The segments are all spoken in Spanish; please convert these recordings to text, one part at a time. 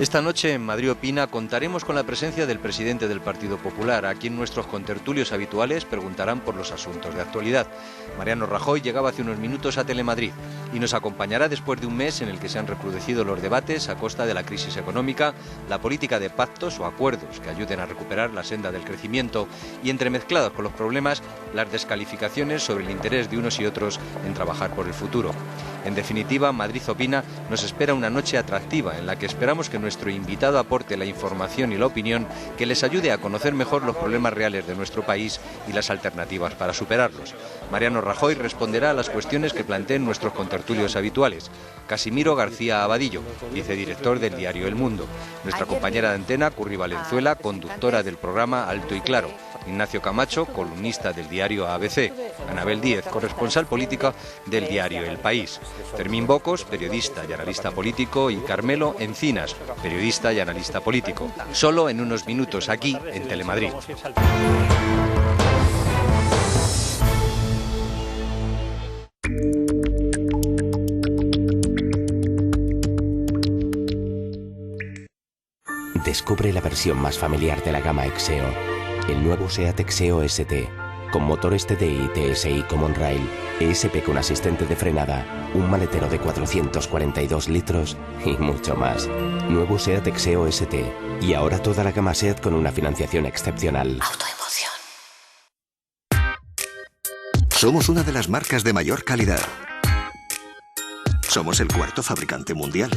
Esta noche en Madrid Opina contaremos con la presencia del presidente del Partido Popular, a quien nuestros contertulios habituales preguntarán por los asuntos de actualidad. Mariano Rajoy llegaba hace unos minutos a Telemadrid y nos acompañará después de un mes en el que se han recrudecido los debates a costa de la crisis económica, la política de pactos o acuerdos que ayuden a recuperar la senda del crecimiento y, entremezclados con los problemas, las descalificaciones sobre el interés de unos y otros en trabajar por el futuro. En definitiva, Madrid Opina nos espera una noche atractiva en la que esperamos que nuestro invitado aporte la información y la opinión que les ayude a conocer mejor los problemas reales de nuestro país y las alternativas para superarlos. Mariano Rajoy responderá a las cuestiones que planteen nuestros contertulios habituales. Casimiro García Abadillo, vicedirector del diario El Mundo. Nuestra compañera de antena, Curri Valenzuela, conductora del programa Alto y Claro. Ignacio Camacho, columnista del diario ABC. Anabel Díez, corresponsal política del diario El País. Fermín Bocos, periodista y analista político. Y Carmelo Encinas, periodista y analista político. Solo en unos minutos aquí en Telemadrid. Descubre la versión más familiar de la gama Exeo. El nuevo SEAT Exeo ST, con motores TDI y TSI Common Rail, ESP con asistente de frenada, un maletero de 442 litros y mucho más. Nuevo SEAT Exeo ST. Y ahora toda la gama SEAT con una financiación excepcional. Autoemoción. Somos una de las marcas de mayor calidad. Somos el cuarto fabricante mundial.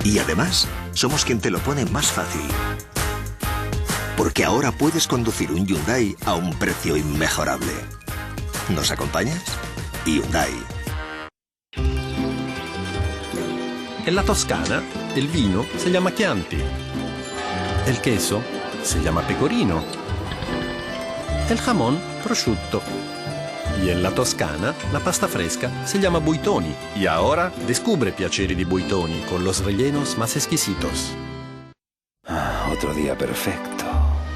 Y además, somos quien te lo pone más fácil. Porque ahora puedes conducir un Hyundai a un precio inmejorable. ¿Nos acompañas? Hyundai. En la Toscana, el vino se llama Chianti. El queso se llama Pecorino. El jamón, prosciutto. Y en la Toscana, la pasta fresca se llama Buitoni. Y ahora descubre piaceri di Buitoni con los rellenos más exquisitos. Otro día perfecto.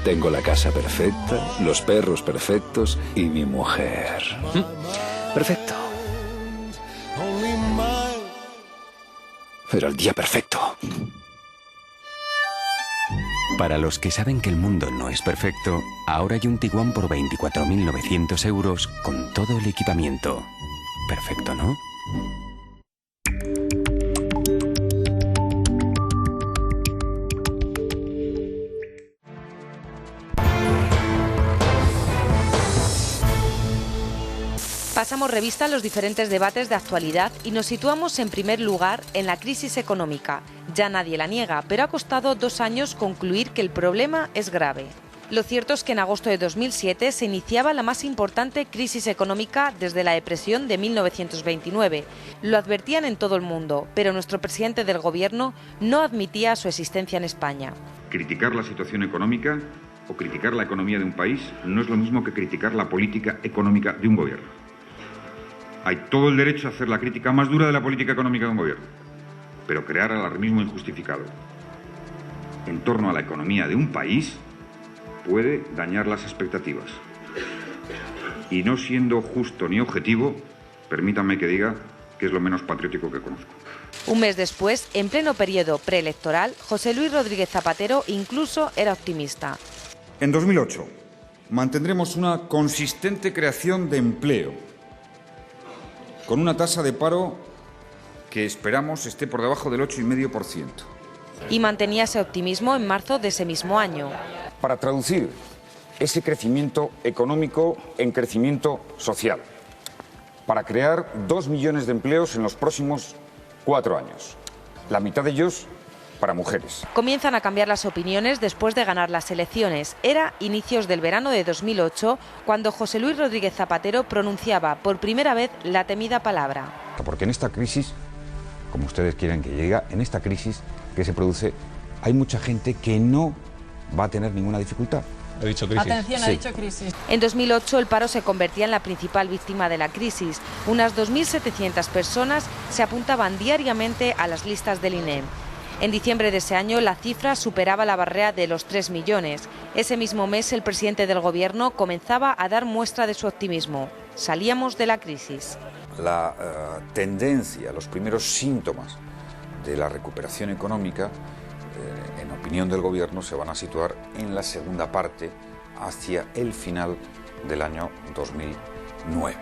Tengo la casa perfecta, los perros perfectos y mi mujer. Perfecto. Pero el día perfecto. Para los que saben que el mundo no es perfecto, ahora hay un Tiguan por 24.900 euros con todo el equipamiento. Perfecto, ¿no? Pasamos revista a los diferentes debates de actualidad y nos situamos en primer lugar en la crisis económica. Ya nadie la niega, pero ha costado 2 años concluir que el problema es grave. Lo cierto es que en agosto de 2007 se iniciaba la más importante crisis económica desde la depresión de 1929. Lo advertían en todo el mundo, pero nuestro presidente del gobierno no admitía su existencia en España. Criticar la situación económica o criticar la economía de un país no es lo mismo que criticar la política económica de un gobierno. Hay todo el derecho a hacer la crítica más dura de la política económica de un gobierno, pero crear alarmismo injustificado en torno a la economía de un país puede dañar las expectativas. Y no siendo justo ni objetivo, permítanme que diga que es lo menos patriótico que conozco. Un mes después, en pleno periodo preelectoral, José Luis Rodríguez Zapatero incluso era optimista. En 2008 mantendremos una consistente creación de empleo, con una tasa de paro que esperamos esté por debajo del 8,5%. Y mantenía ese optimismo en marzo de ese mismo año. Para traducir ese crecimiento económico en crecimiento social, para crear 2 millones de empleos en los próximos 4 años, la mitad de ellos para mujeres. Comienzan a cambiar las opiniones después de ganar las elecciones. Era inicios del verano de 2008 cuando José Luis Rodríguez Zapatero pronunciaba por primera vez la temida palabra. Porque en esta crisis, como ustedes quieren que llegue, en esta crisis que se produce, hay mucha gente que no va a tener ninguna dificultad. He dicho crisis. Atención, ha dicho crisis. En 2008 el paro se convertía en la principal víctima de la crisis. Unas 2.700 personas se apuntaban diariamente a las listas del INE. En diciembre de ese año la cifra superaba la barrera de los 3 millones. Ese mismo mes el presidente del gobierno comenzaba a dar muestra de su optimismo. Salíamos de la crisis. La tendencia, los primeros síntomas de la recuperación económica, en opinión del Gobierno, se van a situar en la segunda parte, hacia el final del año 2009.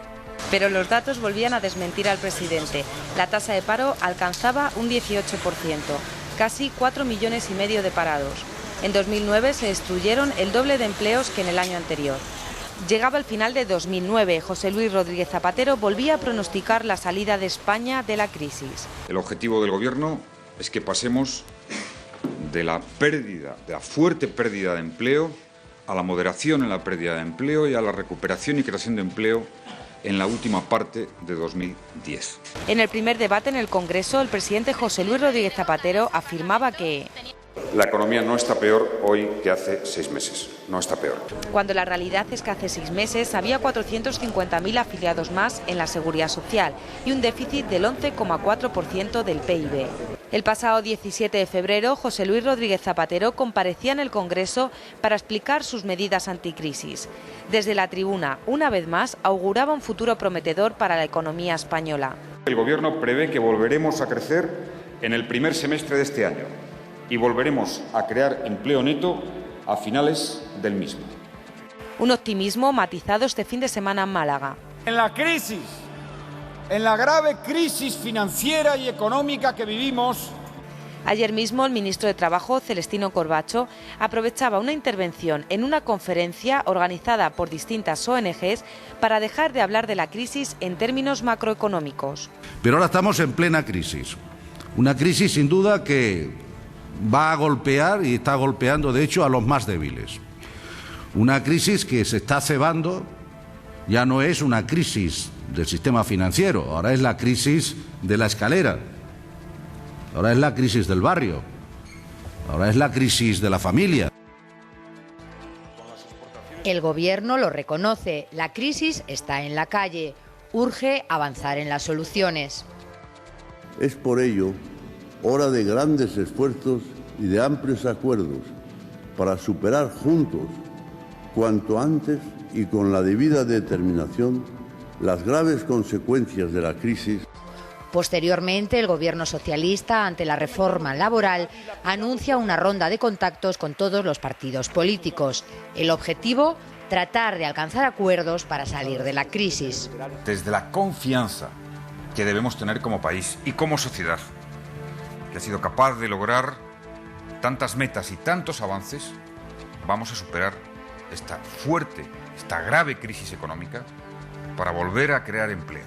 Pero los datos volvían a desmentir al presidente. La tasa de paro alcanzaba un 18%, casi 4,5 millones de parados. En 2009 se destruyeron el doble de empleos que en el año anterior. Llegaba el final de 2009. José Luis Rodríguez Zapatero volvía a pronosticar la salida de España de la crisis. El objetivo del Gobierno es que pasemos de la fuerte pérdida de empleo, a la moderación en la pérdida de empleo y a la recuperación y creación de empleo en la última parte de 2010. En el primer debate en el Congreso, el presidente José Luis Rodríguez Zapatero afirmaba que la economía no está peor hoy que hace 6 meses, no está peor. Cuando la realidad es que hace 6 meses había 450.000 afiliados más en la Seguridad Social y un déficit del 11,4% del PIB. El pasado 17 de febrero, José Luis Rodríguez Zapatero comparecía en el Congreso para explicar sus medidas anticrisis. Desde la tribuna, una vez más, auguraba un futuro prometedor para la economía española. El Gobierno prevé que volveremos a crecer en el primer semestre de este año y volveremos a crear empleo neto a finales del mismo. Un optimismo matizado este fin de semana en Málaga. En la crisis, en la grave crisis financiera y económica que vivimos. Ayer mismo el ministro de Trabajo, Celestino Corbacho, aprovechaba una intervención en una conferencia organizada por distintas ONGs para dejar de hablar de la crisis en términos macroeconómicos. Pero ahora estamos en plena crisis. Una crisis sin duda que va a golpear y está golpeando de hecho a los más débiles. Una crisis que se está cebando, ya no es una crisis del sistema financiero, ahora es la crisis de la escalera, ahora es la crisis del barrio, ahora es la crisis de la familia. El Gobierno lo reconoce, la crisis está en la calle, urge avanzar en las soluciones. Es por ello hora de grandes esfuerzos y de amplios acuerdos para superar juntos, cuanto antes y con la debida determinación, las graves consecuencias de la crisis. Posteriormente, el Gobierno socialista, ante la reforma laboral, anuncia una ronda de contactos con todos los partidos políticos. El objetivo, tratar de alcanzar acuerdos para salir de la crisis. Desde la confianza que debemos tener como país y como sociedad, que ha sido capaz de lograr tantas metas y tantos avances, vamos a superar esta grave crisis económica para volver a crear empleo.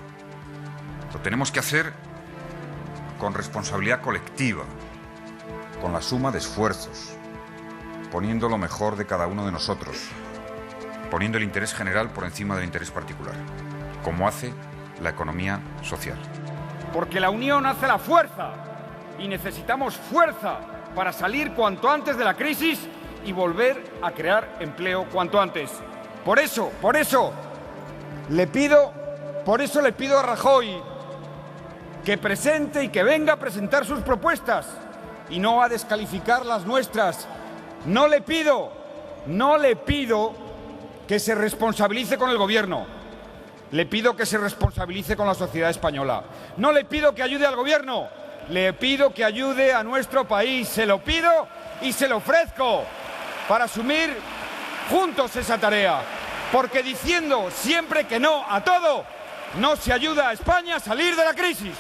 Lo tenemos que hacer con responsabilidad colectiva, con la suma de esfuerzos, poniendo lo mejor de cada uno de nosotros, poniendo el interés general por encima del interés particular, como hace la economía social. Porque la unión hace la fuerza y necesitamos fuerza para salir cuanto antes de la crisis y volver a crear empleo cuanto antes. Por eso le pido a Rajoy que presente y que venga a presentar sus propuestas y no a descalificar las nuestras. No le pido que se responsabilice con el Gobierno. Le pido que se responsabilice con la sociedad española. No le pido que ayude al Gobierno. Le pido que ayude a nuestro país. Se lo pido y se lo ofrezco para asumir juntos esa tarea. Porque diciendo siempre que no a todo, no se ayuda a España a salir de la crisis.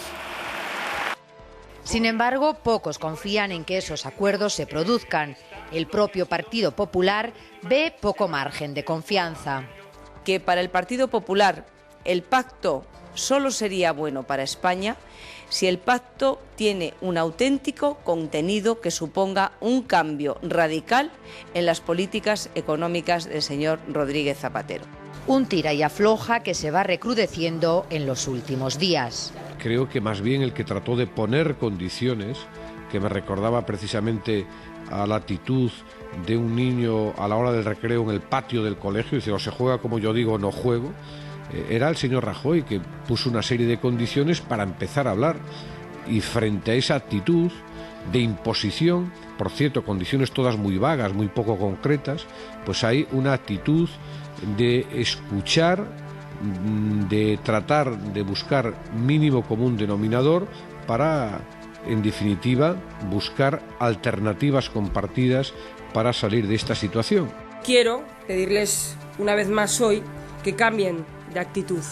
Sin embargo, pocos confían en que esos acuerdos se produzcan. El propio Partido Popular ve poco margen de confianza. Que para el Partido Popular el pacto solo sería bueno para España si el pacto tiene un auténtico contenido que suponga un cambio radical en las políticas económicas del señor Rodríguez Zapatero. Un tira y afloja que se va recrudeciendo en los últimos días. Creo que más bien el que trató de poner condiciones, que me recordaba precisamente a la actitud de un niño a la hora del recreo en el patio del colegio, dice, o se juega como yo digo o no juego, era el señor Rajoy, que puso una serie de condiciones para empezar a hablar, y frente a esa actitud de imposición, por cierto, condiciones todas muy vagas, muy poco concretas, pues hay una actitud de escuchar, de tratar de buscar mínimo común denominador para en definitiva, buscar alternativas compartidas para salir de esta situación. Quiero pedirles una vez más hoy que cambien de actitud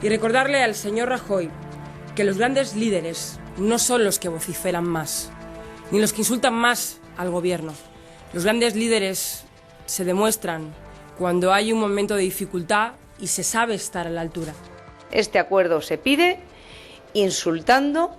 y recordarle al señor Rajoy que los grandes líderes no son los que vociferan más, ni los que insultan más al gobierno. Los grandes líderes se demuestran cuando hay un momento de dificultad y se sabe estar a la altura. Este acuerdo se pide insultando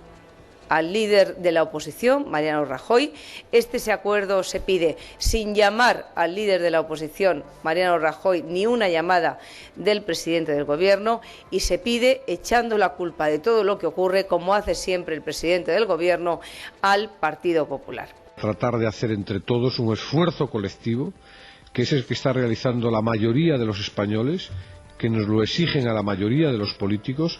al líder de la oposición, Mariano Rajoy. Este acuerdo se pide sin llamar al líder de la oposición, Mariano Rajoy, ni una llamada del presidente del Gobierno, y se pide echando la culpa de todo lo que ocurre, como hace siempre el presidente del Gobierno, al Partido Popular. Tratar de hacer entre todos un esfuerzo colectivo, que es el que está realizando la mayoría de los españoles, que nos lo exigen a la mayoría de los políticos,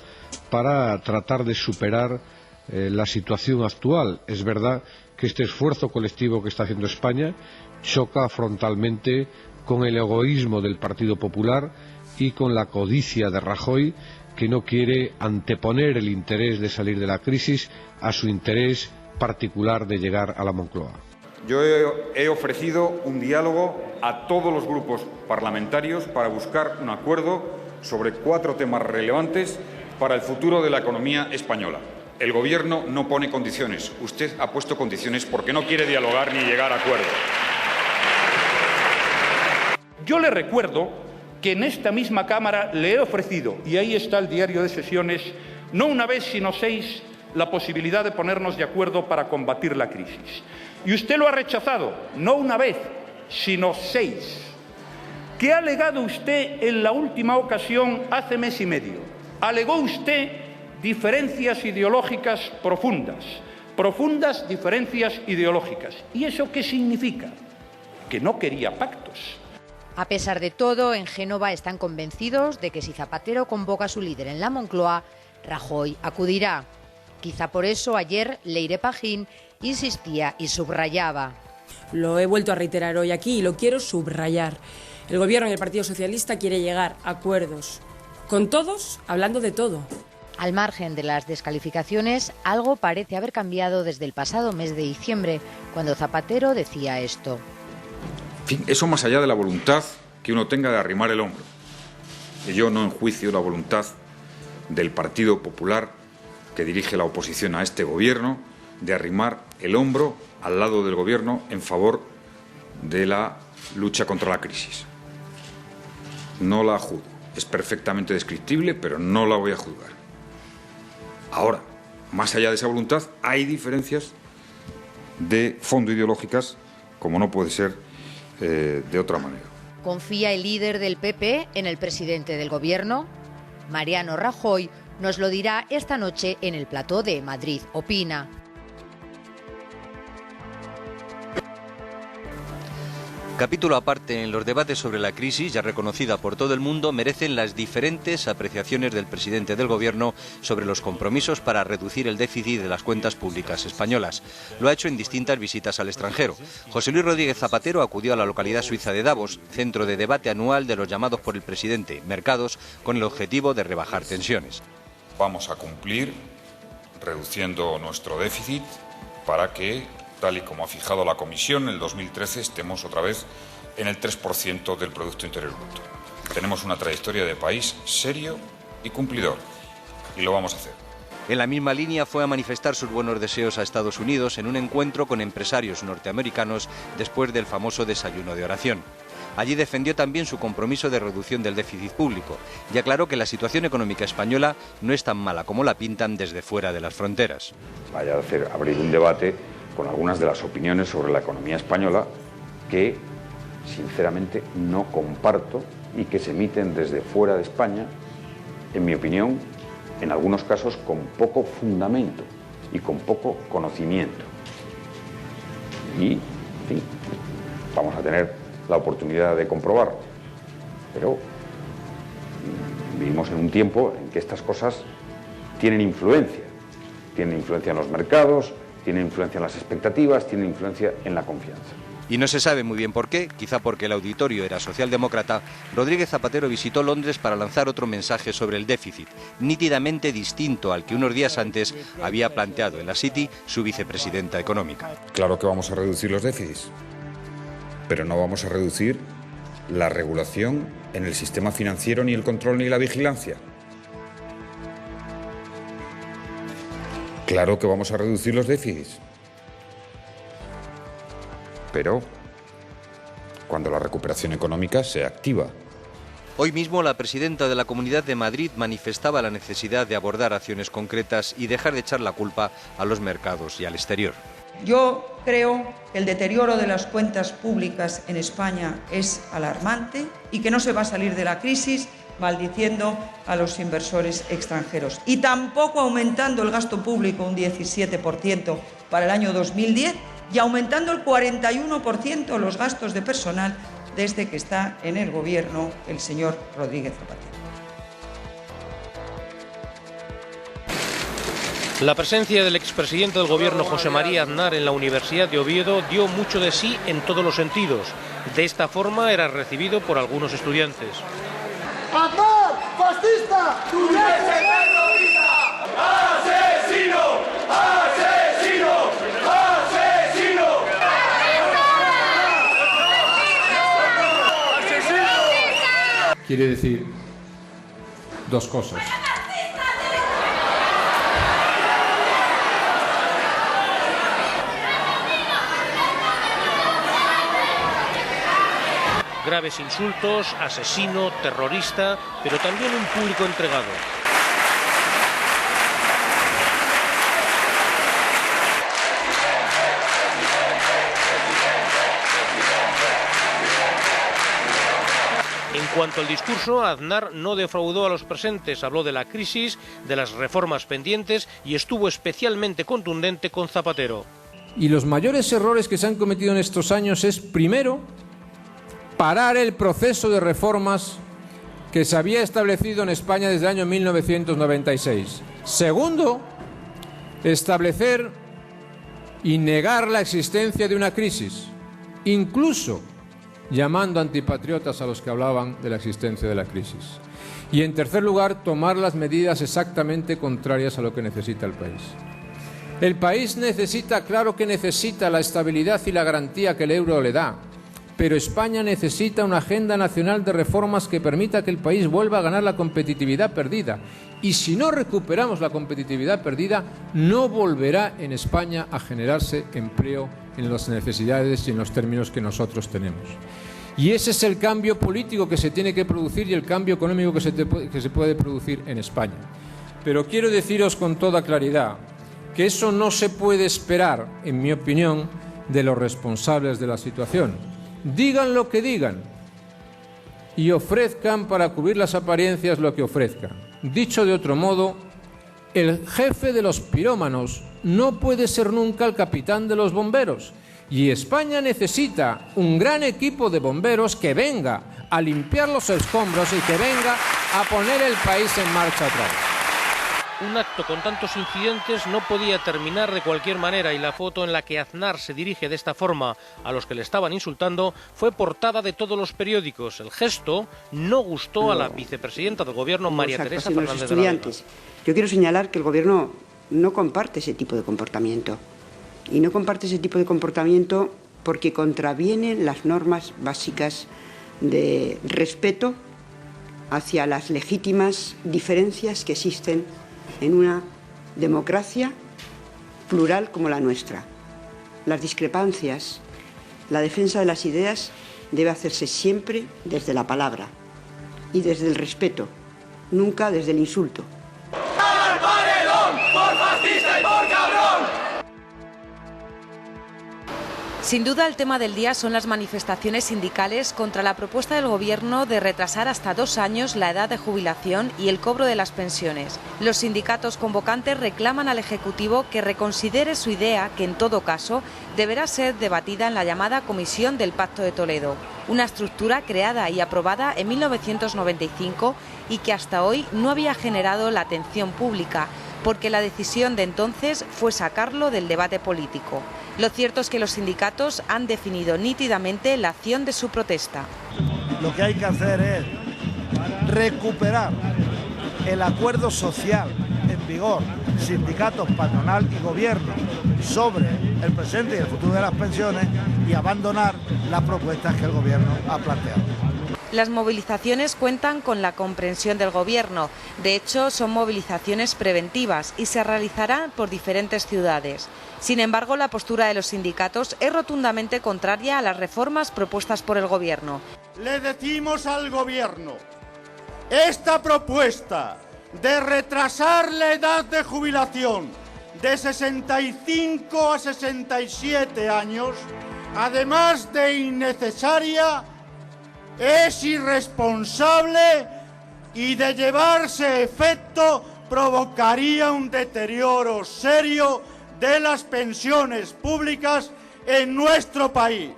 para tratar de superar la situación actual. Es verdad que este esfuerzo colectivo que está haciendo España choca frontalmente con el egoísmo del Partido Popular y con la codicia de Rajoy, que no quiere anteponer el interés de salir de la crisis a su interés particular de llegar a la Moncloa. Yo he ofrecido un diálogo a todos los grupos parlamentarios para buscar un acuerdo sobre 4 temas relevantes para el futuro de la economía española. El Gobierno no pone condiciones. Usted ha puesto condiciones porque no quiere dialogar ni llegar a acuerdos. Yo le recuerdo que en esta misma Cámara le he ofrecido, y ahí está el diario de sesiones, no una vez sino 6, la posibilidad de ponernos de acuerdo para combatir la crisis. Y usted lo ha rechazado, no una vez, sino 6. ¿Qué ha alegado usted en la última ocasión hace mes y medio? Alegó usted diferencias ideológicas profundas diferencias ideológicas. ¿Y eso qué significa? Que no quería pactos. A pesar de todo, en Génova están convencidos de que si Zapatero convoca a su líder en la Moncloa, Rajoy acudirá. Quizá por eso ayer Leire Pagín insistía y subrayaba. Lo he vuelto a reiterar hoy aquí y lo quiero subrayar. El Gobierno y el Partido Socialista quiere llegar a acuerdos con todos, hablando de todo. Al margen de las descalificaciones, algo parece haber cambiado desde el pasado mes de diciembre, cuando Zapatero decía esto. En fin, eso más allá de la voluntad que uno tenga de arrimar el hombro. Yo no enjuicio la voluntad del Partido Popular, que dirige la oposición a este Gobierno, de arrimar el hombro al lado del Gobierno en favor de la lucha contra la crisis. No la juzgo. Es perfectamente descriptible, pero no la voy a juzgar. Ahora, más allá de esa voluntad, hay diferencias de fondo ideológicas, como no puede ser de otra manera. ¿Confía el líder del PP en el presidente del Gobierno? Mariano Rajoy nos lo dirá esta noche en el plató de Madrid Opina. Capítulo aparte en los debates sobre la crisis, ya reconocida por todo el mundo, merecen las diferentes apreciaciones del presidente del Gobierno sobre los compromisos para reducir el déficit de las cuentas públicas españolas. Lo ha hecho en distintas visitas al extranjero. José Luis Rodríguez Zapatero acudió a la localidad suiza de Davos, centro de debate anual de los llamados por el presidente mercados, con el objetivo de rebajar tensiones. Vamos a cumplir reduciendo nuestro déficit para que, tal y como ha fijado la Comisión, en el 2013 estemos otra vez en el 3% del Producto Interior Bruto. Tenemos una trayectoria de país serio y cumplidor, y lo vamos a hacer. En la misma línea fue a manifestar sus buenos deseos a Estados Unidos en un encuentro con empresarios norteamericanos después del famoso desayuno de oración. Allí defendió también su compromiso de reducción del déficit público y aclaró que la situación económica española no es tan mala como la pintan desde fuera de las fronteras. Vaya a abrir un debate con algunas de las opiniones sobre la economía española que, sinceramente, no comparto y que se emiten desde fuera de España, en mi opinión, en algunos casos con poco fundamento y con poco conocimiento. Y, en fin, vamos a tener la oportunidad de comprobarlo. Pero vivimos en un tiempo en que estas cosas tienen influencia. Tienen influencia en los mercados, tienen influencia en las expectativas, tienen influencia en la confianza. Y no se sabe muy bien por qué, quizá porque el auditorio era socialdemócrata, Rodríguez Zapatero visitó Londres para lanzar otro mensaje sobre el déficit, nítidamente distinto al que unos días antes había planteado en la City su vicepresidenta económica. Claro que vamos a reducir los déficits, pero no vamos a reducir la regulación en el sistema financiero, ni el control, ni la vigilancia. Claro que vamos a reducir los déficits, pero cuando la recuperación económica sea activa. Hoy mismo la presidenta de la Comunidad de Madrid manifestaba la necesidad de abordar acciones concretas y dejar de echar la culpa a los mercados y al exterior. Yo creo que el deterioro de las cuentas públicas en España es alarmante y que no se va a salir de la crisis maldiciendo a los inversores extranjeros y tampoco aumentando el gasto público un 17% para el año 2010 y aumentando el 41% los gastos de personal desde que está en el gobierno el señor Rodríguez Zapatero. La presencia del expresidente del gobierno José María Aznar en la Universidad de Oviedo dio mucho de sí en todos los sentidos. De esta forma era recibido por algunos estudiantes. ¡Aznar, fascista! ¡Terrorista! ¡Asesino! ¡Asesino! ¡Asesino! Quiere decir dos cosas. Graves insultos, asesino, terrorista, pero también un público entregado. En cuanto al discurso, Aznar no defraudó a los presentes, habló de la crisis, de las reformas pendientes y estuvo especialmente contundente con Zapatero. Y los mayores errores que se han cometido en estos años es, primero, parar el proceso de reformas que se había establecido en España desde el año 1996. Segundo, establecer y negar la existencia de una crisis, incluso llamando antipatriotas a los que hablaban de la existencia de la crisis. Y en tercer lugar, tomar las medidas exactamente contrarias a lo que necesita el país. El país necesita, claro que necesita la estabilidad y la garantía que el euro le da, pero España necesita una agenda nacional de reformas que permita que el país vuelva a ganar la competitividad perdida. Y si no recuperamos la competitividad perdida, no volverá en España a generarse empleo en las necesidades y en los términos que nosotros tenemos. Y ese es el cambio político que se tiene que producir y el cambio económico que se puede producir en España. Pero quiero deciros con toda claridad que eso no se puede esperar, en mi opinión, de los responsables de la situación. Digan lo que digan y ofrezcan para cubrir las apariencias lo que ofrezcan. Dicho de otro modo, el jefe de los pirómanos no puede ser nunca el capitán de los bomberos. Y España necesita un gran equipo de bomberos que venga a limpiar los escombros y que venga a poner el país en marcha otra vez. Un acto con tantos incidentes no podía terminar de cualquier manera y la foto en la que Aznar se dirige de esta forma a los que le estaban insultando fue portada de todos los periódicos. El gesto no gustó a la vicepresidenta del gobierno, María Teresa Fernández de la Vega. Yo quiero señalar que el gobierno no comparte ese tipo de comportamiento. Y no comparte ese tipo de comportamiento porque contraviene las normas básicas de respeto hacia las legítimas diferencias que existen en una democracia plural como la nuestra. Las discrepancias, la defensa de las ideas debe hacerse siempre desde la palabra y desde el respeto, nunca desde el insulto. ¡Al paredón! ¡Por fascista y por cabrón! Sin duda, el tema del día son las manifestaciones sindicales contra la propuesta del Gobierno de retrasar hasta 2 años la edad de jubilación y el cobro de las pensiones. Los sindicatos convocantes reclaman al Ejecutivo que reconsidere su idea, que en todo caso deberá ser debatida en la llamada Comisión del Pacto de Toledo, una estructura creada y aprobada en 1995 y que hasta hoy no había generado la atención pública, porque la decisión de entonces fue sacarlo del debate político. Lo cierto es que los sindicatos han definido nítidamente la acción de su protesta. Lo que hay que hacer es recuperar el acuerdo social en vigor, sindicatos, patronal y gobierno, sobre el presente y el futuro de las pensiones, y abandonar las propuestas que el gobierno ha planteado. Las movilizaciones cuentan con la comprensión del Gobierno. De hecho, son movilizaciones preventivas y se realizarán por diferentes ciudades. Sin embargo, la postura de los sindicatos es rotundamente contraria a las reformas propuestas por el Gobierno. Le decimos al Gobierno, esta propuesta de retrasar la edad de jubilación de 65 a 67 años, además de innecesaria, es irresponsable y, de llevarse efecto, provocaría un deterioro serio de las pensiones públicas en nuestro país.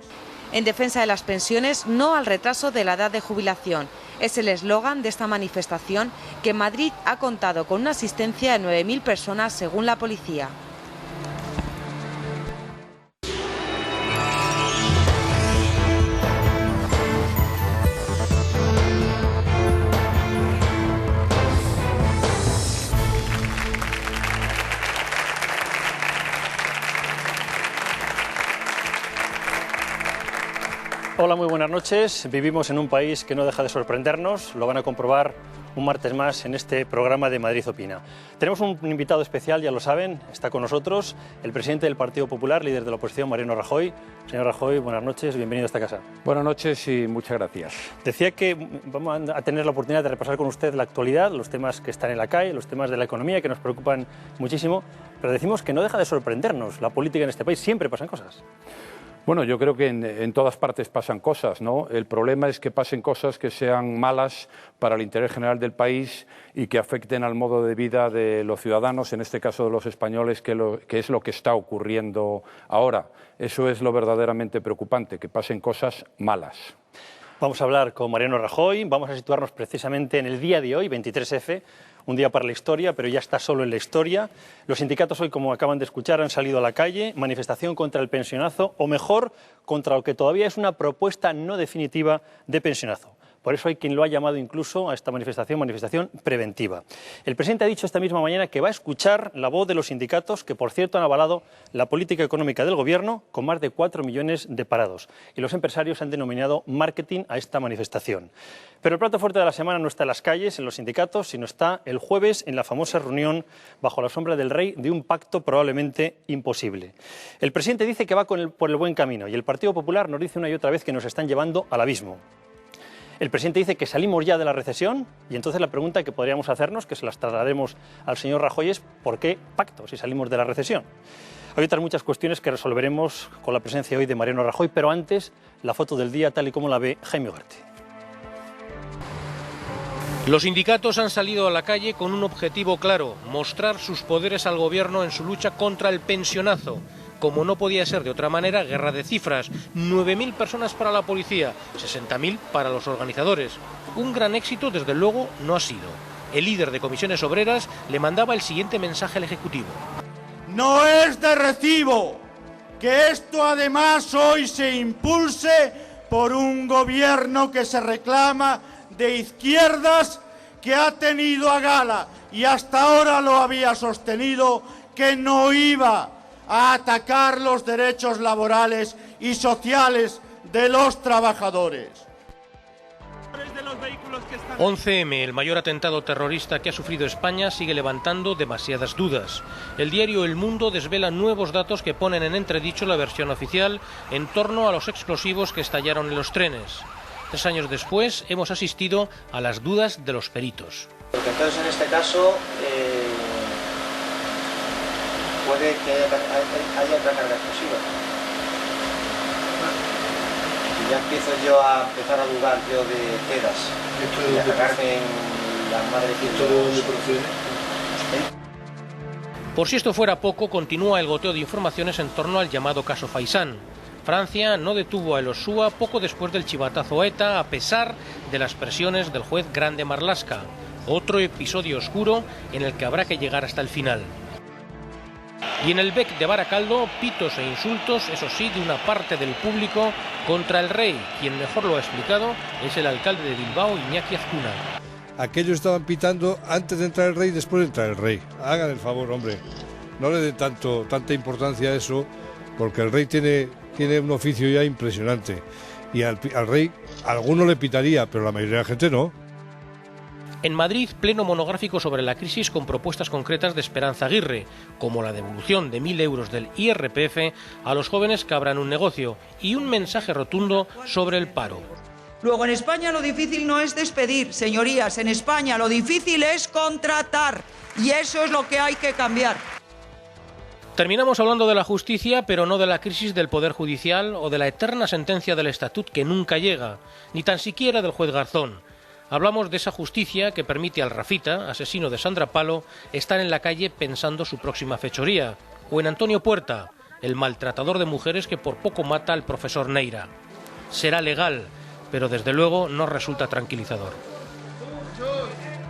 En defensa de las pensiones, no al retraso de la edad de jubilación. Es el eslogan de esta manifestación, que en Madrid ha contado con una asistencia de 9.000 personas según la policía. Hola, muy buenas noches. Vivimos en un país que no deja de sorprendernos. Lo van a comprobar un martes más en este programa de Madrid Opina. Tenemos un invitado especial, ya lo saben, está con nosotros el presidente del Partido Popular, líder de la oposición, Mariano Rajoy. Señor Rajoy, buenas noches, bienvenido a esta casa. Buenas noches y muchas gracias. Decía que vamos a tener la oportunidad de repasar con usted la actualidad, los temas que están en la calle, los temas de la economía que nos preocupan muchísimo, pero decimos que no deja de sorprendernos la política en este país, siempre pasan cosas. Bueno, yo creo que en todas partes pasan cosas, ¿no? El problema es que pasen cosas que sean malas para el interés general del país y que afecten al modo de vida de los ciudadanos, en este caso de los españoles, que es lo que está ocurriendo ahora. Eso es lo verdaderamente preocupante, que pasen cosas malas. Vamos a hablar con Mariano Rajoy, vamos a situarnos precisamente en el día de hoy, 23F, un día para la historia, pero ya está solo en la historia. Los sindicatos hoy, como acaban de escuchar, han salido a la calle, manifestación contra el pensionazo, o mejor, contra lo que todavía es una propuesta no definitiva de pensionazo. Por eso hay quien lo ha llamado incluso a esta manifestación preventiva. El presidente ha dicho esta misma mañana que va a escuchar la voz de los sindicatos, que por cierto han avalado la política económica del gobierno con más de 4 millones de parados. Y los empresarios han denominado marketing a esta manifestación. Pero el plato fuerte de la semana no está en las calles, en los sindicatos, sino está el jueves en la famosa reunión bajo la sombra del rey de un pacto probablemente imposible. El presidente dice que va por el buen camino y el Partido Popular nos dice una y otra vez que nos están llevando al abismo. El presidente dice que salimos ya de la recesión y entonces la pregunta que podríamos hacernos, que se las trasladaremos al señor Rajoy, es ¿por qué pacto si salimos de la recesión? Hay otras muchas cuestiones que resolveremos con la presencia hoy de Mariano Rajoy, pero antes la foto del día tal y como la ve Jaime Ugarte. Los sindicatos han salido a la calle con un objetivo claro: mostrar sus poderes al gobierno en su lucha contra el pensionazo. Como no podía ser de otra manera, guerra de cifras: 9.000 personas para la policía, 60.000 para los organizadores. Un gran éxito, desde luego, no ha sido. El líder de Comisiones Obreras le mandaba el siguiente mensaje al Ejecutivo. No es de recibo que esto además hoy se impulse por un gobierno que se reclama de izquierdas, que ha tenido a gala y hasta ahora lo había sostenido, que no iba a atacar los derechos laborales y sociales de los trabajadores. 11M, el mayor atentado terrorista que ha sufrido España, sigue levantando demasiadas dudas. El diario El Mundo desvela nuevos datos que ponen en entredicho la versión oficial en torno a los explosivos que estallaron en los trenes. 3 años después hemos asistido a las dudas de los peritos. Porque entonces en este caso puede que haya otra carga explosiva. Y ya empiezo yo a dudar yo de quedas y a cagarme en la madre de Por si esto fuera poco, continúa el goteo de informaciones en torno al llamado caso Faisán. Francia no detuvo a Elosúa poco después del chivatazo a ETA, a pesar de las presiones del juez Grande Marlaska. Otro episodio oscuro en el que habrá que llegar hasta el final. Y en el Bec de Baracaldo, pitos e insultos, eso sí, de una parte del público contra el rey. Quien mejor lo ha explicado es el alcalde de Bilbao, Iñaki Azcuna. Aquellos estaban pitando antes de entrar el rey y después de entrar el rey. Hagan el favor, hombre. No le den tanta importancia a eso, porque el rey tiene un oficio ya impresionante. Y al rey, alguno le pitaría, pero la mayoría de la gente no. En Madrid, pleno monográfico sobre la crisis con propuestas concretas de Esperanza Aguirre, como la devolución de 1.000 euros del IRPF a los jóvenes que abran un negocio y un mensaje rotundo sobre el paro. Luego, en España lo difícil no es despedir, señorías, en España lo difícil es contratar y eso es lo que hay que cambiar. Terminamos hablando de la justicia, pero no de la crisis del Poder Judicial o de la eterna sentencia del Estatut que nunca llega, ni tan siquiera del juez Garzón. Hablamos de esa justicia que permite al Rafita, asesino de Sandra Palo, estar en la calle pensando su próxima fechoría, o en Antonio Puerta, el maltratador de mujeres que por poco mata al profesor Neira. Será legal, pero desde luego no resulta tranquilizador.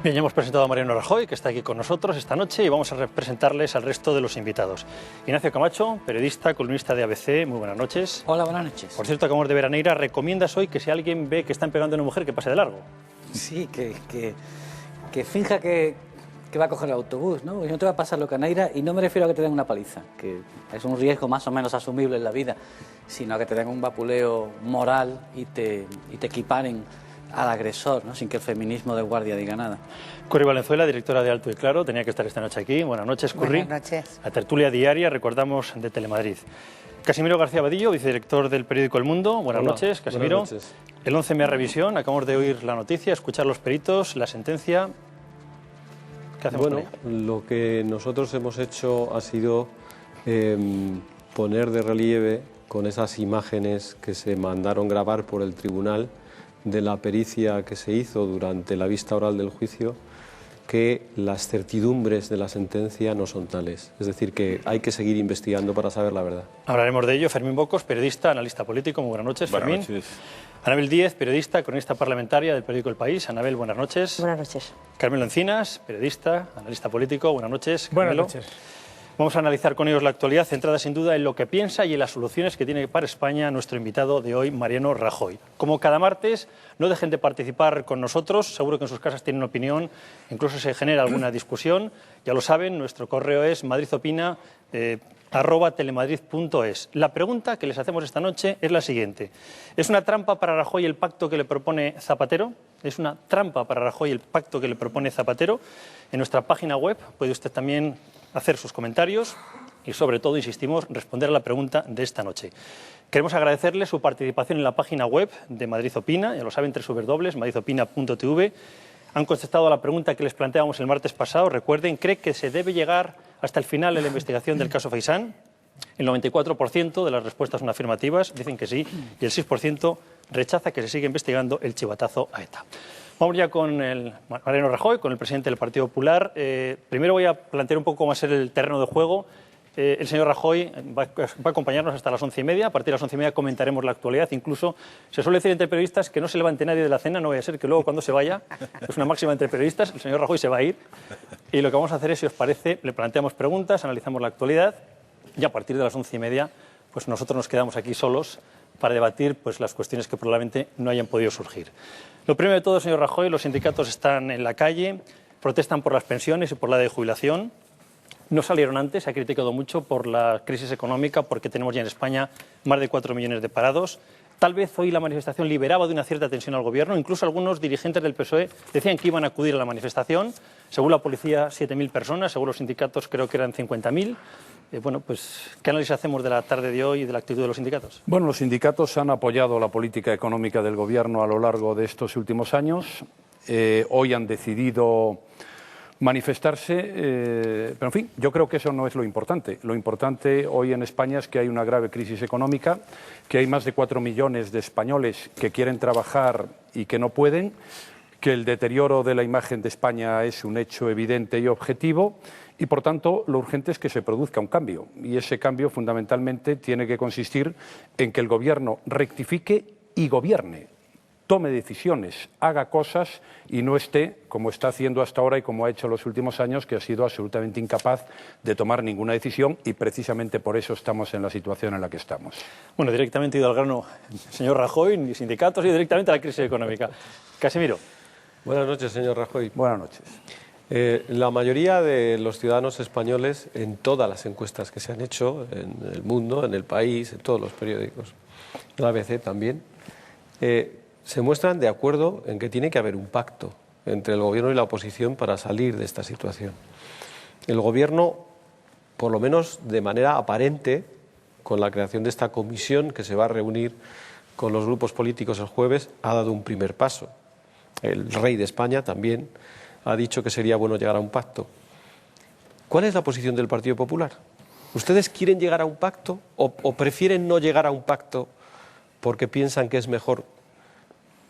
Bien, ya hemos presentado a Mariano Rajoy, que está aquí con nosotros esta noche, y vamos a presentarles al resto de los invitados. Ignacio Camacho, periodista, columnista de ABC, muy buenas noches. Hola, buenas noches. Por cierto, acabamos de ver a Neira, recomiendas hoy que si alguien ve que están pegando a una mujer, que pase de largo. Sí, que finja que va a coger el autobús, ¿no? Y no te va a pasar lo que a Neira, y no me refiero a que te den una paliza, que es un riesgo más o menos asumible en la vida, sino a que te den un vapuleo moral y te equiparen al agresor, ¿no? Sin que el feminismo de guardia diga nada. Curri Valenzuela, directora de Alto y Claro, tenía que estar esta noche aquí. Buenas noches, Curri. Buenas noches. La tertulia diaria, recordamos, de Telemadrid. Casimiro García Vadillo, vicedirector del periódico El Mundo. Buenas noches, Casimiro. Buenas noches. El 11M Revisión, acabamos de oír la noticia, escuchar los peritos, la sentencia. ¿Qué hacemos con ella? Lo que nosotros hemos hecho ha sido poner de relieve con esas imágenes que se mandaron grabar por el tribunal de la pericia que se hizo durante la vista oral del juicio, que las certidumbres de la sentencia no son tales. Es decir, que hay que seguir investigando para saber la verdad. Hablaremos de ello. Fermín Bocos, periodista, analista político. Muy buenas noches, Fermín. Buenas noches. Anabel Díez, periodista, cronista parlamentaria del periódico El País. Anabel, buenas noches. Buenas noches. Carmelo Encinas, periodista, analista político. Buenas noches, Buenas Carmelo. noches. Vamos a analizar con ellos la actualidad, centrada sin duda en lo que piensa y en las soluciones que tiene para España nuestro invitado de hoy, Mariano Rajoy. Como cada martes, no dejen de participar con nosotros, seguro que en sus casas tienen opinión, incluso se genera alguna discusión. Ya lo saben, nuestro correo es madridopina@telemadrid.es. La pregunta que les hacemos esta noche es la siguiente. ¿Es una trampa para Rajoy el pacto que le propone Zapatero? ¿Es una trampa para Rajoy el pacto que le propone Zapatero? En nuestra página web puede usted también hacer sus comentarios y, sobre todo, insistimos, responder a la pregunta de esta noche. Queremos agradecerle su participación en la página web de Madrid Opina, ya lo saben, www.madridopina.tv. Han contestado a la pregunta que les planteábamos el martes pasado. Recuerden, ¿cree que se debe llegar hasta el final de la investigación del caso Faisán? El 94% de las respuestas son afirmativas, dicen que sí, y el 6% rechaza que se siga investigando el chivatazo a ETA. Vamos ya con el Mariano Rajoy, con el presidente del Partido Popular. Primero voy a plantear un poco cómo va a ser el terreno de juego. El señor Rajoy va a acompañarnos hasta las 11:30. A partir de las 11:30 comentaremos la actualidad. Incluso se suele decir entre periodistas que no se levante nadie de la cena, no vaya a ser que luego cuando se vaya, es una máxima entre periodistas, el señor Rajoy se va a ir. Y lo que vamos a hacer es, si os parece, le planteamos preguntas, analizamos la actualidad y a partir de las 11:30 pues nosotros nos quedamos aquí solos para debatir pues, las cuestiones que probablemente no hayan podido surgir. Lo primero de todo, señor Rajoy, los sindicatos están en la calle, protestan por las pensiones y por la de jubilación. No salieron antes, se ha criticado mucho por la crisis económica, porque tenemos ya en España más de 4 millones de parados. Tal vez hoy la manifestación liberaba de una cierta tensión al Gobierno. Incluso algunos dirigentes del PSOE decían que iban a acudir a la manifestación. Según la policía, 7.000 personas, según los sindicatos creo que eran 50.000. Bueno, pues, ¿qué análisis hacemos de la tarde de hoy y de la actitud de los sindicatos? Bueno, los sindicatos han apoyado la política económica del Gobierno a lo largo de estos últimos años. Hoy han decidido manifestarse, pero en fin, yo creo que eso no es lo importante. Lo importante hoy en España es que hay una grave crisis económica, que hay más de 4 millones de españoles que quieren trabajar y que no pueden, que el deterioro de la imagen de España es un hecho evidente y objetivo y, por tanto, lo urgente es que se produzca un cambio. Y ese cambio, fundamentalmente, tiene que consistir en que el Gobierno rectifique y gobierne. tome decisiones, haga cosas y no esté, como está haciendo hasta ahora y como ha hecho en los últimos años, que ha sido absolutamente incapaz de tomar ninguna decisión, y precisamente por eso estamos en la situación en la que estamos. Bueno, directamente ido al grano, señor Rajoy, ni sindicatos, y directamente a la crisis económica. Casimiro. Buenas noches, señor Rajoy. Buenas noches. La mayoría de los ciudadanos españoles, en todas las encuestas que se han hecho, en El Mundo, en El País, en todos los periódicos, en la ABC también, se muestran de acuerdo en que tiene que haber un pacto entre el Gobierno y la oposición para salir de esta situación. El Gobierno, por lo menos de manera aparente, con la creación de esta comisión que se va a reunir con los grupos políticos el jueves, ha dado un primer paso. El rey de España también ha dicho que sería bueno llegar a un pacto. ¿Cuál es la posición del Partido Popular? ¿Ustedes quieren llegar a un pacto o prefieren no llegar a un pacto porque piensan que es mejor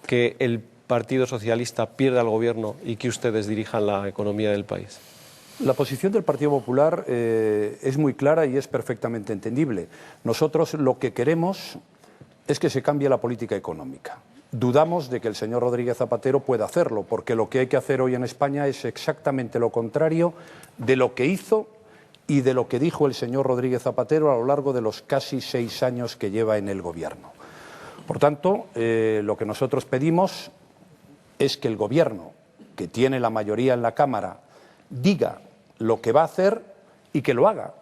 que el Partido Socialista pierda el gobierno y que ustedes dirijan la economía del país? La posición del Partido Popular es muy clara y es perfectamente entendible. Nosotros lo que queremos es que se cambie la política económica. Dudamos de que el señor Rodríguez Zapatero pueda hacerlo, porque lo que hay que hacer hoy en España es exactamente lo contrario de lo que hizo y de lo que dijo el señor Rodríguez Zapatero a lo largo de los casi 6 años que lleva en el gobierno. Por tanto, lo que nosotros pedimos es que el Gobierno, que tiene la mayoría en la Cámara, diga lo que va a hacer y que lo haga,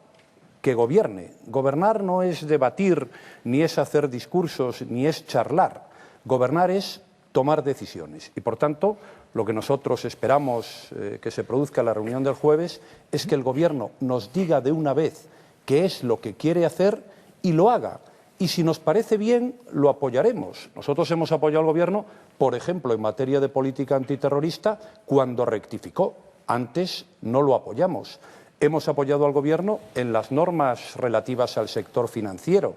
que gobierne. Gobernar no es debatir, ni es hacer discursos, ni es charlar. Gobernar es tomar decisiones. Y, por tanto, lo que nosotros esperamos que se produzca en la reunión del jueves es que el Gobierno nos diga de una vez qué es lo que quiere hacer y lo haga. Y si nos parece bien, lo apoyaremos. Nosotros hemos apoyado al Gobierno, por ejemplo, en materia de política antiterrorista, cuando rectificó. Antes no lo apoyamos. Hemos apoyado al Gobierno en las normas relativas al sector financiero.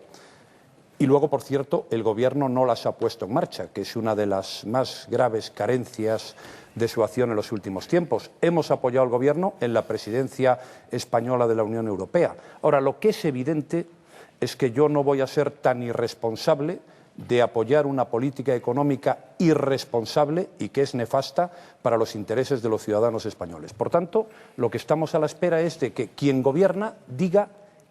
Y luego, por cierto, el Gobierno no las ha puesto en marcha, que es una de las más graves carencias de su acción en los últimos tiempos. Hemos apoyado al Gobierno en la presidencia española de la Unión Europea. Ahora, lo que es evidente es que yo no voy a ser tan irresponsable de apoyar una política económica irresponsable y que es nefasta para los intereses de los ciudadanos españoles. Por tanto, lo que estamos a la espera es de que quien gobierna diga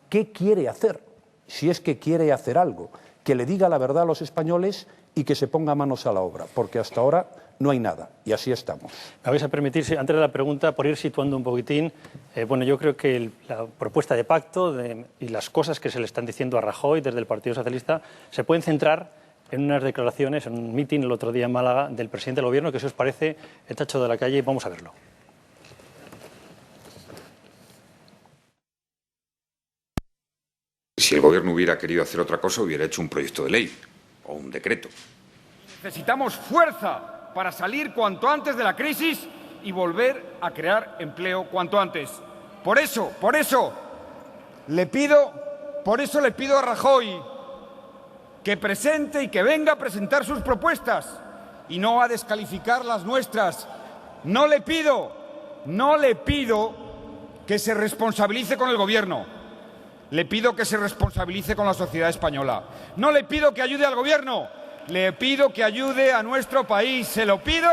qué quiere hacer, si es que quiere hacer algo, que le diga la verdad a los españoles y que se ponga manos a la obra, porque hasta ahora no hay nada, y así estamos. Me vais a permitir, antes de la pregunta, por ir situando un poquitín, bueno, yo creo que la propuesta de pacto y las cosas que se le están diciendo a Rajoy desde el Partido Socialista se pueden centrar en unas declaraciones, en un mitin el otro día en Málaga del presidente del Gobierno, que si os parece, el tacho de la calle, vamos a verlo. Si el Gobierno hubiera querido hacer otra cosa, hubiera hecho un proyecto de ley o un decreto. Necesitamos fuerza para salir cuanto antes de la crisis y volver a crear empleo cuanto antes. Por eso le pido a Rajoy que presente y que venga a presentar sus propuestas y no a descalificar las nuestras. No le pido que se responsabilice con el Gobierno. Le pido que se responsabilice con la sociedad española. No le pido que ayude al Gobierno. Le pido que ayude a nuestro país. Se lo pido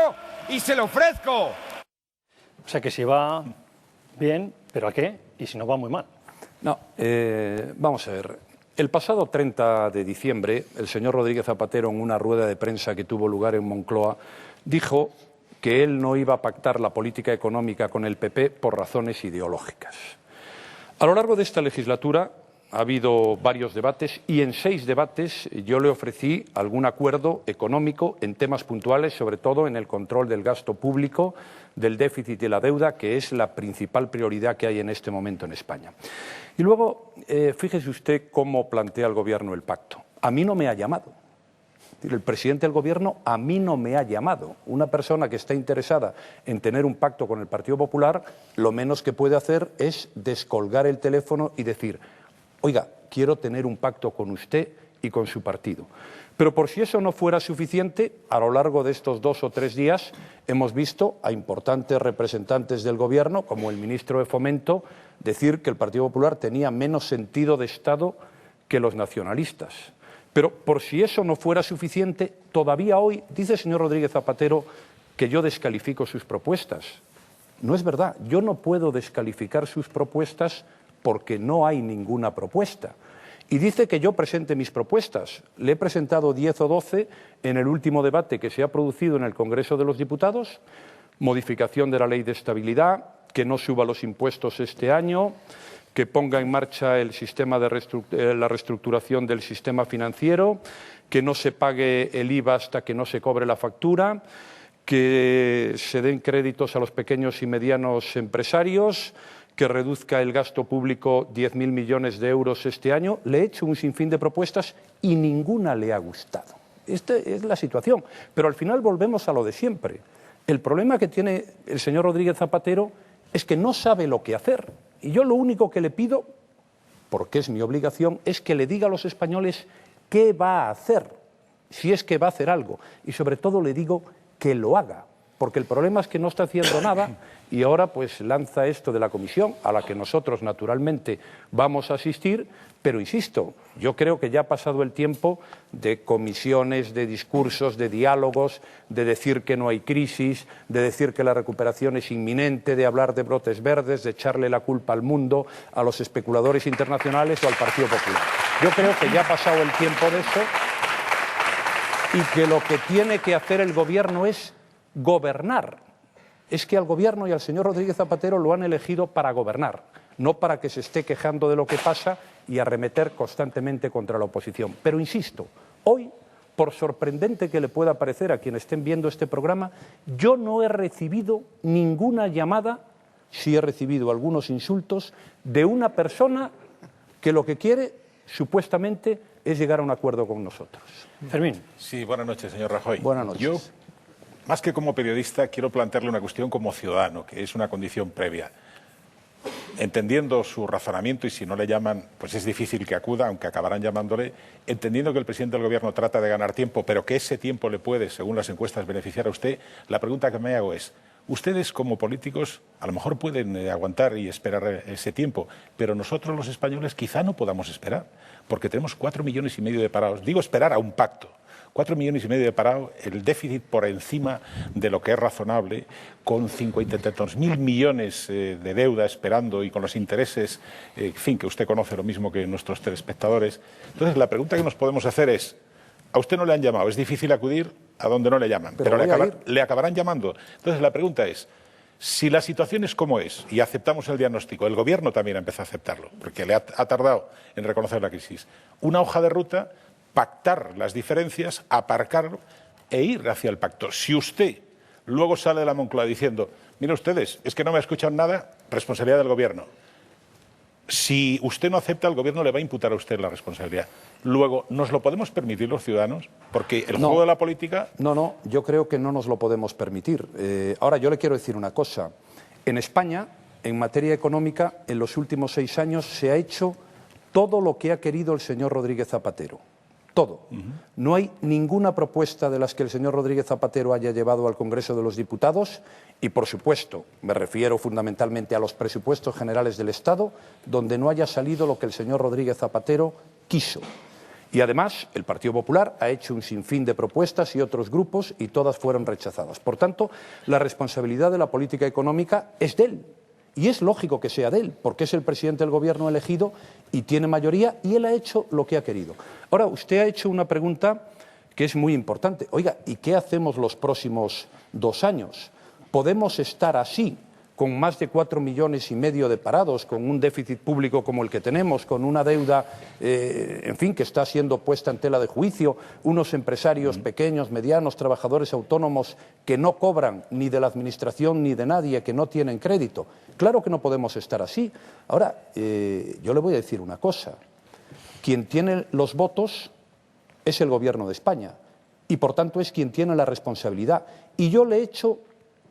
y se lo ofrezco. O sea que si va bien, ¿pero a qué? Y si no va muy mal. No, vamos a ver. El pasado 30 de diciembre, el señor Rodríguez Zapatero, en una rueda de prensa que tuvo lugar en Moncloa, dijo que él no iba a pactar la política económica con el PP por razones ideológicas. A lo largo de esta legislatura ha habido varios debates y en 6 debates yo le ofrecí algún acuerdo económico en temas puntuales, sobre todo en el control del gasto público, del déficit y la deuda, que es la principal prioridad que hay en este momento en España. Y luego, fíjese usted cómo plantea el Gobierno el pacto. A mí no me ha llamado. El presidente del Gobierno a mí no me ha llamado. Una persona que está interesada en tener un pacto con el Partido Popular, lo menos que puede hacer es descolgar el teléfono y decir: oiga, quiero tener un pacto con usted y con su partido. Pero por si eso no fuera suficiente, a lo largo de estos 2 o 3 días hemos visto a importantes representantes del Gobierno, como el ministro de Fomento, decir que el Partido Popular tenía menos sentido de Estado que los nacionalistas. Pero por si eso no fuera suficiente, todavía hoy dice el señor Rodríguez Zapatero que yo descalifico sus propuestas. No es verdad, yo no puedo descalificar sus propuestas porque no hay ninguna propuesta. Y dice que yo presente mis propuestas. Le he presentado 10 o 12 en el último debate que se ha producido en el Congreso de los Diputados: modificación de la Ley de Estabilidad, que no suba los impuestos este año, que ponga en marcha el sistema de la reestructuración del sistema financiero, que no se pague el IVA hasta que no se cobre la factura, que se den créditos a los pequeños y medianos empresarios, que reduzca el gasto público 10.000 millones de euros este año. Le he hecho un sinfín de propuestas y ninguna le ha gustado. Esta es la situación. Pero al final volvemos a lo de siempre. El problema que tiene el señor Rodríguez Zapatero es que no sabe lo que hacer. Y yo lo único que le pido, porque es mi obligación, es que le diga a los españoles qué va a hacer, si es que va a hacer algo. Y sobre todo le digo que lo haga. Porque el problema es que no está haciendo nada y ahora pues lanza esto de la comisión, a la que nosotros naturalmente vamos a asistir, pero insisto, yo creo que ya ha pasado el tiempo de comisiones, de discursos, de diálogos, de decir que no hay crisis, de decir que la recuperación es inminente, de hablar de brotes verdes, de echarle la culpa al mundo, a los especuladores internacionales o al Partido Popular. Yo creo que ya ha pasado el tiempo de eso y que lo que tiene que hacer el Gobierno es gobernar. Es que al Gobierno y al señor Rodríguez Zapatero lo han elegido para gobernar, no para que se esté quejando de lo que pasa y arremeter constantemente contra la oposición. Pero insisto, hoy, por sorprendente que le pueda parecer a quienes estén viendo este programa, yo no he recibido ninguna llamada, sí he recibido algunos insultos, de una persona que lo que quiere, supuestamente, es llegar a un acuerdo con nosotros. Fermín. Sí, buenas noches, señor Rajoy. Buenas noches. Yo, más que como periodista, quiero plantearle una cuestión como ciudadano, que es una condición previa. Entendiendo su razonamiento, y si no le llaman, pues es difícil que acuda, aunque acabarán llamándole, entendiendo que el presidente del Gobierno trata de ganar tiempo, pero que ese tiempo le puede, según las encuestas, beneficiar a usted, la pregunta que me hago es: ustedes como políticos a lo mejor pueden aguantar y esperar ese tiempo, pero nosotros los españoles quizá no podamos esperar, porque tenemos 4,5 millones de parados. Digo esperar a un pacto. 4,5 millones de parados, el déficit por encima de lo que es razonable, con 50 y tantos mil millones de deuda esperando y con los intereses, en fin, que usted conoce lo mismo que nuestros telespectadores. Entonces, la pregunta que nos podemos hacer es: a usted no le han llamado, es difícil acudir a donde no le llaman, pero le acabarán llamando. Entonces, la pregunta es: si la situación es como es y aceptamos el diagnóstico, el Gobierno también empezó a aceptarlo, porque le ha tardado en reconocer la crisis, una hoja de ruta, pactar las diferencias, aparcarlo e ir hacia el pacto. Si usted luego sale de la Moncloa diciendo: mire ustedes, es que no me escuchan nada, responsabilidad del Gobierno. Si usted no acepta, el Gobierno le va a imputar a usted la responsabilidad. Luego, ¿nos lo podemos permitir los ciudadanos? Porque el juego de la política... No, yo creo que no nos lo podemos permitir. Ahora, yo le quiero decir una cosa. En España, en materia económica, en los últimos 6 años se ha hecho todo lo que ha querido el señor Rodríguez Zapatero. Todo. No hay ninguna propuesta de las que el señor Rodríguez Zapatero haya llevado al Congreso de los Diputados y, por supuesto, me refiero fundamentalmente a los presupuestos generales del Estado, donde no haya salido lo que el señor Rodríguez Zapatero quiso. Y además, el Partido Popular ha hecho un sinfín de propuestas y otros grupos y todas fueron rechazadas. Por tanto, la responsabilidad de la política económica es de él. Y es lógico que sea de él, porque es el presidente del Gobierno elegido y tiene mayoría y él ha hecho lo que ha querido. Ahora, usted ha hecho una pregunta que es muy importante. Oiga, ¿y qué hacemos los próximos 2 años? ¿Podemos estar así, con más de 4,5 millones de parados, con un déficit público como el que tenemos, con una deuda, en fin, que está siendo puesta en tela de juicio, unos empresarios pequeños, medianos, trabajadores autónomos que no cobran ni de la Administración ni de nadie, que no tienen crédito? Claro que no podemos estar así. Ahora, yo le voy a decir una cosa. Quien tiene los votos es el Gobierno de España y, por tanto, es quien tiene la responsabilidad. Y yo le he hecho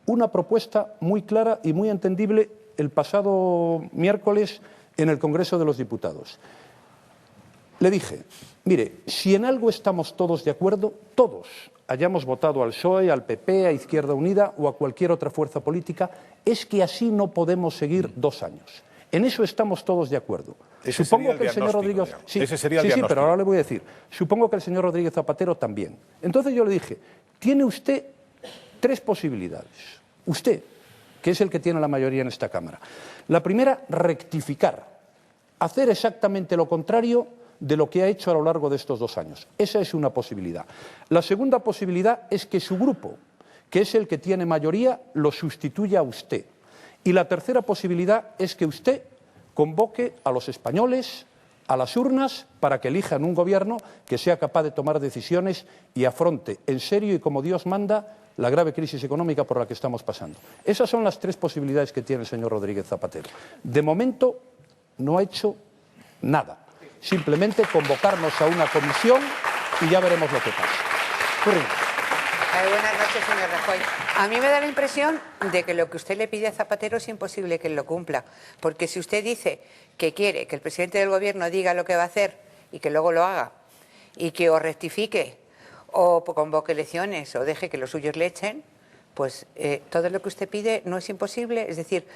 una propuesta muy clara y muy entendible el pasado miércoles en el Congreso de los Diputados. Le dije: mire, si en algo estamos todos de acuerdo, todos, hayamos votado al PSOE, al PP, a Izquierda Unida o a cualquier otra fuerza política, es que así no podemos seguir 2 años. En eso estamos todos de acuerdo. Supongo que el señor Rodríguez... Sí, ese sería el sí, diagnóstico. pero ahora le voy a decir. Supongo que el señor Rodríguez Zapatero también. Entonces yo le dije, tiene usted tres posibilidades. Usted, que es el que tiene la mayoría en esta Cámara. La primera, rectificar. Hacer exactamente lo contrario de lo que ha hecho a lo largo de estos 2 años. Esa es una posibilidad. La segunda posibilidad es que su grupo, que es el que tiene mayoría, lo sustituya a usted. Y la tercera posibilidad es que usted convoque a los españoles a las urnas para que elijan un gobierno que sea capaz de tomar decisiones y afronte en serio y como Dios manda la grave crisis económica por la que estamos pasando. Esas son las tres posibilidades que tiene el señor Rodríguez Zapatero. De momento no ha hecho nada. Simplemente convocarnos a una comisión y ya veremos lo que pasa. Buenas noches, señor Rajoy. A mí me da la impresión de que lo que usted le pide a Zapatero es imposible que él lo cumpla. Porque si usted dice que quiere que el presidente del gobierno diga lo que va a hacer y que luego lo haga, y que o rectifique o convoque elecciones o deje que los suyos le echen, pues todo lo que usted pide no es imposible. Es decir,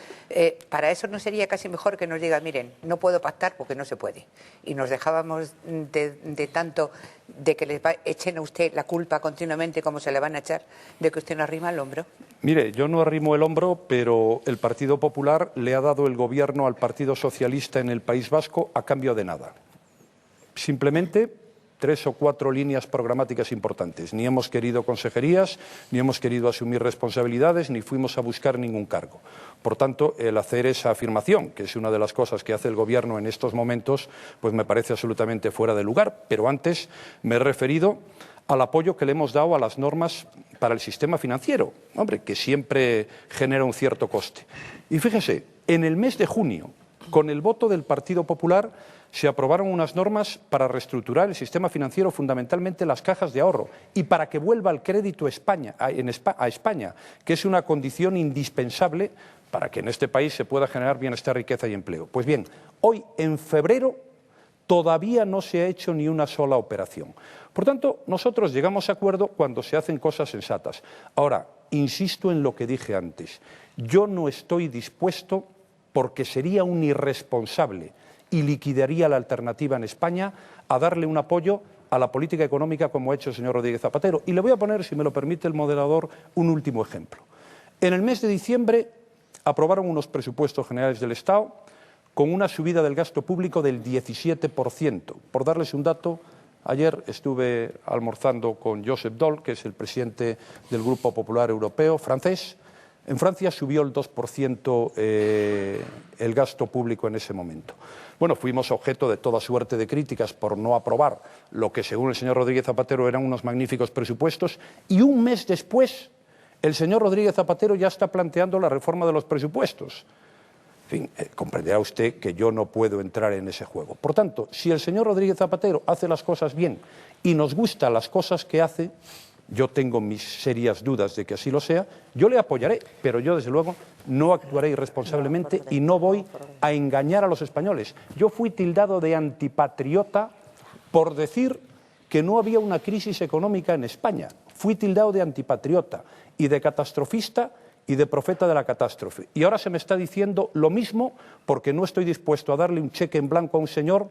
para eso no sería casi mejor que nos diga, miren, no puedo pactar porque no se puede. Y nos dejábamos de tanto de que les echen a usted la culpa continuamente como se le van a echar de que usted no arrima el hombro. Mire, yo no arrimo el hombro, pero el Partido Popular le ha dado el gobierno al Partido Socialista en el País Vasco a cambio de nada. Simplemente 3 o 4 líneas programáticas importantes. Ni hemos querido consejerías, ni hemos querido asumir responsabilidades, ni fuimos a buscar ningún cargo. Por tanto, el hacer esa afirmación, que es una de las cosas que hace el Gobierno en estos momentos, pues me parece absolutamente fuera de lugar. Pero antes me he referido al apoyo que le hemos dado a las normas para el sistema financiero, hombre, que siempre genera un cierto coste. Y fíjese, en el mes de junio, con el voto del Partido Popular, se aprobaron unas normas para reestructurar el sistema financiero, fundamentalmente las cajas de ahorro, y para que vuelva el crédito a España, que es una condición indispensable para que en este país se pueda generar bienestar, riqueza y empleo. Pues bien, hoy, en febrero, todavía no se ha hecho ni una sola operación. Por tanto, nosotros llegamos a acuerdo cuando se hacen cosas sensatas. Ahora, insisto en lo que dije antes, yo no estoy dispuesto, porque sería un irresponsable y liquidaría la alternativa en España, a darle un apoyo a la política económica como ha hecho el señor Rodríguez Zapatero. Y le voy a poner, si me lo permite el moderador, un último ejemplo. En el mes de diciembre aprobaron unos presupuestos generales del Estado con una subida del gasto público del 17%. Por darles un dato, ayer estuve almorzando con Josep Daul, que es el presidente del Grupo Popular Europeo francés. En Francia subió el 2% el gasto público en ese momento. Bueno, fuimos objeto de toda suerte de críticas por no aprobar lo que, según el señor Rodríguez Zapatero, eran unos magníficos presupuestos, y un mes después el señor Rodríguez Zapatero ya está planteando la reforma de los presupuestos. En fin, comprenderá usted que yo no puedo entrar en ese juego. Por tanto, si el señor Rodríguez Zapatero hace las cosas bien y nos gustan las cosas que hace, yo tengo mis serias dudas de que así lo sea, yo le apoyaré, pero yo desde luego no actuaré irresponsablemente y no voy a engañar a los españoles. Yo fui tildado de antipatriota por decir que no había una crisis económica en España. Fui tildado de antipatriota y de catastrofista y de profeta de la catástrofe. Y ahora se me está diciendo lo mismo porque no estoy dispuesto a darle un cheque en blanco a un señor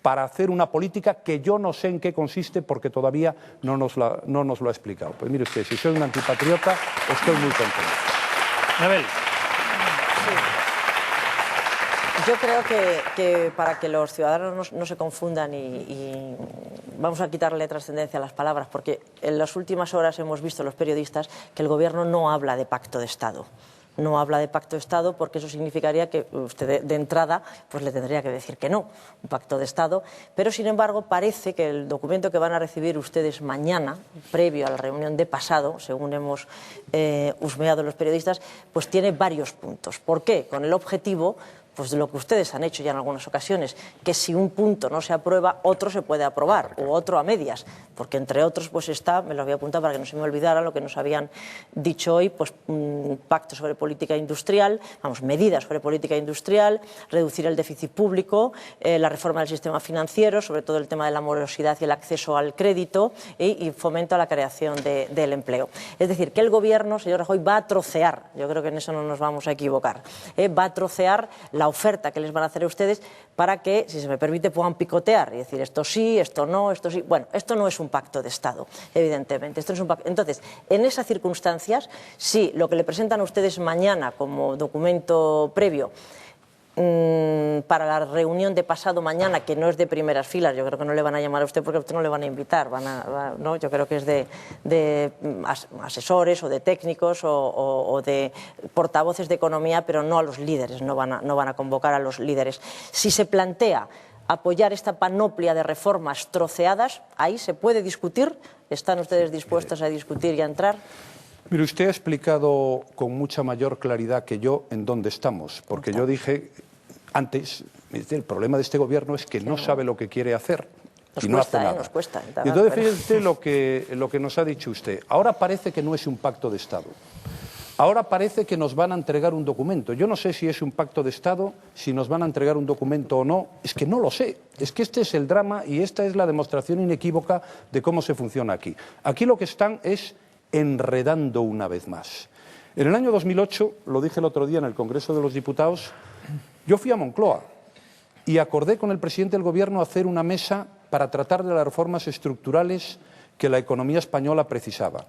para hacer una política que yo no sé en qué consiste porque todavía no nos lo ha explicado. Pues mire usted, si soy un antipatriota, estoy muy contento. Anabel. Yo creo que para que los ciudadanos no se confundan y vamos a quitarle trascendencia a las palabras, porque en las últimas horas hemos visto los periodistas que el Gobierno no habla de pacto de Estado. No habla de pacto de Estado porque eso significaría que usted de entrada pues le tendría que decir que no, un pacto de Estado. Pero, sin embargo, parece que el documento que van a recibir ustedes mañana, previo a la reunión de pasado, según hemos husmeado los periodistas, pues tiene varios puntos. ¿Por qué? Con el objetivo pues de lo que ustedes han hecho ya en algunas ocasiones, que si un punto no se aprueba, otro se puede aprobar, o otro a medias, porque entre otros pues está, me lo voy a apuntar para que no se me olvidara lo que nos habían dicho hoy, pues un pacto sobre política industrial, medidas sobre política industrial, reducir el déficit público, la reforma del sistema financiero, sobre todo el tema de la morosidad y el acceso al crédito, y fomento a la creación del empleo. Es decir, que el Gobierno, señor Rajoy, va a trocear, yo creo que en eso no nos vamos a equivocar, va a trocear la la oferta que les van a hacer a ustedes para que, si se me permite, puedan picotear y decir esto sí, esto no, esto sí. Bueno, esto no es un pacto de Estado, evidentemente. Esto no es un pacto. Entonces, en esas circunstancias, sí, lo que le presentan a ustedes mañana como documento previo para la reunión de pasado mañana, que no es de primeras filas, yo creo que no le van a llamar a usted porque a usted no le van a invitar, ¿no? Yo creo que es de asesores o de técnicos o de portavoces de economía, pero no a los líderes, no van a convocar a los líderes. Si se plantea apoyar esta panoplia de reformas troceadas, ahí se puede discutir. ¿Están ustedes dispuestos a discutir y a entrar? Mire, usted ha explicado con mucha mayor claridad que yo en dónde estamos, porque yo dije antes, el problema de este gobierno es que no sabe lo que quiere hacer y no hace nada. Nos cuesta. Y entonces fíjese lo que nos ha dicho usted. Ahora parece que no es un pacto de Estado. Ahora parece que nos van a entregar un documento. Yo no sé si es un pacto de Estado, si nos van a entregar un documento o no. Es que no lo sé. Es que este es el drama y esta es la demostración inequívoca de cómo se funciona aquí. Aquí lo que están es enredando una vez más. En el año 2008, lo dije el otro día en el Congreso de los Diputados, yo fui a Moncloa y acordé con el presidente del Gobierno hacer una mesa para tratar de las reformas estructurales que la economía española precisaba.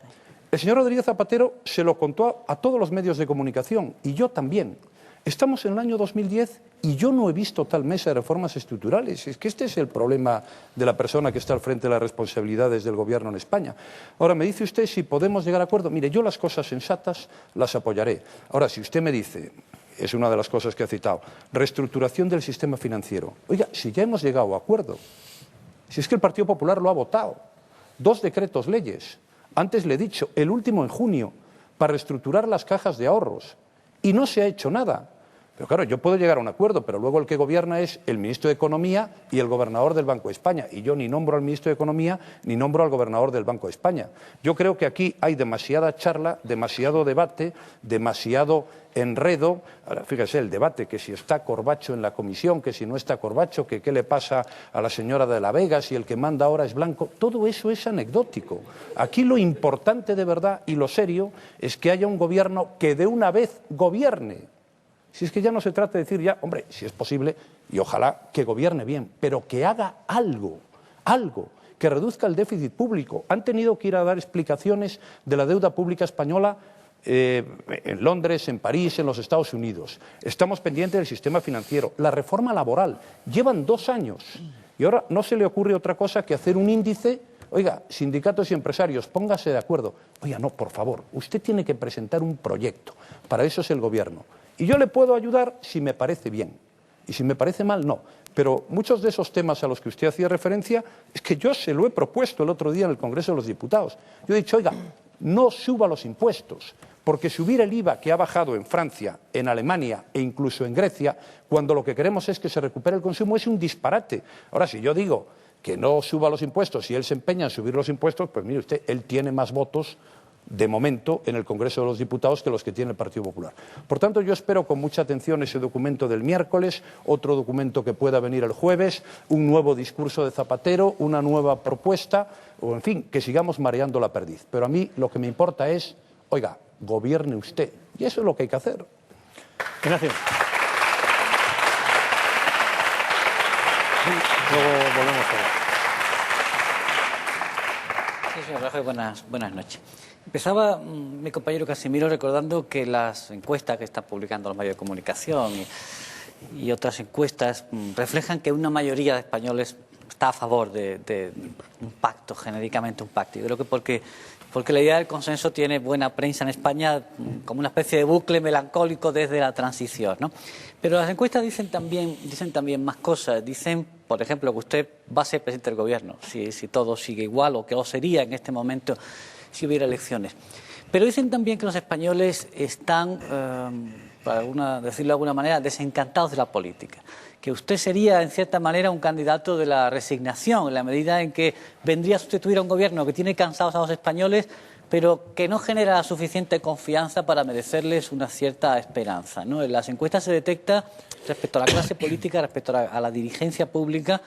El señor Rodríguez Zapatero se lo contó a todos los medios de comunicación y yo también. Estamos en el año 2010 y yo no he visto tal mesa de reformas estructurales. Es que este es el problema de la persona que está al frente de las responsabilidades del Gobierno en España. Ahora, me dice usted si podemos llegar a acuerdo. Mire, yo las cosas sensatas las apoyaré. Ahora, si usted me dice, es una de las cosas que ha citado, reestructuración del sistema financiero. Oiga, si ya hemos llegado a acuerdo, si es que el Partido Popular lo ha votado, 2 decretos leyes, antes le he dicho, el último en junio, para reestructurar las cajas de ahorros, y no se ha hecho nada. Pero claro, yo puedo llegar a un acuerdo, pero luego el que gobierna es el ministro de Economía y el gobernador del Banco de España. Y yo ni nombro al ministro de Economía ni nombro al gobernador del Banco de España. Yo creo que aquí hay demasiada charla, demasiado debate, demasiado enredo. Ahora, fíjese, el debate, que si está Corbacho en la comisión, que si no está Corbacho, que qué le pasa a la señora de la Vega, si el que manda ahora es Blanco, todo eso es anecdótico. Aquí lo importante de verdad y lo serio es que haya un gobierno que de una vez gobierne. Si es que ya no se trata de decir ya, hombre, si es posible, y ojalá que gobierne bien, pero que haga algo, que reduzca el déficit público. Han tenido que ir a dar explicaciones de la deuda pública española en Londres, en París, en los Estados Unidos. Estamos pendientes del sistema financiero. La reforma laboral. Llevan 2 años. Y ahora no se le ocurre otra cosa que hacer un índice. Oiga, sindicatos y empresarios, póngase de acuerdo. Oiga, no, por favor, usted tiene que presentar un proyecto. Para eso es el gobierno. Y yo le puedo ayudar si me parece bien. Y si me parece mal, no. Pero muchos de esos temas a los que usted hacía referencia, es que yo se lo he propuesto el otro día en el Congreso de los Diputados. Yo he dicho, oiga, no suba los impuestos, porque subir el IVA que ha bajado en Francia, en Alemania e incluso en Grecia, cuando lo que queremos es que se recupere el consumo, es un disparate. Ahora, si yo digo que no suba los impuestos y él se empeña en subir los impuestos, pues mire usted, él tiene más votos de momento en el Congreso de los Diputados que los que tiene el Partido Popular. Por tanto, yo espero con mucha atención ese documento del miércoles, otro documento que pueda venir el jueves, un nuevo discurso de Zapatero, una nueva propuesta, o en fin, que sigamos mareando la perdiz. Pero a mí lo que me importa es, oiga, gobierne usted. Y eso es lo que hay que hacer. Gracias. Luego volvemos a ver. Sí, señor Rajoy, buenas noches. Empezaba mi compañero Casimiro recordando que las encuestas que están publicando los medios de comunicación y otras encuestas reflejan que una mayoría de españoles está a favor de un pacto, genéricamente un pacto. Yo creo que porque la idea del consenso tiene buena prensa en España, como una especie de bucle melancólico desde la transición, ¿no? Pero las encuestas dicen también más cosas. Dicen, por ejemplo, que usted va a ser presidente del gobierno, si todo sigue igual, o que lo sería en este momento si hubiera elecciones. Pero dicen también que los españoles están, para decirlo de alguna manera, desencantados de la política. Que usted sería, en cierta manera, un candidato de la resignación, en la medida en que vendría a sustituir a un gobierno que tiene cansados a los españoles, pero que no genera suficiente confianza para merecerles una cierta esperanza, ¿no? En las encuestas se detecta, respecto a la clase política, respecto a la dirigencia pública,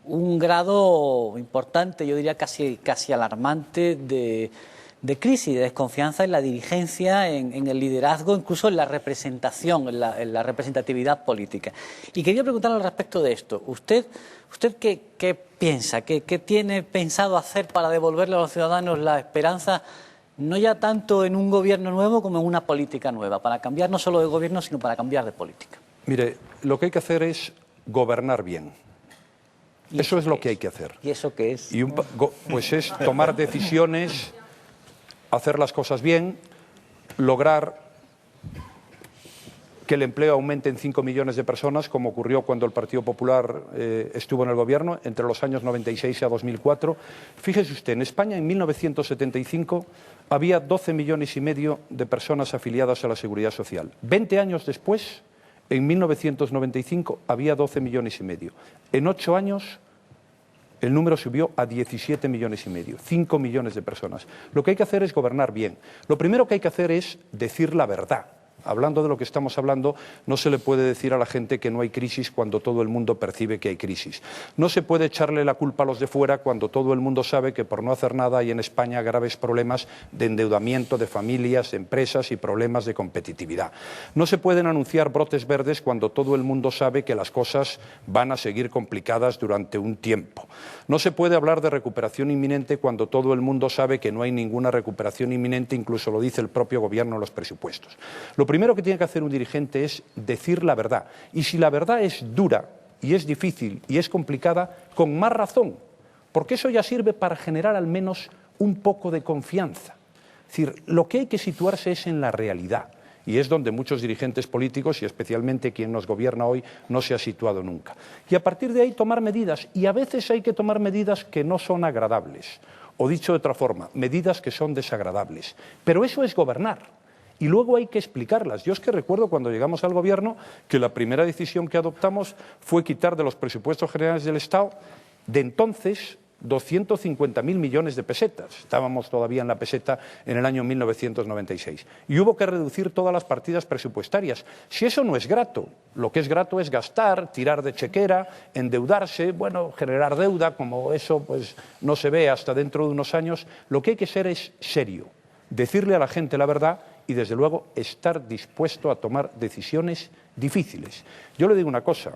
un grado importante, yo diría casi alarmante, crisis, de desconfianza en la dirigencia, en el liderazgo, incluso en la representación, en la representatividad política. Y quería preguntarle al respecto de esto. ¿Usted qué piensa? ¿Qué tiene pensado hacer para devolverle a los ciudadanos la esperanza, no ya tanto en un gobierno nuevo como en una política nueva, para cambiar no solo de gobierno, sino para cambiar de política? Mire, lo que hay que hacer es gobernar bien. Eso es lo que hay que hacer. ¿Y eso qué es? Pues es tomar decisiones, hacer las cosas bien, lograr que el empleo aumente en 5 millones de personas, como ocurrió cuando el Partido Popular estuvo en el gobierno, entre los años 96 y 2004. Fíjese usted, en España en 1975 había 12 millones y medio de personas afiliadas a la Seguridad Social. 20 años después, en 1995, había 12 millones y medio. En 8 años el número subió a 17 millones y medio, 5 millones de personas. Lo que hay que hacer es gobernar bien. Lo primero que hay que hacer es decir la verdad. Hablando de lo que estamos hablando, no se le puede decir a la gente que no hay crisis cuando todo el mundo percibe que hay crisis. No se puede echarle la culpa a los de fuera cuando todo el mundo sabe que por no hacer nada hay en España graves problemas de endeudamiento de familias, de empresas y problemas de competitividad. No se pueden anunciar brotes verdes cuando todo el mundo sabe que las cosas van a seguir complicadas durante un tiempo. No se puede hablar de recuperación inminente cuando todo el mundo sabe que no hay ninguna recuperación inminente, incluso lo dice el propio gobierno en los presupuestos. Lo primero que tiene que hacer un dirigente es decir la verdad. Y si la verdad es dura y es difícil y es complicada, con más razón, porque eso ya sirve para generar al menos un poco de confianza. Es decir, lo que hay que situarse es en la realidad. Y es donde muchos dirigentes políticos, y especialmente quien nos gobierna hoy, no se ha situado nunca. Y a partir de ahí tomar medidas, y a veces hay que tomar medidas que no son agradables, o dicho de otra forma, medidas que son desagradables. Pero eso es gobernar. Y luego hay que explicarlas. Yo es que recuerdo cuando llegamos al gobierno que la primera decisión que adoptamos fue quitar de los presupuestos generales del Estado de entonces 250.000 millones de pesetas. Estábamos todavía en la peseta en el año 1996. Y hubo que reducir todas las partidas presupuestarias. Si eso no es grato, lo que es grato es gastar, tirar de chequera, endeudarse, bueno, generar deuda, como eso pues no se ve hasta dentro de unos años. Lo que hay que ser es serio, decirle a la gente la verdad y, desde luego, estar dispuesto a tomar decisiones difíciles. Yo le digo una cosa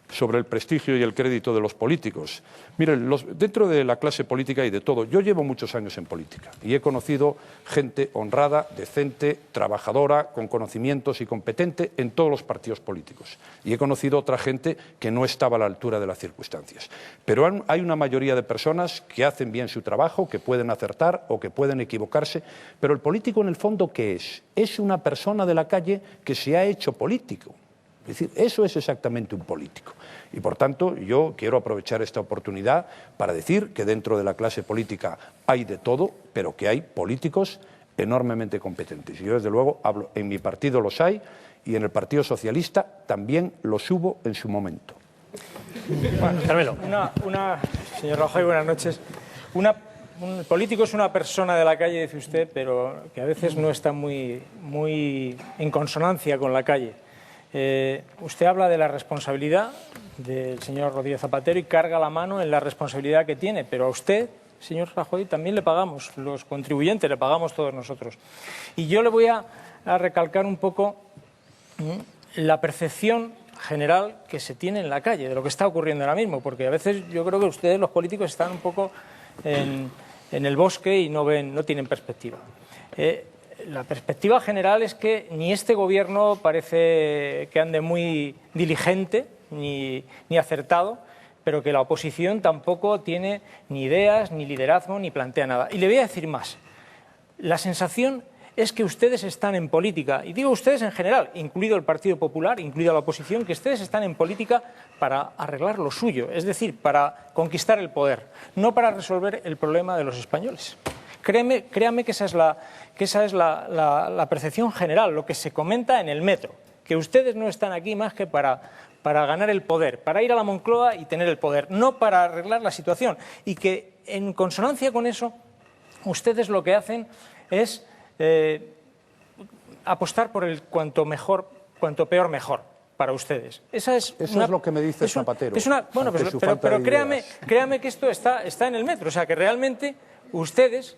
sobre el prestigio y el crédito de los políticos. Miren, dentro de la clase política y de todo, yo llevo muchos años en política y he conocido gente honrada, decente, trabajadora, con conocimientos y competente en todos los partidos políticos. Y he conocido otra gente que no estaba a la altura de las circunstancias. Pero hay una mayoría de personas que hacen bien su trabajo, que pueden acertar o que pueden equivocarse. Pero el político, en el fondo, ¿qué es? Es una persona de la calle que se ha hecho político. Es decir, eso es exactamente un político. Y, por tanto, yo quiero aprovechar esta oportunidad para decir que dentro de la clase política hay de todo, pero que hay políticos enormemente competentes. Y yo, desde luego, hablo, en mi partido los hay y en el Partido Socialista también los hubo en su momento. Bueno, Carmelo. Señor Rajoy, buenas noches. Un político es una persona de la calle, dice usted, pero que a veces no está muy en consonancia con la calle. Usted habla de la responsabilidad del señor Rodríguez Zapatero y carga la mano en la responsabilidad que tiene, pero a usted, señor Rajoy, también le pagamos, los contribuyentes, le pagamos todos nosotros. Y yo le voy a recalcar un poco la percepción general que se tiene en la calle de lo que está ocurriendo ahora mismo, porque a veces yo creo que ustedes, los políticos, están un poco en el bosque y no tienen perspectiva. La perspectiva general es que ni este gobierno parece que ande muy diligente ni acertado, pero que la oposición tampoco tiene ni ideas, ni liderazgo, ni plantea nada. Y le voy a decir más. La sensación es que ustedes están en política, y digo ustedes en general, incluido el Partido Popular, incluida la oposición, que ustedes están en política para arreglar lo suyo, es decir, para conquistar el poder, no para resolver el problema de los españoles. Créame que esa es la percepción general, lo que se comenta en el metro, que ustedes no están aquí más que para ganar el poder, para ir a la Moncloa y tener el poder, no para arreglar la situación. Y que, en consonancia con eso, ustedes lo que hacen es apostar por el cuanto peor mejor para ustedes. Eso es lo que me dice Zapatero. Pero créame que esto está en el metro, o sea que realmente ustedes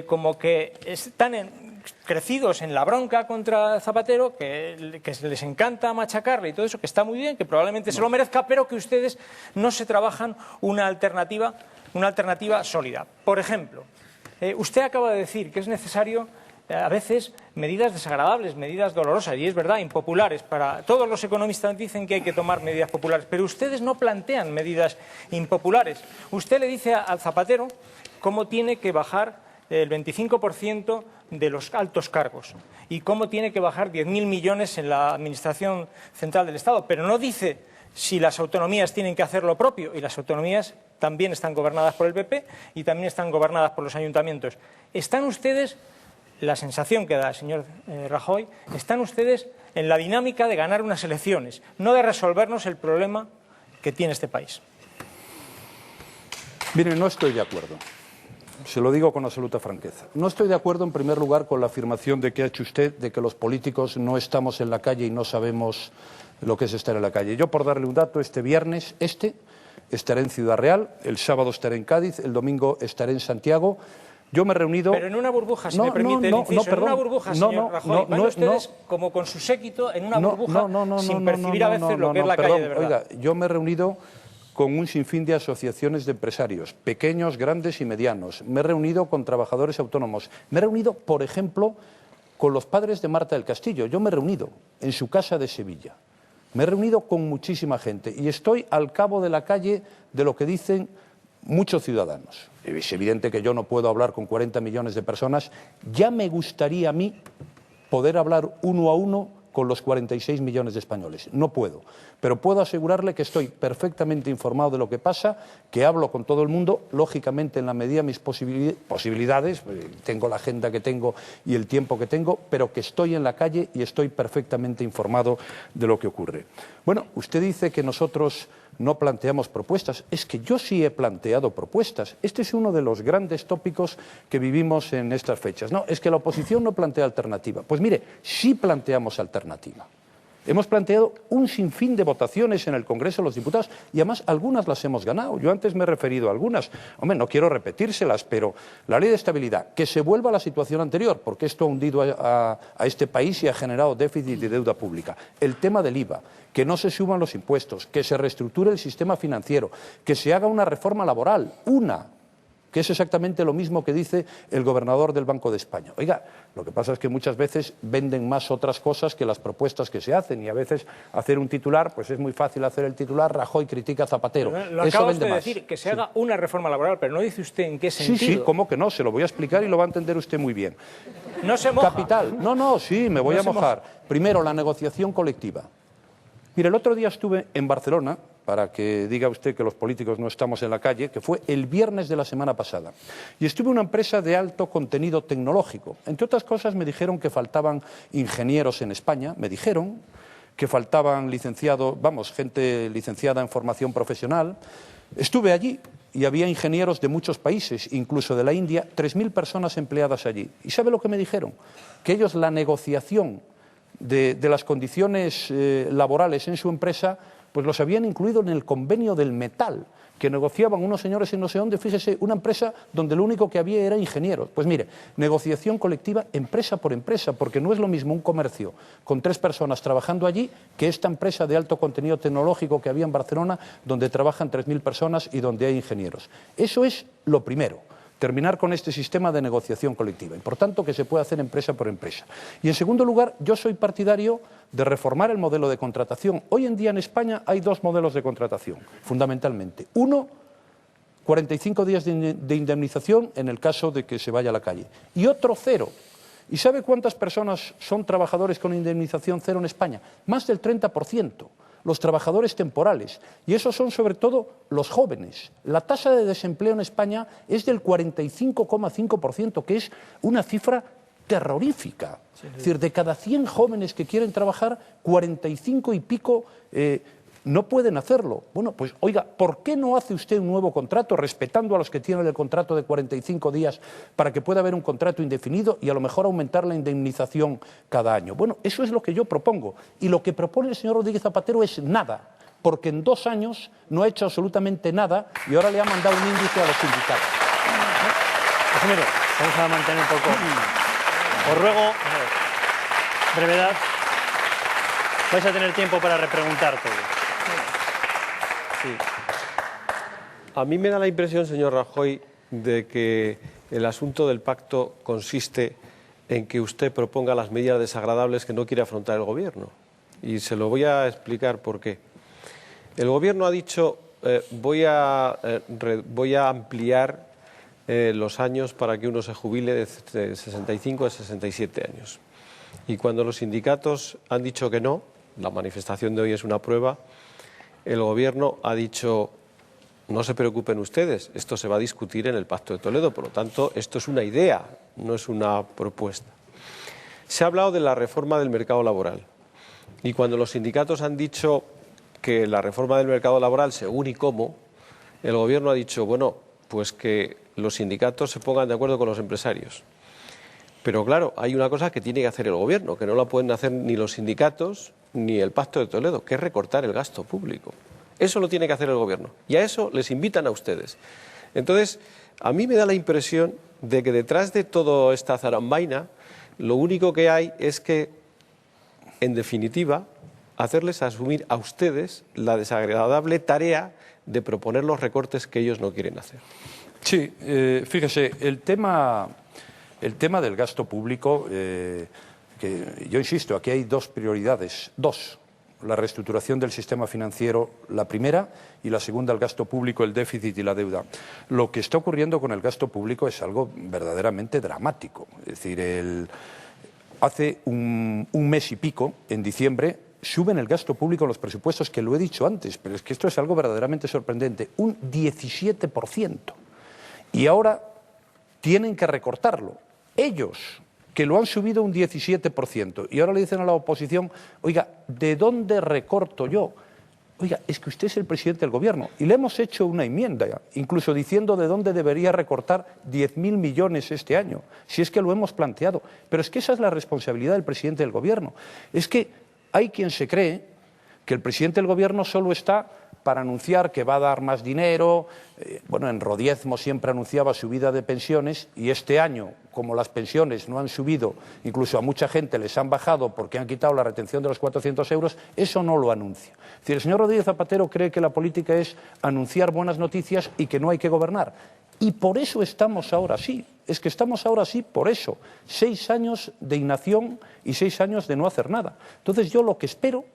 como que están crecidos en la bronca contra Zapatero, que les encanta machacarle y todo eso, que está muy bien, que probablemente se lo merezca, pero que ustedes no se trabajan una alternativa sólida. Por ejemplo, usted acaba de decir que es necesario a veces medidas desagradables, medidas dolorosas, y es verdad, impopulares. Para todos los economistas dicen que hay que tomar medidas populares, pero ustedes no plantean medidas impopulares. Usted le dice al Zapatero cómo tiene que bajar el 25% de los altos cargos y cómo tiene que bajar 10.000 millones en la Administración Central del Estado, pero no dice si las autonomías tienen que hacer lo propio, y las autonomías también están gobernadas por el PP y también están gobernadas por los ayuntamientos. ¿Están ustedes, la sensación que da el señor Rajoy, están ustedes en la dinámica de ganar unas elecciones, no de resolvernos el problema que tiene este país? Mire, no estoy de acuerdo. Se lo digo con absoluta franqueza. No estoy de acuerdo, en primer lugar, con la afirmación que ha hecho usted de que los políticos no estamos en la calle y no sabemos lo que es estar en la calle. Yo, por darle un dato, este viernes estaré en Ciudad Real, el sábado estaré en Cádiz, el domingo estaré en Santiago. Yo me he reunido... Pero en una burbuja, si me permite el inciso, en una burbuja, señor Rajoy, van ustedes como con su séquito en una burbuja sin percibir a veces lo que es la calle de verdad. Oiga, yo me he reunido con un sinfín de asociaciones de empresarios, pequeños, grandes y medianos. Me he reunido con trabajadores autónomos. Me he reunido, por ejemplo, con los padres de Marta del Castillo. Yo me he reunido en su casa de Sevilla. Me he reunido con muchísima gente y estoy al cabo de la calle de lo que dicen muchos ciudadanos. Es evidente que yo no puedo hablar con 40 millones de personas. Ya me gustaría a mí poder hablar uno a uno con los 46 millones de españoles. No puedo, pero puedo asegurarle que estoy perfectamente informado de lo que pasa, que hablo con todo el mundo, lógicamente en la medida de mis posibilidades, tengo la agenda que tengo y el tiempo que tengo, pero que estoy en la calle y estoy perfectamente informado de lo que ocurre. Bueno, usted dice que nosotros no planteamos propuestas. Es que yo sí he planteado propuestas. Este es uno de los grandes tópicos que vivimos en estas fechas. No, es que la oposición no plantea alternativa. Pues mire, sí planteamos alternativa. Hemos planteado un sinfín de votaciones en el Congreso de los Diputados y además algunas las hemos ganado. Yo antes me he referido a algunas. Hombre, no quiero repetírselas, pero la ley de estabilidad, que se vuelva a la situación anterior, porque esto ha hundido a este país y ha generado déficit de deuda pública. El tema del IVA, que no se suban los impuestos, que se reestructure el sistema financiero, que se haga una reforma laboral, que es exactamente lo mismo que dice el gobernador del Banco de España. Oiga, lo que pasa es que muchas veces venden más otras cosas que las propuestas que se hacen y a veces hacer un titular, pues es muy fácil hacer el titular, Rajoy critica a Zapatero. Lo acaba usted de decir, que se haga una reforma laboral, pero no dice usted en qué sentido. Sí, ¿cómo que no? Se lo voy a explicar y lo va a entender usted muy bien. No se moja. Capital. Sí, me voy a mojar. Primero, la negociación colectiva. Mire, el otro día estuve en Barcelona, para que diga usted que los políticos no estamos en la calle, que fue el viernes de la semana pasada. Y estuve en una empresa de alto contenido tecnológico. Entre otras cosas me dijeron que faltaban ingenieros en España, me dijeron que faltaban licenciados, gente licenciada en formación profesional. Estuve allí y había ingenieros de muchos países, incluso de la India, 3.000 personas empleadas allí. ¿Y sabe lo que me dijeron? Que ellos la negociación de las condiciones laborales en su empresa pues los habían incluido en el convenio del metal, que negociaban unos señores en no sé dónde, fíjese, una empresa donde lo único que había era ingenieros. Pues mire, negociación colectiva empresa por empresa, porque no es lo mismo un comercio con 3 personas trabajando allí que esta empresa de alto contenido tecnológico que había en Barcelona, donde trabajan 3.000 personas y donde hay ingenieros. Eso es lo primero. Terminar con este sistema de negociación colectiva. Y por tanto, que se puede hacer empresa por empresa. Y en segundo lugar, yo soy partidario de reformar el modelo de contratación. Hoy en día en España hay 2 modelos de contratación, fundamentalmente. Uno, 45 días de indemnización en el caso de que se vaya a la calle. Y otro, 0. ¿Y sabe cuántas personas son trabajadores con indemnización 0 en España? Más del 30%. Los trabajadores temporales, y esos son sobre todo los jóvenes. La tasa de desempleo en España es del 45,5%, que es una cifra terrorífica. Es decir, de cada 100 jóvenes que quieren trabajar, 45 y pico no pueden hacerlo. Bueno, pues oiga, ¿por qué no hace usted un nuevo contrato respetando a los que tienen el contrato de 45 días para que pueda haber un contrato indefinido y a lo mejor aumentar la indemnización cada año? Bueno, eso es lo que yo propongo. Y lo que propone el señor Rodríguez Zapatero es nada, porque en 2 años no ha hecho absolutamente nada y ahora le ha mandado un índice a los sindicatos. Pues mire, Vamos a mantener un poco. Os ruego brevedad. Vais a tener tiempo para repreguntar todo. Sí. A mí me da la impresión, señor Rajoy, de que el asunto del pacto consiste en que usted proponga las medidas desagradables que no quiere afrontar el Gobierno. Y se lo voy a explicar por qué. El Gobierno ha dicho, voy a ampliar los años para que uno se jubile de 65 a 67 años. Y cuando los sindicatos han dicho que no, la manifestación de hoy es una prueba, el Gobierno ha dicho, no se preocupen ustedes, esto se va a discutir en el Pacto de Toledo, por lo tanto, esto es una idea, no es una propuesta. Se ha hablado de la reforma del mercado laboral y cuando los sindicatos han dicho que la reforma del mercado laboral, según y cómo, el Gobierno ha dicho, bueno, pues que los sindicatos se pongan de acuerdo con los empresarios. Pero claro, hay una cosa que tiene que hacer el Gobierno, que no la pueden hacer ni los sindicatos ni el Pacto de Toledo, que es recortar el gasto público. Eso lo tiene que hacer el Gobierno y a eso les invitan a ustedes. Entonces, a mí me da la impresión de que detrás de toda esta zarambaina lo único que hay es que, en definitiva, hacerles asumir a ustedes la desagradable tarea de proponer los recortes que ellos no quieren hacer. Sí, fíjese, el tema del gasto público, que yo insisto, aquí hay dos prioridades, la reestructuración del sistema financiero, la primera, y la segunda, el gasto público, el déficit y la deuda. Lo que está ocurriendo con el gasto público es algo verdaderamente dramático. Es decir, hace un mes y pico, en diciembre, suben el gasto público en los presupuestos, que lo he dicho antes, pero es que esto es algo verdaderamente sorprendente, un 17%. Y ahora tienen que recortarlo. Ellos, que lo han subido un 17%, y ahora le dicen a la oposición, oiga, ¿de dónde recorto yo? Oiga, es que usted es el presidente del Gobierno, y le hemos hecho una enmienda, incluso diciendo de dónde debería recortar 10.000 millones este año, si es que lo hemos planteado. Pero es que esa es la responsabilidad del presidente del Gobierno. Es que hay quien se cree que el presidente del Gobierno solo está para anunciar que va a dar más dinero. Bueno, en Rodiezmo siempre anunciaba subida de pensiones y este año, como las pensiones no han subido, incluso a mucha gente les han bajado porque han quitado la retención de los 400 euros, eso no lo anuncia. Es decir, el señor Rodríguez Zapatero cree que la política es anunciar buenas noticias y que no hay que gobernar. Y por eso estamos ahora así. Es que estamos ahora así por eso. 6 años de inacción y 6 años de no hacer nada. Entonces yo lo que espero,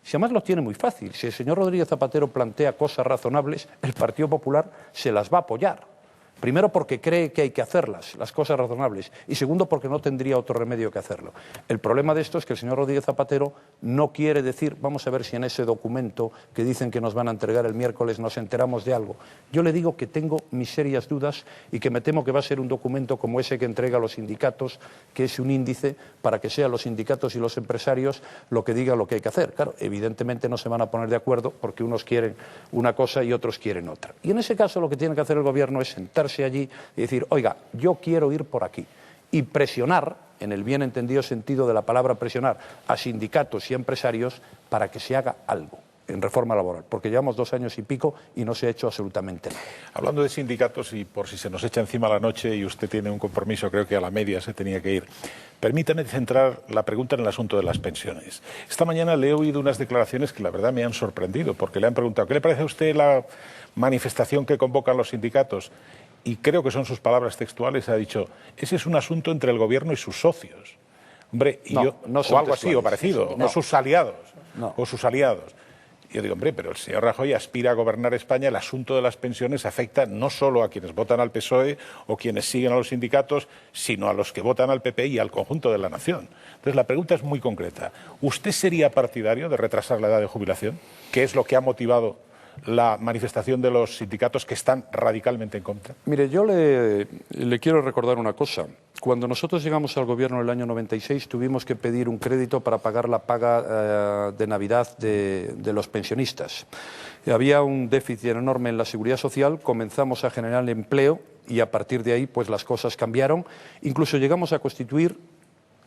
si además lo tiene muy fácil, si el señor Rodríguez Zapatero plantea cosas razonables, el Partido Popular se las va a apoyar. Primero porque cree que hay que hacerlas, las cosas razonables, y segundo porque no tendría otro remedio que hacerlo. El problema de esto es que el señor Rodríguez Zapatero no quiere decir, vamos a ver si en ese documento que dicen que nos van a entregar el miércoles nos enteramos de algo. Yo le digo que tengo mis serias dudas y que me temo que va a ser un documento como ese que entrega a los sindicatos, que es un índice para que sean los sindicatos y los empresarios lo que digan lo que hay que hacer. Claro, evidentemente no se van a poner de acuerdo porque unos quieren una cosa y otros quieren otra. Y en ese caso lo que tiene que hacer el Gobierno es sentarse allí y decir, oiga, yo quiero ir por aquí, y presionar, en el bien entendido sentido de la palabra presionar, a sindicatos y empresarios para que se haga algo en reforma laboral, porque llevamos 2 años y pico y no se ha hecho absolutamente nada. Hablando de sindicatos, y por si se nos echa encima la noche y usted tiene un compromiso, creo que a la media se tenía que ir, permítame centrar la pregunta en el asunto de las pensiones. Esta mañana le he oído unas declaraciones que la verdad me han sorprendido, porque le han preguntado, ¿qué le parece a usted la manifestación que convocan los sindicatos? Y creo que son sus palabras textuales, ha dicho, ese es un asunto entre el Gobierno y sus socios. Hombre, y o algo así, o parecido, o sus aliados, o sus aliados. Yo digo, hombre, pero el señor Rajoy aspira a gobernar España, el asunto de las pensiones afecta no solo a quienes votan al PSOE o quienes siguen a los sindicatos, sino a los que votan al PP y al conjunto de la nación. Entonces la pregunta es muy concreta. ¿Usted sería partidario de retrasar la edad de jubilación? ¿Qué es lo que ha motivado la manifestación de los sindicatos que están radicalmente en contra? Mire, yo le quiero recordar una cosa. Cuando nosotros llegamos al Gobierno en el año 96 tuvimos que pedir un crédito para pagar la paga de Navidad de los pensionistas. Había un déficit enorme en la Seguridad Social, comenzamos a generar empleo y a partir de ahí pues las cosas cambiaron. Incluso llegamos a constituir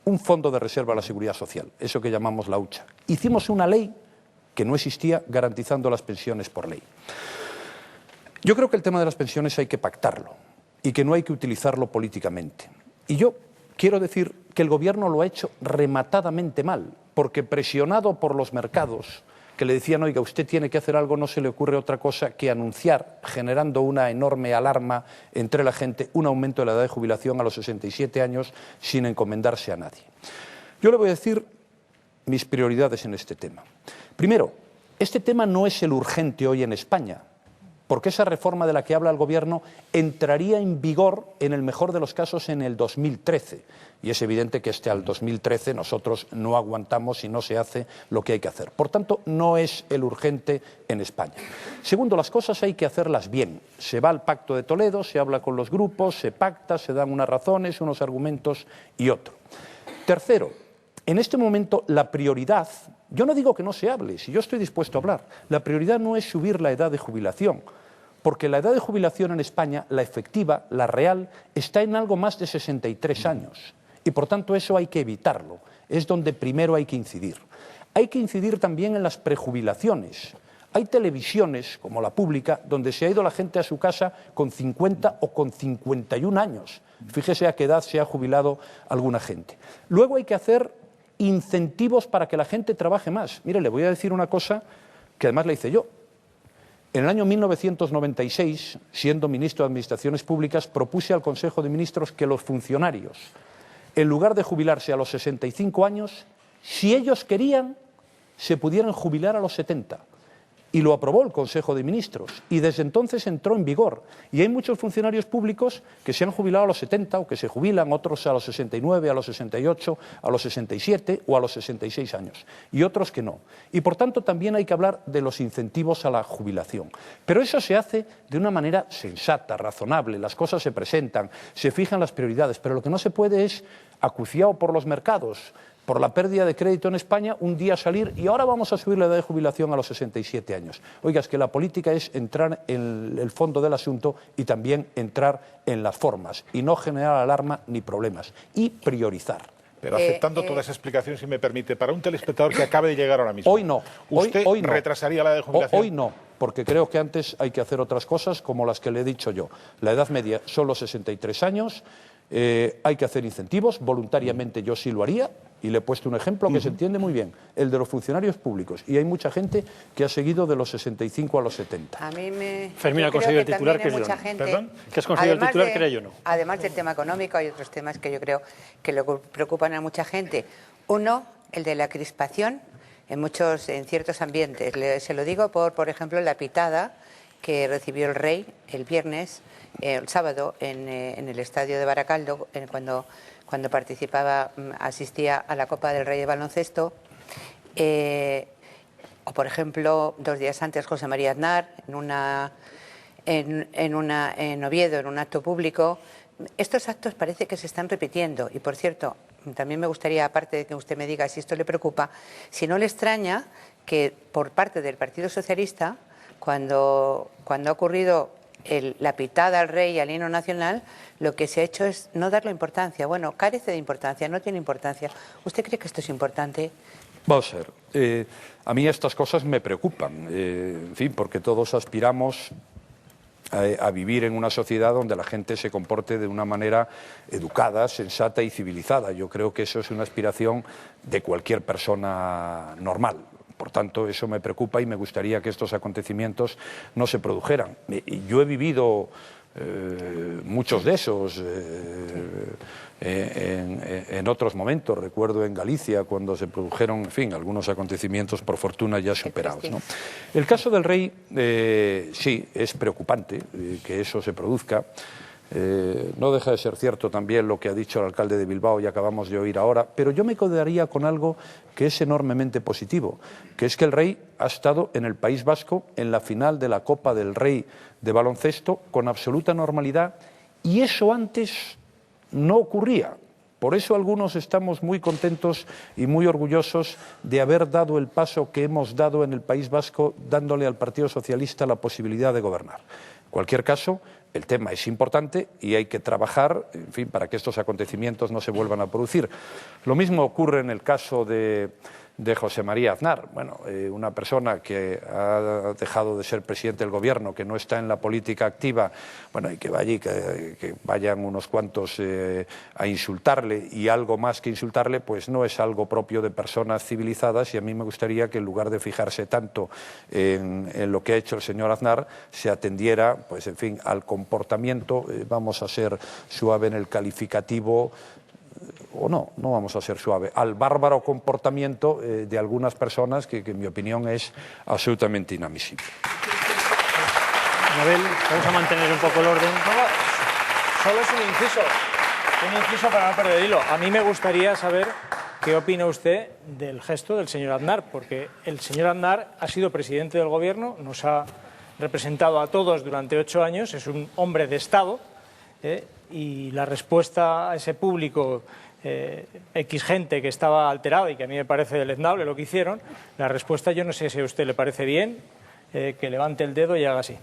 un fondo de reserva a la Seguridad Social, eso que llamamos la hucha. Hicimos una ley que no existía, garantizando las pensiones por ley. Yo creo que el tema de las pensiones hay que pactarlo. y que no hay que utilizarlo políticamente. Y yo quiero decir que el Gobierno lo ha hecho rematadamente mal, porque presionado por los mercados, que le decían, oiga, usted tiene que hacer algo, no se le ocurre otra cosa que anunciar, generando una enorme alarma entre la gente, un aumento de la edad de jubilación a los 67 años sin encomendarse a nadie. Yo le voy a decir mis prioridades en este tema. Primero, este tema no es el urgente hoy en España, porque esa reforma de la que habla el Gobierno entraría en vigor, en el mejor de los casos, en el 2013. Y es evidente que al 2013 nosotros no aguantamos y no se hace lo que hay que hacer. Por tanto, no es el urgente en España. Segundo, las cosas hay que hacerlas bien. Se va al Pacto de Toledo, se habla con los grupos, se pacta, se dan unas razones, unos argumentos y otro. Tercero, en este momento la prioridad, yo no digo que no se hable, si yo estoy dispuesto a hablar, la prioridad no es subir la edad de jubilación, porque la edad de jubilación en España, la efectiva, la real, está en algo más de 63 años. Y por tanto eso hay que evitarlo, es donde primero hay que incidir. Hay que incidir también en las prejubilaciones. Hay televisiones, como la pública, donde se ha ido la gente a su casa con 50 o con 51 años. Fíjese a qué edad se ha jubilado alguna gente. Luego hay que hacer incentivos para que la gente trabaje más. Mire, le voy a decir una cosa que además la hice yo. En el año 1996, siendo ministro de Administraciones Públicas, propuse al Consejo de Ministros que los funcionarios, en lugar de jubilarse a los 65 años, si ellos querían, se pudieran jubilar a los 70. Y lo aprobó el Consejo de Ministros y desde entonces entró en vigor. Y hay muchos funcionarios públicos que se han jubilado a los 70 o que se jubilan, otros a los 69, a los 68, a los 67 o a los 66 años. Y otros que no. Y por tanto también hay que hablar de los incentivos a la jubilación. Pero eso se hace de una manera sensata, razonable. Las cosas se presentan, se fijan las prioridades. Pero lo que no se puede es, acuciado por los mercados, por la pérdida de crédito en España, un día salir y ahora vamos a subir la edad de jubilación a los 67 años. Oiga, es que la política es entrar en el fondo del asunto y también entrar en las formas y no generar alarma ni problemas y priorizar. Pero aceptando toda esa explicación, si me permite, para un telespectador que acabe de llegar ahora mismo. Hoy no. ¿Usted hoy no. retrasaría la edad de jubilación? Hoy no, porque creo que antes hay que hacer otras cosas como las que le he dicho yo. La edad media son los 63 años, hay que hacer incentivos, voluntariamente yo sí lo haría. Y le he puesto un ejemplo que se entiende muy bien, el de los funcionarios públicos. Y hay mucha gente que ha seguido de los 65 a los 70. A mí me... Fermín ha conseguido el titular que yo no. ¿Perdón? ¿Que has conseguido el titular que yo no? Además del tema económico, hay otros temas que yo creo que le preocupan a mucha gente. Uno, el de la crispación en ciertos ambientes. Se lo digo por ejemplo, la pitada que recibió el rey el viernes, el sábado, en el estadio de Baracaldo, cuando asistía a la Copa del Rey de baloncesto, o por ejemplo 2 días antes José María Aznar en Oviedo, en un acto público. Estos actos parece que se están repitiendo y, por cierto, también me gustaría, aparte de que usted me diga si esto le preocupa, si no le extraña que por parte del Partido Socialista, cuando ha ocurrido la pitada al rey y al himno nacional, lo que se ha hecho es no darle importancia. Bueno, carece de importancia, no tiene importancia. ¿Usted cree que esto es importante? Vamos a ver, a mí estas cosas me preocupan, en fin, porque todos aspiramos a vivir en una sociedad donde la gente se comporte de una manera educada, sensata y civilizada. Yo creo que eso es una aspiración de cualquier persona normal. Por tanto, eso me preocupa y me gustaría que estos acontecimientos no se produjeran. Yo he vivido muchos de esos en otros momentos. Recuerdo en Galicia cuando se produjeron, en fin, algunos acontecimientos por fortuna ya superados, ¿no? El caso del rey, sí, es preocupante que eso se produzca. No deja de ser cierto también lo que ha dicho el alcalde de Bilbao y acabamos de oír ahora, pero yo me quedaría con algo que es enormemente positivo, que es que el rey ha estado en el País Vasco en la final de la Copa del Rey de baloncesto con absoluta normalidad y eso antes no ocurría. Por eso algunos estamos muy contentos y muy orgullosos de haber dado el paso que hemos dado en el País Vasco, dándole al Partido Socialista la posibilidad de gobernar. En cualquier caso, el tema es importante y hay que trabajar, en fin, para que estos acontecimientos no se vuelvan a producir. Lo mismo ocurre en el caso de de José María Aznar. Bueno, una persona que ha dejado de ser presidente del gobierno, que no está en la política activa, bueno, y que va allí, que vayan unos cuantos a insultarle y algo más que insultarle, pues no es algo propio de personas civilizadas, y a mí me gustaría que en lugar de fijarse tanto en lo que ha hecho el señor Aznar, se atendiera, pues en fin, al comportamiento. Vamos a ser suave en el calificativo, o no vamos a ser suave, al bárbaro comportamiento de algunas personas que en mi opinión es absolutamente inadmisible. Anabel, vamos a mantener un poco el orden. Solo es un inciso para no perder el hilo. A mí me gustaría saber qué opina usted del gesto del señor Aznar, porque el señor Aznar ha sido presidente del gobierno, nos ha representado a todos durante 8 años, es un hombre de Estado, y la respuesta a ese público, X gente que estaba alterada y que a mí me parece deleznable lo que hicieron, la respuesta yo no sé si a usted le parece bien, que levante el dedo y haga así.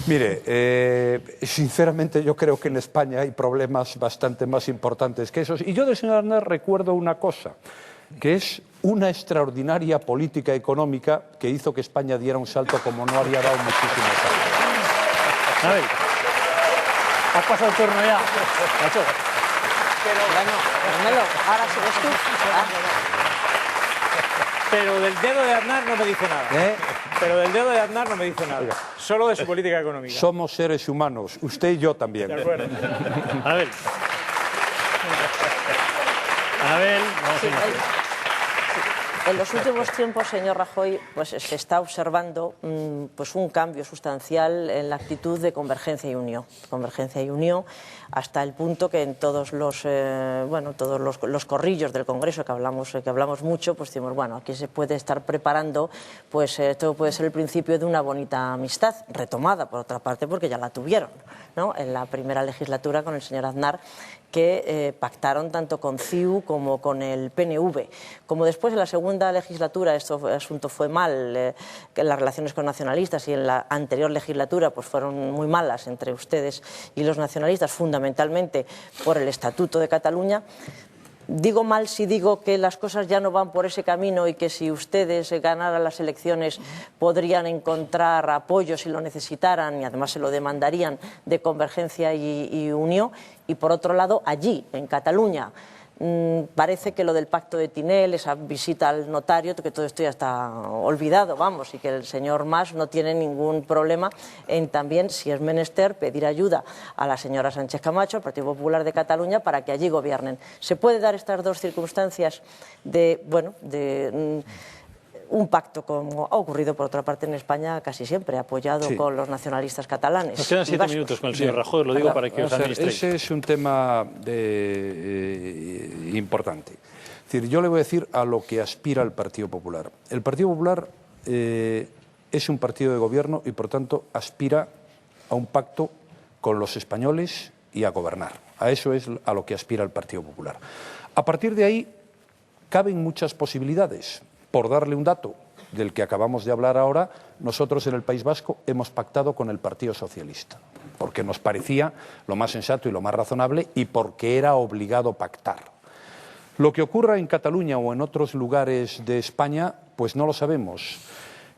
Mire, sinceramente yo creo que en España hay problemas bastante más importantes que esos. Y yo del señor Aznar recuerdo una cosa, que es una extraordinaria política económica que hizo que España diera un salto como no había dado muchísimos años. A ver, has pasado el turno ya. Pero bueno, Carmelo, ahora sigues tú. Pero del dedo de Aznar no me dice nada. Pero del dedo de Aznar no me dice nada. Solo de su política económica. Somos seres humanos, usted y yo también. De acuerdo. Anabel, vamos a ir. En los últimos tiempos, señor Rajoy, pues se está observando pues un cambio sustancial en la actitud de Convergencia y Unió. Convergencia y Unió, hasta el punto que en todos los los corrillos del Congreso que hablamos mucho, pues decimos, bueno, aquí se puede estar preparando, pues esto puede ser el principio de una bonita amistad, retomada por otra parte porque ya la tuvieron, ¿no?, en la primera legislatura con el señor Aznar, que pactaron tanto con CiU como con el PNV. Como después en la segunda legislatura este asunto fue mal, que las relaciones con nacionalistas, y en la anterior legislatura pues fueron muy malas entre ustedes y los nacionalistas, fundamentalmente por el Estatuto de Cataluña. Digo mal si digo que las cosas ya no van por ese camino y que si ustedes ganaran las elecciones podrían encontrar apoyo si lo necesitaran, y además se lo demandarían, de Convergencia y Unió. Y por otro lado, allí, en Cataluña, parece que lo del pacto de Tinel, esa visita al notario, que todo esto ya está olvidado, vamos, y que el señor Mas no tiene ningún problema en también, si es menester, pedir ayuda a la señora Sánchez Camacho, al Partido Popular de Cataluña, para que allí gobiernen. ¿Se puede dar estas dos circunstancias de un pacto, como ha ocurrido por otra parte en España casi siempre, apoyado con los nacionalistas catalanes? Nos quedan 7 minutos con el señor Rajoy, lo digo para que os administréis. Ese es un tema importante. Es decir, yo le voy a decir a lo que aspira el Partido Popular. El Partido Popular es un partido de gobierno y, por tanto, aspira a un pacto con los españoles y a gobernar. A eso es a lo que aspira el Partido Popular. A partir de ahí, caben muchas posibilidades. Por darle un dato del que acabamos de hablar ahora, nosotros en el País Vasco hemos pactado con el Partido Socialista, porque nos parecía lo más sensato y lo más razonable y porque era obligado pactar. Lo que ocurra en Cataluña o en otros lugares de España, pues no lo sabemos.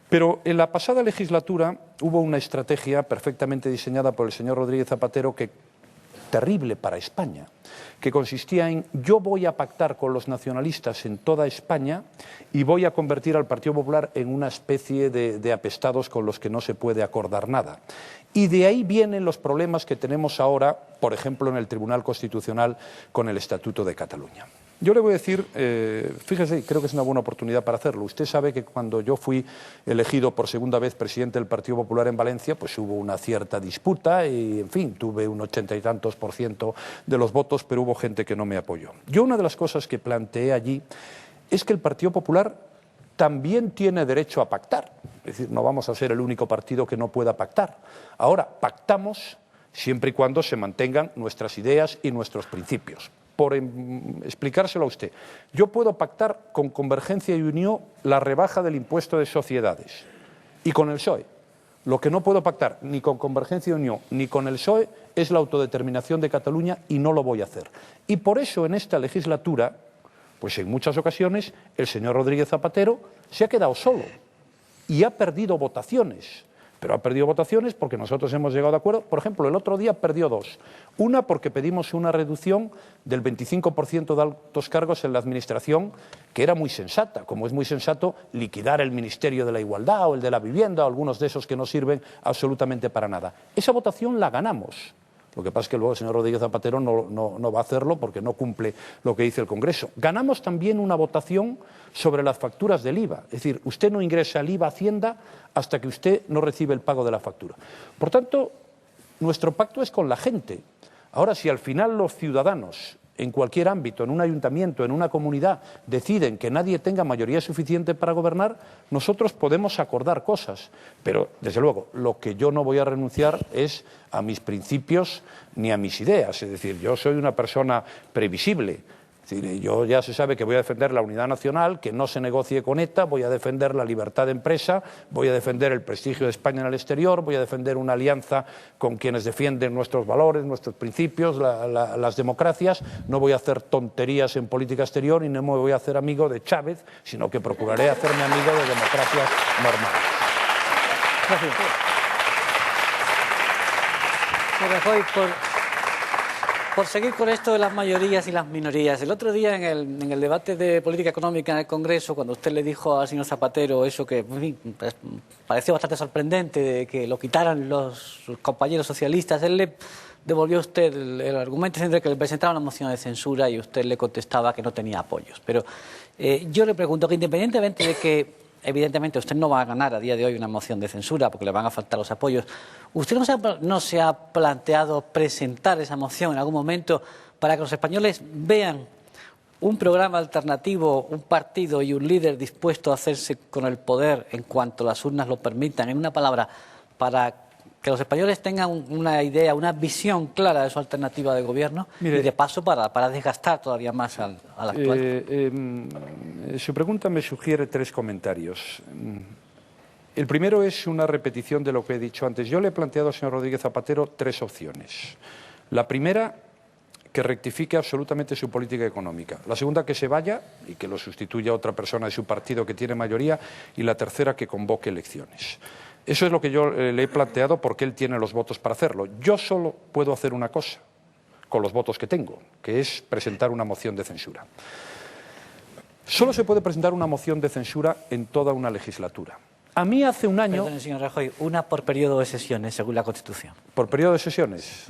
Pero en la pasada legislatura hubo una estrategia perfectamente diseñada por el señor Rodríguez Zapatero, terrible para España, que consistía en: yo voy a pactar con los nacionalistas en toda España y voy a convertir al Partido Popular en una especie de apestados con los que no se puede acordar nada. Y de ahí vienen los problemas que tenemos ahora, por ejemplo, en el Tribunal Constitucional con el Estatuto de Cataluña. Yo le voy a decir, fíjese, creo que es una buena oportunidad para hacerlo. Usted sabe que cuando yo fui elegido por segunda vez presidente del Partido Popular en Valencia, pues hubo una cierta disputa y, en fin, tuve un 80 y tantos % de los votos, pero hubo gente que no me apoyó. Yo una de las cosas que planteé allí es que el Partido Popular también tiene derecho a pactar. Es decir, no vamos a ser el único partido que no pueda pactar. Ahora, pactamos siempre y cuando se mantengan nuestras ideas y nuestros principios. Por explicárselo a usted, yo puedo pactar con Convergencia y Unió la rebaja del impuesto de sociedades y con el PSOE. Lo que no puedo pactar ni con Convergencia y Unió ni con el PSOE es la autodeterminación de Cataluña, y no lo voy a hacer. Y por eso en esta legislatura Pues en muchas ocasiones el señor Rodríguez Zapatero se ha quedado solo y ha perdido votaciones. Pero ha perdido votaciones porque nosotros hemos llegado de acuerdo. Por ejemplo, el otro día perdió dos. Una porque pedimos una reducción del 25% de altos cargos en la Administración, que era muy sensata, como es muy sensato liquidar el Ministerio de la Igualdad o el de la Vivienda o algunos de esos que no sirven absolutamente para nada. Esa votación la ganamos. Lo que pasa es que luego el señor Rodríguez Zapatero no va a hacerlo porque no cumple lo que dice el Congreso. Ganamos también una votación sobre las facturas del IVA. Es decir, usted no ingresa el IVA a Hacienda hasta que usted no recibe el pago de la factura. Por tanto, nuestro pacto es con la gente. Ahora, si al final los ciudadanos, en cualquier ámbito, en un ayuntamiento, en una comunidad, deciden que nadie tenga mayoría suficiente para gobernar, nosotros podemos acordar cosas. Pero, desde luego, lo que yo no voy a renunciar es a mis principios ni a mis ideas. Es decir, yo soy una persona previsible. Es decir, yo ya se sabe que voy a defender la unidad nacional, que no se negocie con ETA, voy a defender la libertad de empresa, voy a defender el prestigio de España en el exterior, voy a defender una alianza con quienes defienden nuestros valores, nuestros principios, las democracias. No voy a hacer tonterías en política exterior y no me voy a hacer amigo de Chávez, sino que procuraré hacerme amigo de democracias normales. Gracias. Rajoy, por seguir con esto de las mayorías y las minorías, el otro día en el debate de política económica en el Congreso, cuando usted le dijo al señor Zapatero eso que en fin, pareció bastante sorprendente, de que lo quitaran sus compañeros socialistas, él le devolvió a usted el argumento diciendo que le presentaba una moción de censura y usted le contestaba que no tenía apoyos. Pero yo le pregunto que independientemente de que evidentemente usted no va a ganar a día de hoy una moción de censura porque le van a faltar los apoyos, ¿usted no se ha planteado presentar esa moción en algún momento para que los españoles vean un programa alternativo, un partido y un líder dispuesto a hacerse con el poder en cuanto las urnas lo permitan? En una palabra, para que los españoles tengan una idea, una visión clara de su alternativa de gobierno. Mire, y de paso para desgastar todavía más al actual. Su pregunta me sugiere tres comentarios. El primero es una repetición de lo que he dicho antes. Yo le he planteado al señor Rodríguez Zapatero tres opciones. La primera, que rectifique absolutamente su política económica. La segunda, que se vaya y que lo sustituya otra persona de su partido que tiene mayoría. Y la tercera, que convoque elecciones. Eso es lo que yo le he planteado porque él tiene los votos para hacerlo. Yo solo puedo hacer una cosa con los votos que tengo, que es presentar una moción de censura. Solo se puede presentar una moción de censura en toda una legislatura. A mí hace un año... Perdón, señor Rajoy, una por periodo de sesiones, según la Constitución. ¿Por periodo de sesiones?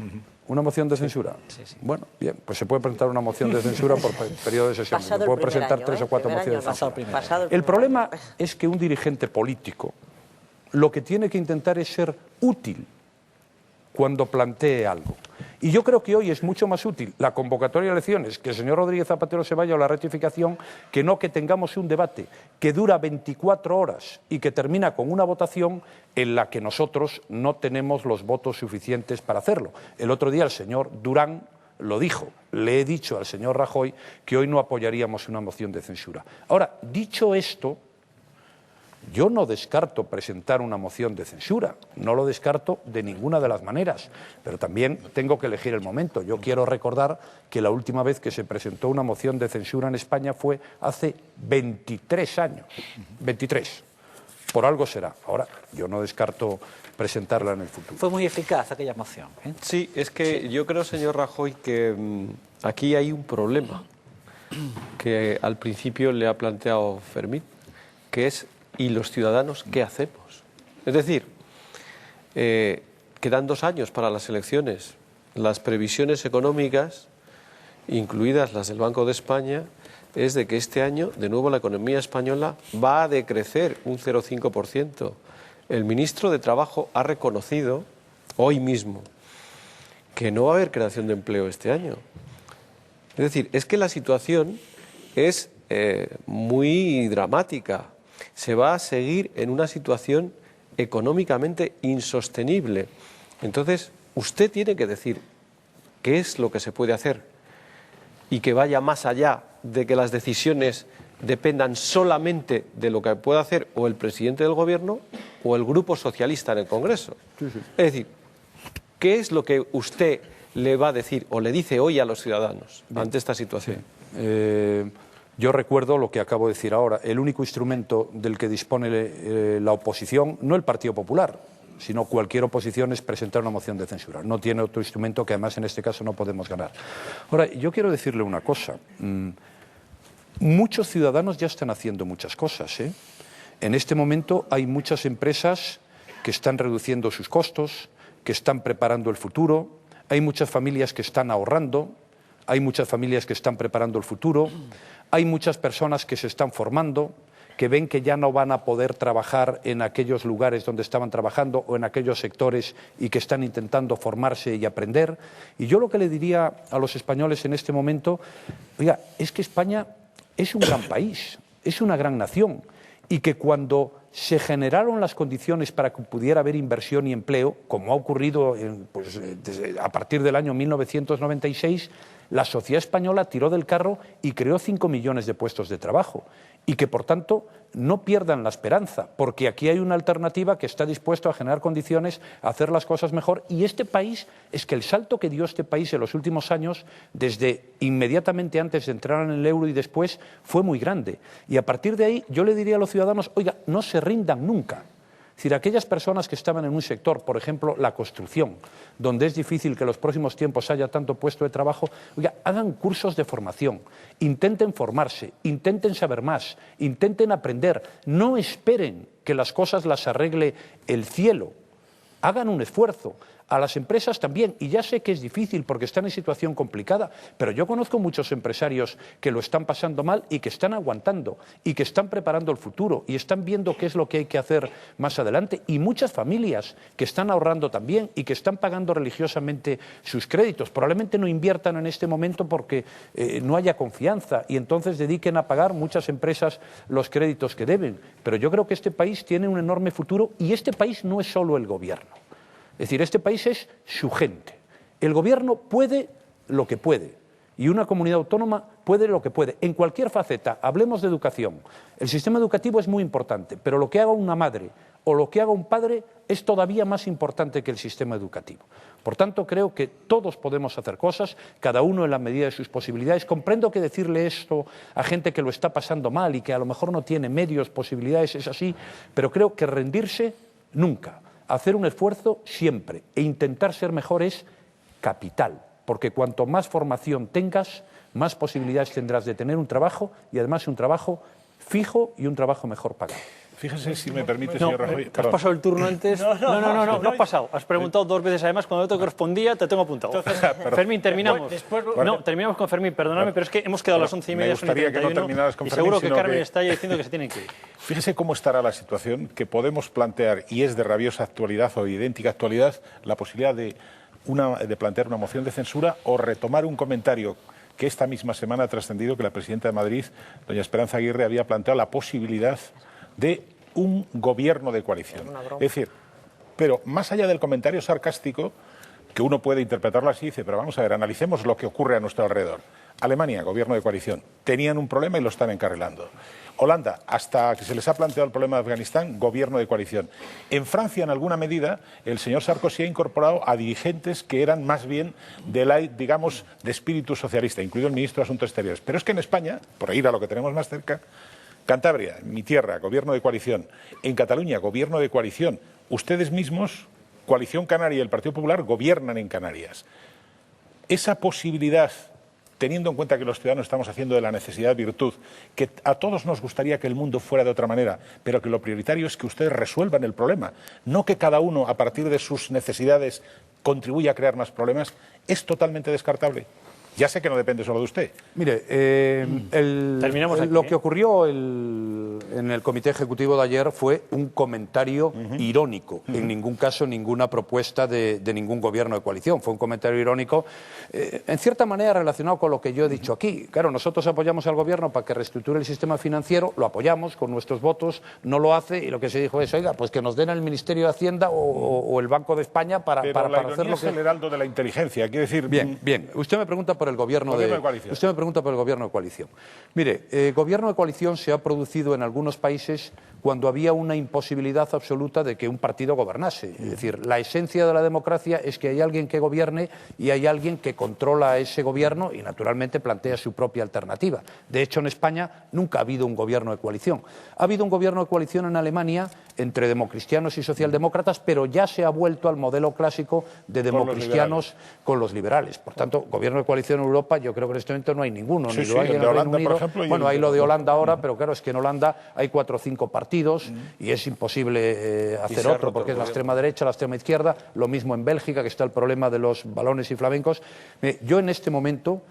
¿Una moción de censura? Sí, sí. Bueno, bien, pues se puede presentar una moción de censura por periodo de sesiones. Se puede presentar tres o cuatro mociones de censura. El problema es que un dirigente político lo que tiene que intentar es ser útil cuando plantee algo. Y yo creo que hoy es mucho más útil la convocatoria de elecciones, que el señor Rodríguez Zapatero se vaya a la rectificación, que no que tengamos un debate que dura 24 horas y que termina con una votación en la que nosotros no tenemos los votos suficientes para hacerlo. El otro día el señor Durán lo dijo. Le he dicho al señor Rajoy que hoy no apoyaríamos una moción de censura. Ahora, dicho esto, yo no descarto presentar una moción de censura, no lo descarto de ninguna de las maneras, pero también tengo que elegir el momento. Yo quiero recordar que la última vez que se presentó una moción de censura en España fue hace 23 años, 23. Por algo será. Ahora, yo no descarto presentarla en el futuro. Fue muy eficaz aquella moción, ¿eh? Sí, es que yo creo, señor Rajoy, que aquí hay un problema que al principio le ha planteado Fermín, que es: ¿y los ciudadanos qué hacemos? Es decir, quedan 2 años para las elecciones. Las previsiones económicas, incluidas las del Banco de España, es de que este año, de nuevo, la economía española va a decrecer un 0,5%. El ministro de Trabajo ha reconocido hoy mismo que no va a haber creación de empleo este año. Es decir, es que la situación es muy dramática. Se va a seguir en una situación económicamente insostenible. Entonces, usted tiene que decir qué es lo que se puede hacer y que vaya más allá de que las decisiones dependan solamente de lo que pueda hacer o el presidente del Gobierno o el Grupo Socialista en el Congreso. Sí, sí. Es decir, ¿qué es lo que usted le va a decir o le dice hoy a los ciudadanos ante esta situación? Sí. Yo recuerdo lo que acabo de decir ahora, el único instrumento del que dispone la oposición, no el Partido Popular, sino cualquier oposición, es presentar una moción de censura. No tiene otro instrumento que además en este caso no podemos ganar. Ahora, yo quiero decirle una cosa. Muchos ciudadanos ya están haciendo muchas cosas, ¿eh? En este momento hay muchas empresas que están reduciendo sus costos, que están preparando el futuro, hay muchas familias que están ahorrando, hay muchas familias que están preparando el futuro, hay muchas personas que se están formando, que ven que ya no van a poder trabajar en aquellos lugares donde estaban trabajando o en aquellos sectores y que están intentando formarse y aprender. Y yo lo que le diría a los españoles en este momento, oiga, es que España es un gran país, es una gran nación, y que cuando se generaron las condiciones para que pudiera haber inversión y empleo, como ha ocurrido a partir del año 1996, la sociedad española tiró del carro y creó 5 millones de puestos de trabajo. Y que, por tanto, no pierdan la esperanza, porque aquí hay una alternativa que está dispuesta a generar condiciones, a hacer las cosas mejor. Y este país, es que el salto que dio este país en los últimos años, desde inmediatamente antes de entrar en el euro y después, fue muy grande. Y a partir de ahí, yo le diría a los ciudadanos, oiga, no se rindan nunca. Es decir, aquellas personas que estaban en un sector, por ejemplo, la construcción, donde es difícil que en los próximos tiempos haya tanto puesto de trabajo, oiga, hagan cursos de formación, intenten formarse, intenten saber más, intenten aprender, no esperen que las cosas las arregle el cielo, hagan un esfuerzo. A las empresas también, y ya sé que es difícil porque están en situación complicada, pero yo conozco muchos empresarios que lo están pasando mal y que están aguantando y que están preparando el futuro y están viendo qué es lo que hay que hacer más adelante, y muchas familias que están ahorrando también y que están pagando religiosamente sus créditos. Probablemente no inviertan en este momento porque no haya confianza y entonces dediquen a pagar muchas empresas los créditos que deben, pero yo creo que este país tiene un enorme futuro, y este país no es solo el gobierno. Es decir, este país es su gente. El gobierno puede lo que puede y una comunidad autónoma puede lo que puede. En cualquier faceta, hablemos de educación. El sistema educativo es muy importante, pero lo que haga una madre o lo que haga un padre es todavía más importante que el sistema educativo. Por tanto, creo que todos podemos hacer cosas, cada uno en la medida de sus posibilidades. Comprendo que decirle esto a gente que lo está pasando mal y que a lo mejor no tiene medios, posibilidades, es así, pero creo que rendirse nunca. Hacer un esfuerzo siempre e intentar ser mejor es capital, porque cuanto más formación tengas, más posibilidades tendrás de tener un trabajo, y además un trabajo fijo y un trabajo mejor pagado. Fíjese, si me permite, señor Rajoy. ¿Has pasado el turno antes? No has pasado. Has preguntado 2 veces, además, cuando te correspondía, te tengo apuntado. Fermín, terminamos. Terminamos con Fermín, perdóname, pero es que hemos quedado a las 11:30. Me gustaría que no terminaras con y Fermín, seguro que Carmen está ya diciendo que se tienen que ir. Fíjese cómo estará la situación, que podemos plantear, y es de rabiosa actualidad o de idéntica actualidad, la posibilidad de plantear una moción de censura o retomar un comentario que esta misma semana ha trascendido, que la presidenta de Madrid, doña Esperanza Aguirre, había planteado la posibilidad de un gobierno de coalición. Es decir, pero más allá del comentario sarcástico, que uno puede interpretarlo así, dice, pero vamos a ver, analicemos lo que ocurre a nuestro alrededor. Alemania, gobierno de coalición, tenían un problema y lo están encarrilando. Holanda, hasta que se les ha planteado el problema de Afganistán, gobierno de coalición. En Francia, en alguna medida, el señor Sarkozy ha incorporado a dirigentes que eran más bien de espíritu socialista, incluido el ministro de Asuntos Exteriores. Pero es que en España, por ir a lo que tenemos más cerca, Cantabria, mi tierra, gobierno de coalición. En Cataluña, gobierno de coalición. Ustedes mismos, Coalición Canaria y el Partido Popular, gobiernan en Canarias. Esa posibilidad, teniendo en cuenta que los ciudadanos estamos haciendo de la necesidad virtud, que a todos nos gustaría que el mundo fuera de otra manera, pero que lo prioritario es que ustedes resuelvan el problema, no que cada uno, a partir de sus necesidades, contribuya a crear más problemas, es totalmente descartable. Ya sé que no depende solo de usted. Mire, lo que ocurrió en el Comité Ejecutivo de ayer fue un comentario irónico. En ningún caso, ninguna propuesta de ningún gobierno de coalición. Fue un comentario irónico, en cierta manera relacionado con lo que yo he dicho aquí. Claro, nosotros apoyamos al gobierno para que reestructure el sistema financiero, lo apoyamos con nuestros votos, no lo hace, y lo que se dijo es, oiga, pues que nos den el Ministerio de Hacienda o el Banco de España para hacer lo que... es el heraldo de la inteligencia, quiere decir... Bien. Usted me pregunta por el gobierno de coalición. Usted me pregunta por el gobierno de coalición. Mire, el gobierno de coalición se ha producido en algunos países cuando había una imposibilidad absoluta de que un partido gobernase. Es decir, la esencia de la democracia es que hay alguien que gobierne y hay alguien que controla a ese gobierno y, naturalmente, plantea su propia alternativa. De hecho, en España nunca ha habido un gobierno de coalición. Ha habido un gobierno de coalición en Alemania entre democristianos y socialdemócratas, pero ya se ha vuelto al modelo clásico de democristianos con los liberales. Por tanto, gobierno de coalición en Europa, yo creo que en este momento no hay ninguno. Sí, ni sí, lo hay el en de el Holanda, Reino Unido. por ejemplo, y Bueno, el hay de- lo de Holanda ahora, pero claro, es que en Holanda hay 4 o 5 partidos y es imposible hacer se ha otro, roto porque el es la gobierno. extrema derecha, la extrema izquierda, lo mismo en Bélgica, que está el problema de los balones y flamencos. Yo en este momento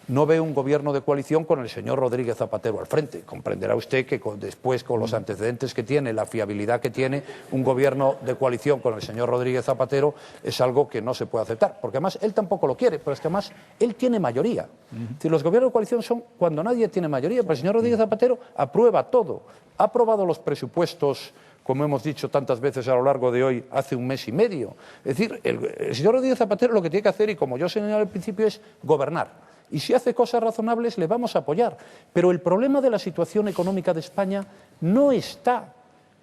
no veo un gobierno de coalición con el señor Rodríguez Zapatero al frente. Comprenderá usted que después, con los antecedentes que tiene, la fiabilidad que tiene, un gobierno de coalición con el señor Rodríguez Zapatero es algo que no se puede aceptar, porque además él tampoco lo quiere, pero es que además él tiene mayoría. Es decir, los gobiernos de coalición son cuando nadie tiene mayoría, pero el señor Rodríguez Zapatero aprueba todo. Ha aprobado los presupuestos, como hemos dicho tantas veces a lo largo de hoy, hace un mes y medio. Es decir, el señor Rodríguez Zapatero lo que tiene que hacer, y como yo señalé al principio, es gobernar. Y si hace cosas razonables, le vamos a apoyar. Pero el problema de la situación económica de España no está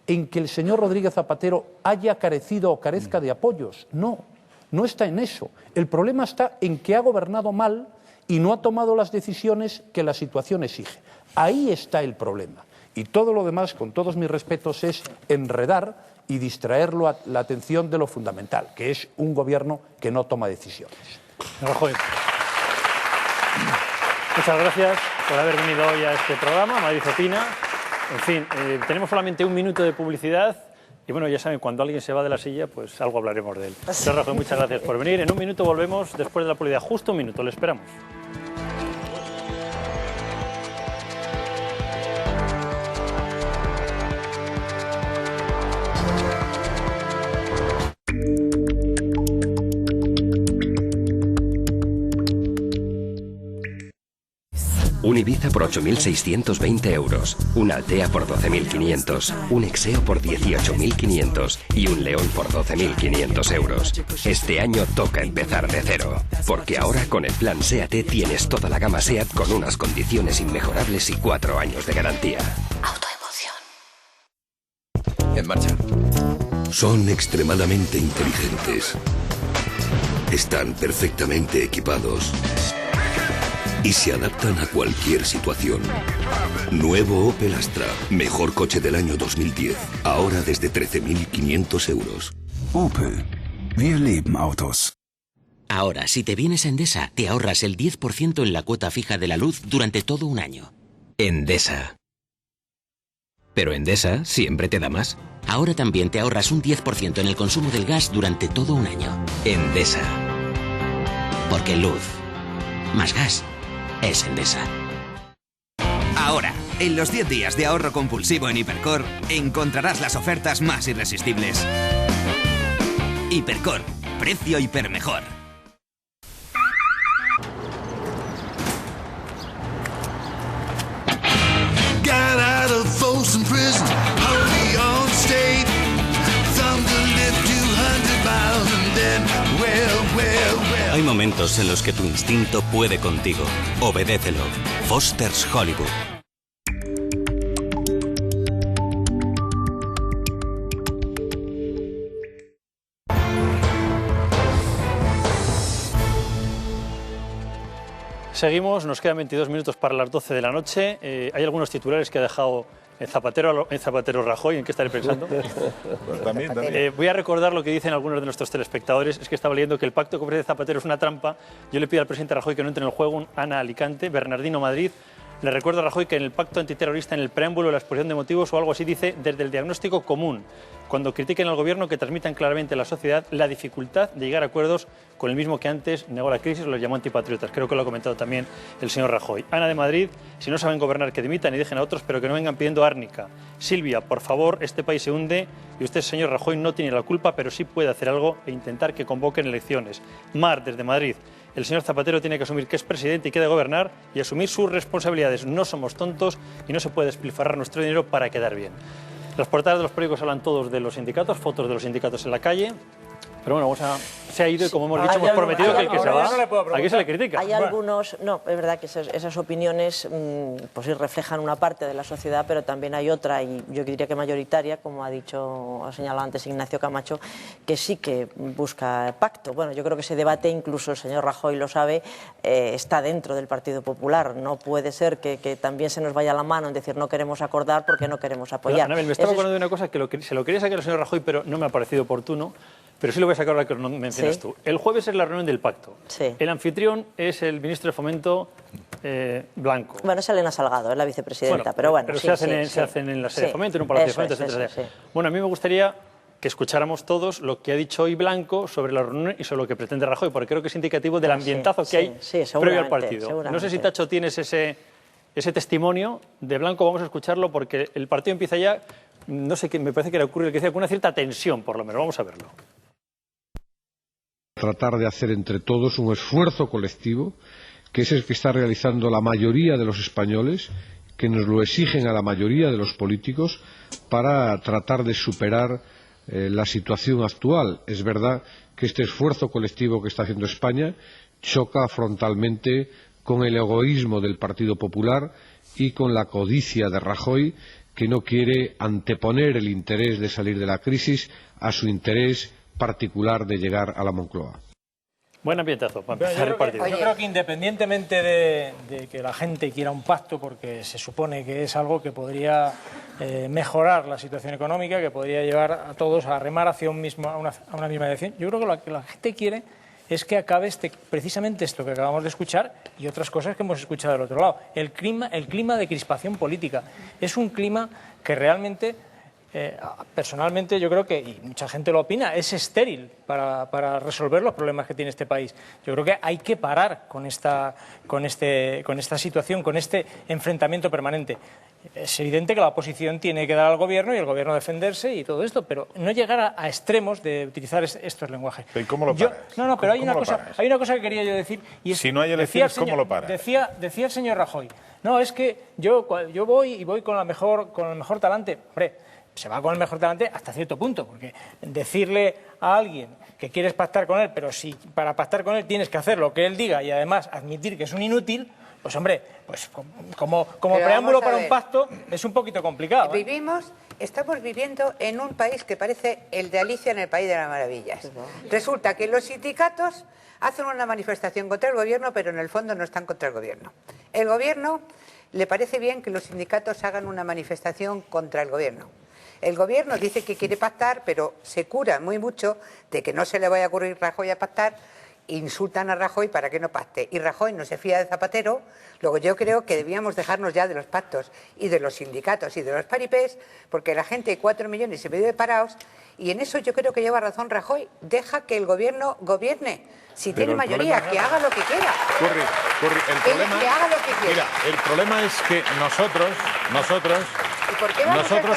en que el señor Rodríguez Zapatero haya carecido o carezca de apoyos. No, no está en eso. El problema está en que ha gobernado mal y no ha tomado las decisiones que la situación exige. Ahí está el problema. Y todo lo demás, con todos mis respetos, es enredar y distraerlo a la atención de lo fundamental, que es un gobierno que no toma decisiones. Rajoy. Muchas gracias por haber venido hoy a este programa, Madrid Opina. En fin, tenemos solamente un minuto de publicidad y bueno, ya saben, cuando alguien se va de la silla, pues algo hablaremos de él. Señor Rajoy, muchas gracias por venir. En un minuto volvemos después de la publicidad. Justo un minuto, le esperamos. Un Ibiza por 8.620 euros, un Altea por 12.500, un Exeo por 18.500 y un León por 12.500 euros. Este año toca empezar de cero, porque ahora con el plan SEAT tienes toda la gama SEAT con unas condiciones inmejorables y 4 años de garantía. En marcha. Son extremadamente inteligentes. Están perfectamente equipados. Y se adaptan a cualquier situación. Nuevo Opel Astra, mejor coche del año 2010. Ahora desde 13.500 euros. Opel. Wir lieben Autos. Ahora, si te vienes a Endesa, te ahorras el 10% en la cuota fija de la luz durante todo un año. Endesa. Pero Endesa siempre te da más. Ahora también te ahorras un 10% en el consumo del gas durante todo un año. Endesa. Porque luz más gas es Endesa. Ahora, en los 10 días de ahorro compulsivo en Hipercor, encontrarás las ofertas más irresistibles. Hipercor, precio hipermejor. Got out of Folsom Prison, holy on state. Thunder lived 200 miles and then, well. Hay momentos en los que tu instinto puede contigo. Obedécelo. Foster's Hollywood. Seguimos, nos quedan 22 minutos para las 12 de la noche. Hay algunos titulares que ha dejado Zapatero Rajoy, ¿en qué estaré pensando? Voy a recordar lo que dicen algunos de nuestros telespectadores. Es que estaba leyendo que el pacto que ofrece Zapatero es una trampa. Yo le pido al presidente Rajoy que no entre en el juego. Ana Alicante, Bernardino Madrid. Le recuerdo a Rajoy que en el pacto antiterrorista, en el preámbulo de la exposición de motivos o algo así, dice desde el diagnóstico común. Cuando critiquen al gobierno, que transmitan claramente a la sociedad la dificultad de llegar a acuerdos con el mismo que antes negó la crisis o los llamó antipatriotas. Creo que lo ha comentado también el señor Rajoy. Ana de Madrid, si no saben gobernar, que dimitan y dejen a otros, pero que no vengan pidiendo árnica. Silvia, por favor, este país se hunde y usted, señor Rajoy, no tiene la culpa, pero sí puede hacer algo e intentar que convoquen elecciones. Mar, desde Madrid. El señor Zapatero tiene que asumir que es presidente y que ha de gobernar y asumir sus responsabilidades. No somos tontos y no se puede despilfarrar nuestro dinero para quedar bien. Las portadas de los periódicos hablan todos de los sindicatos, fotos de los sindicatos en la calle. Pero bueno, se ha ido y como hemos dicho, hemos prometido que el que se va, aquí se le critica. Hay algunos, no, es verdad que esas opiniones pues sí reflejan una parte de la sociedad, pero también hay otra, y yo diría que mayoritaria, como ha señalado antes Ignacio Camacho, que sí que busca pacto. Bueno, yo creo que ese debate, incluso el señor Rajoy lo sabe, está dentro del Partido Popular. No puede ser que también se nos vaya la mano en decir no queremos acordar porque no queremos apoyar. Anabel, me estaba acordando de una cosa que se lo quería sacar el señor Rajoy, pero no me ha parecido oportuno. Pero sí lo voy a sacar ahora que lo mencionas tú. El jueves es la reunión del pacto. Sí. El anfitrión es el ministro de Fomento Blanco. Bueno, es Elena Salgado, es la vicepresidenta, pero bueno. Pero se hacen en la sede de Fomento, en un palacio de Fomento, etcétera. Sí. Bueno, a mí me gustaría que escucháramos todos lo que ha dicho hoy Blanco sobre la reunión y sobre lo que pretende Rajoy, porque creo que es indicativo del ambientazo que hay previo al partido. No sé si, Tacho, tienes ese testimonio de Blanco. Vamos a escucharlo porque el partido empieza ya, no sé qué, me parece que le ocurre, que decía, con una cierta tensión, por lo menos. Vamos a verlo. Tratar de hacer entre todos un esfuerzo colectivo, que es el que está realizando la mayoría de los españoles, que nos lo exigen a la mayoría de los políticos, para tratar de superar la situación actual. Es verdad que este esfuerzo colectivo que está haciendo España choca frontalmente con el egoísmo del Partido Popular y con la codicia de Rajoy, que no quiere anteponer el interés de salir de la crisis a su interés particular de llegar a la Moncloa. Buen ambientazo para empezar el partido. Yo creo que independientemente de que la gente quiera un pacto, porque se supone que es algo que podría mejorar la situación económica, que podría llevar a todos a remar hacia una misma dirección, yo creo que lo que la gente quiere es que acabe precisamente esto que acabamos de escuchar y otras cosas que hemos escuchado del otro lado. El clima de crispación política es un clima que realmente... personalmente yo creo que, y mucha gente lo opina, es estéril para resolver los problemas que tiene este país. Yo creo que hay que parar con esta situación, con este enfrentamiento permanente. Es evidente que la oposición tiene que dar al gobierno y el gobierno defenderse y todo esto, pero no llegar a extremos de utilizar estos lenguajes. ¿Y cómo lo paras? No, pero hay una cosa que quería yo decir. Y es, si no hay elecciones, ¿cómo lo paras? Decía el señor Rajoy, no, es que yo voy con el mejor talante. Hombre, se va con el mejor talante hasta cierto punto, porque decirle a alguien que quieres pactar con él, pero si para pactar con él tienes que hacer lo que él diga y además admitir que es un inútil, pues hombre, pues como preámbulo para un pacto es un poquito complicado. Estamos viviendo en un país que parece el de Alicia en el País de las Maravillas. Resulta que los sindicatos hacen una manifestación contra el gobierno, pero en el fondo no están contra el gobierno. El gobierno le parece bien que los sindicatos hagan una manifestación contra el gobierno. El gobierno dice que quiere pactar, pero se cura muy mucho de que no se le vaya a ocurrir a Rajoy a pactar, insultan a Rajoy para que no pacte. Y Rajoy no se fía de Zapatero. Luego yo creo que debíamos dejarnos ya de los pactos y de los sindicatos y de los paripés, porque la gente hay 4,5 millones de parados, y en eso yo creo que lleva razón Rajoy. Deja que el gobierno gobierne. Si tiene mayoría, que haga lo que quiera. Que haga lo que quiera. Mira, el problema es que nosotros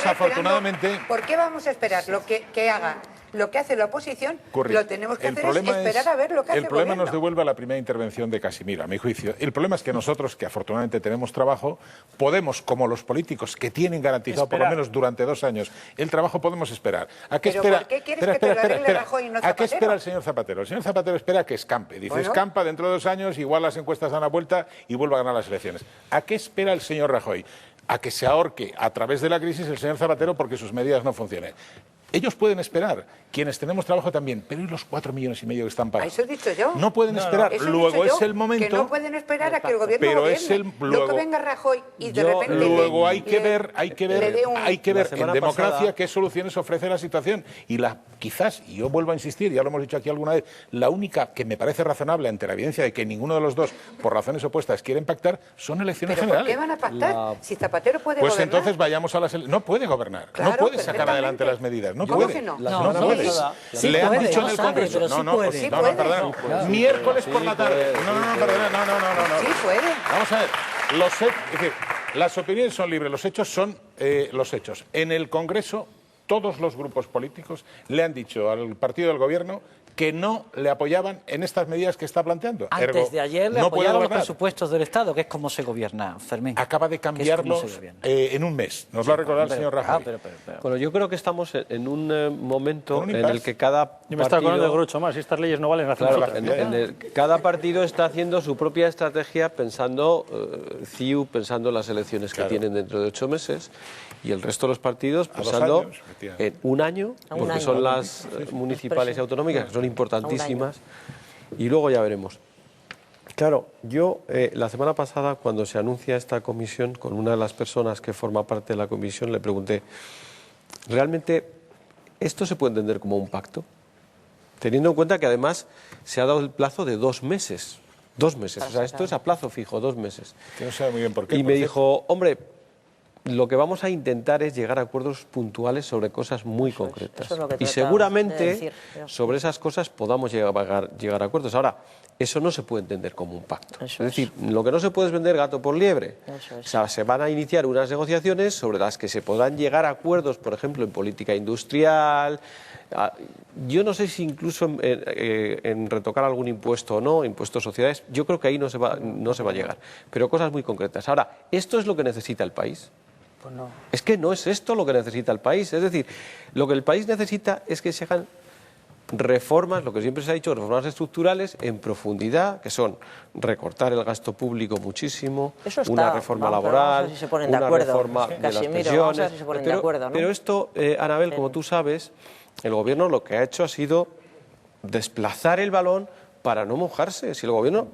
afortunadamente... ¿Por qué vamos a esperar lo que haga? Lo que hace la oposición, lo tenemos que hacer es esperar a ver lo que hace el gobierno. El problema nos devuelve a la primera intervención de Casimiro, a mi juicio. El problema es que nosotros, que afortunadamente tenemos trabajo, podemos, como los políticos que tienen garantizado por lo menos durante 2 años el trabajo, podemos esperar. ¿A qué espera? ¿Por qué quieres que te lo arregle Rajoy y no Zapatero? ¿A qué espera el señor Zapatero? El señor Zapatero espera que escampe. Dice, escampa dentro de 2 años, igual las encuestas dan la vuelta y vuelve a ganar las elecciones. ¿A qué espera el señor Rajoy? A que se ahorque a través de la crisis el señor Zapatero porque sus medidas no funcionen. Ellos pueden esperar, quienes tenemos trabajo también, pero ¿y los 4,5 millones que están pagados? Eso he dicho yo. No pueden esperar. Luego es el momento. Que no pueden esperar a que el gobierno gobierne. No que venga Rajoy y de repente. Luego hay que ver en democracia qué soluciones ofrece la situación. Y quizás, y yo vuelvo a insistir, ya lo hemos dicho aquí alguna vez, la única que me parece razonable ante la evidencia de que ninguno de los dos, por razones opuestas, quieren pactar, son elecciones generales. ¿Por qué van a pactar? Si Zapatero puede gobernar. Pues entonces vayamos a las elecciones. No puede gobernar. Claro, no puede sacar adelante las medidas. No ¿Cómo puede. que no? No puede. Le han dicho en el Congreso. No, perdón. Miércoles por la tarde. No, perdón. Sí puede. Vamos a ver. Las opiniones son libres, los hechos son los hechos. En el Congreso, todos los grupos políticos le han dicho al partido del Gobierno que no le apoyaban en estas medidas que está planteando. Antes de ayer le apoyaron los presupuestos del Estado, que es como se gobierna, Fermín. Acaba de cambiarlos en un mes. Nos lo ha recordado el señor Rajoy. Bueno, yo creo que estamos en un momento en el que cada partido... Yo me estaba acordando de Groucho Marx, estas leyes no valen, claro, cada partido está haciendo su propia estrategia pensando, CiU pensando en las elecciones que tienen dentro de 8 meses, y el resto de los partidos pensando en un año, porque son las municipales y autonómicas, que son importantísimas, y luego ya veremos. Claro, yo la semana pasada, cuando se anuncia esta comisión, con una de las personas que forma parte de la comisión, le pregunté, ¿realmente esto se puede entender como un pacto? Teniendo en cuenta que además se ha dado el plazo de 2 meses. 2 meses, o sea, esto es a plazo fijo, 2 meses. Que no sabe muy bien por qué. Y me dijo, hombre, lo que vamos a intentar es llegar a acuerdos puntuales sobre cosas muy concretas. Y seguramente sobre esas cosas podamos llegar a acuerdos. Ahora, eso no se puede entender como un pacto. Es decir, lo que no se puede es vender gato por liebre. O sea, se van a iniciar unas negociaciones sobre las que se podrán llegar a acuerdos, por ejemplo, en política industrial. Yo no sé si incluso en retocar algún impuesto o no, impuestos sociedades, yo creo que ahí no se va a llegar. Pero cosas muy concretas. Ahora, ¿esto es lo que necesita el país? Pues no. Es que no es esto lo que necesita el país. Es decir, lo que el país necesita es que se hagan reformas, lo que siempre se ha dicho, reformas estructurales en profundidad, que son recortar el gasto público muchísimo, una reforma laboral, una reforma de las pensiones. Pero esto, Anabel, como tú sabes, el Gobierno lo que ha hecho ha sido desplazar el balón para no mojarse. Si el Gobierno...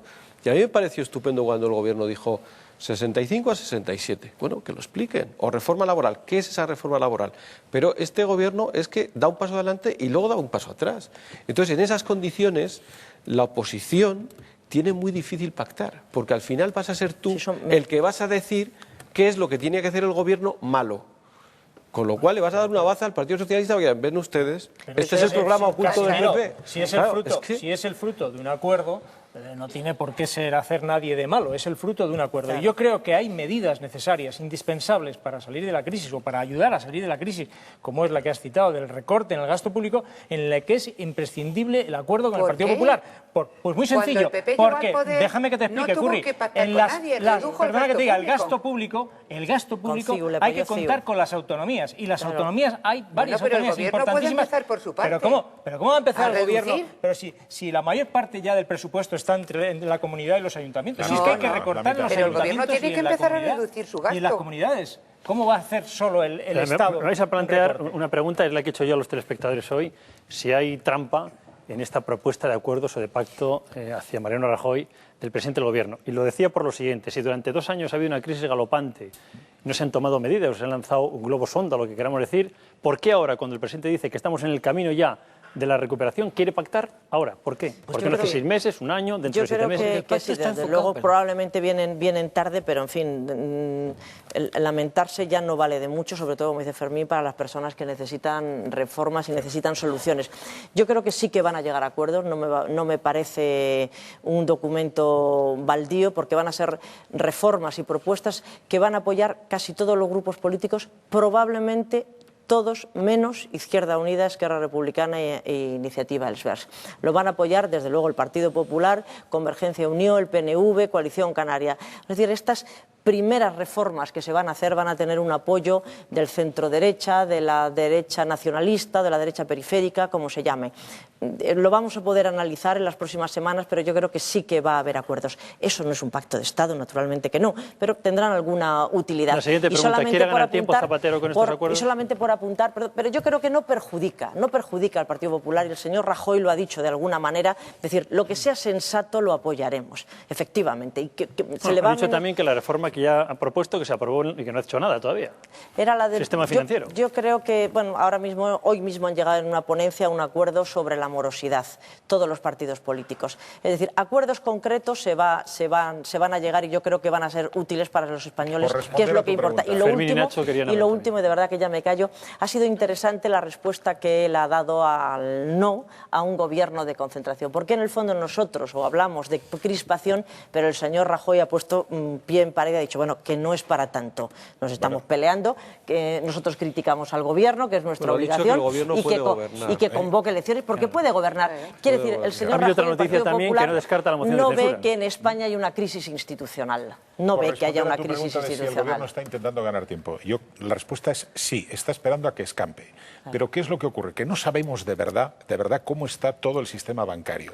Y a mí me pareció estupendo cuando el Gobierno dijo 65 a 67. Bueno, que lo expliquen. O reforma laboral. ¿Qué es esa reforma laboral? Pero este Gobierno es que da un paso adelante y luego da un paso atrás. Entonces, en esas condiciones, la oposición tiene muy difícil pactar, porque al final vas a ser tú el que vas a decir qué es lo que tiene que hacer el Gobierno malo. Con lo cual le vas a dar una baza al Partido Socialista, porque ven ustedes, este es el programa oculto del PP. Si es el fruto de un acuerdo, no tiene por qué hacer nadie de malo, es el fruto de un acuerdo. Claro. Y yo creo que hay medidas necesarias, indispensables para salir de la crisis o para ayudar a salir de la crisis, como es la que has citado, del recorte en el gasto público, en la que es imprescindible el acuerdo con el Partido Popular. Pues muy sencillo, porque, déjame que te explique, Curri, perdona que te diga, el gasto público hay que contar con las autonomías, y las autonomías, hay varias autonomías importantísimas. Pero ¿cómo va a empezar el Gobierno? Pero si la mayor parte ya del presupuesto está entre la comunidad y los ayuntamientos. Si es que hay que recortar en los ayuntamientos el Gobierno tiene que empezar a reducir su gasto. Y en las comunidades. ¿Cómo va a hacer solo el Estado? Me vais a plantear una pregunta, es la que he hecho yo a los telespectadores hoy, si hay trampa en esta propuesta de acuerdos o de pacto hacia Mariano Rajoy del presidente del Gobierno. Y lo decía por lo siguiente, si durante 2 años ha habido una crisis galopante, no se han tomado medidas, o se han lanzado un globo sonda, lo que queramos decir, ¿por qué ahora, cuando el presidente dice que estamos en el camino ya de la recuperación, quiere pactar ahora? ¿Por qué? ¿Por qué no hace 6 meses, 1 año, dentro de 7 meses? Yo creo que sí, desde luego probablemente vienen tarde, pero en fin, el lamentarse ya no vale de mucho, sobre todo, como dice Fermín, para las personas que necesitan reformas y necesitan soluciones. Yo creo que sí que van a llegar a acuerdos, no me parece un documento baldío, porque van a ser reformas y propuestas que van a apoyar casi todos los grupos políticos, probablemente todos menos Izquierda Unida, Esquerra Republicana e Iniciativa Els Verds. Lo van a apoyar desde luego el Partido Popular, Convergencia y Unió, el PNV, Coalición Canaria. Es decir, estas primeras reformas que se van a hacer van a tener un apoyo del centro-derecha, de la derecha nacionalista, de la derecha periférica, como se llame. Lo vamos a poder analizar en las próximas semanas, pero yo creo que sí que va a haber acuerdos. Eso no es un pacto de Estado, naturalmente que no, pero tendrán alguna utilidad. La siguiente pregunta, ¿quiere ganar tiempo Zapatero con estos acuerdos? Y solamente por apuntar, pero yo creo que no perjudica al Partido Popular, y el señor Rajoy lo ha dicho de alguna manera, es decir, lo que sea sensato lo apoyaremos, efectivamente. Y ha dicho también que la reforma que ya ha propuesto, que se aprobó y que no ha hecho nada todavía. Era la del sistema financiero. Yo creo que, bueno, hoy mismo han llegado en una ponencia a un acuerdo sobre la morosidad, todos los partidos políticos. Es decir, acuerdos concretos se van a llegar, y yo creo que van a ser útiles para los españoles, que es lo que importa. Y lo último, y de verdad que ya me callo, ha sido interesante la respuesta que él ha dado al no a un gobierno de concentración. Porque en el fondo nosotros hablamos de crispación, pero el señor Rajoy ha puesto pie en pared dicho, bueno, que no es para tanto. Nos estamos peleando, que nosotros criticamos al gobierno, que es nuestra obligación, y que convoque elecciones porque puede gobernar. Quiere decir, el señor Rajoy, otra noticia también que no descarta la moción de no censura. ve que en España hay una crisis institucional. No ve que haya una crisis Si el gobierno institucional. está intentando ganar tiempo. La respuesta es sí, está esperando a que escampe. Pero ¿qué es lo que ocurre? Que no sabemos de verdad cómo está todo el sistema bancario.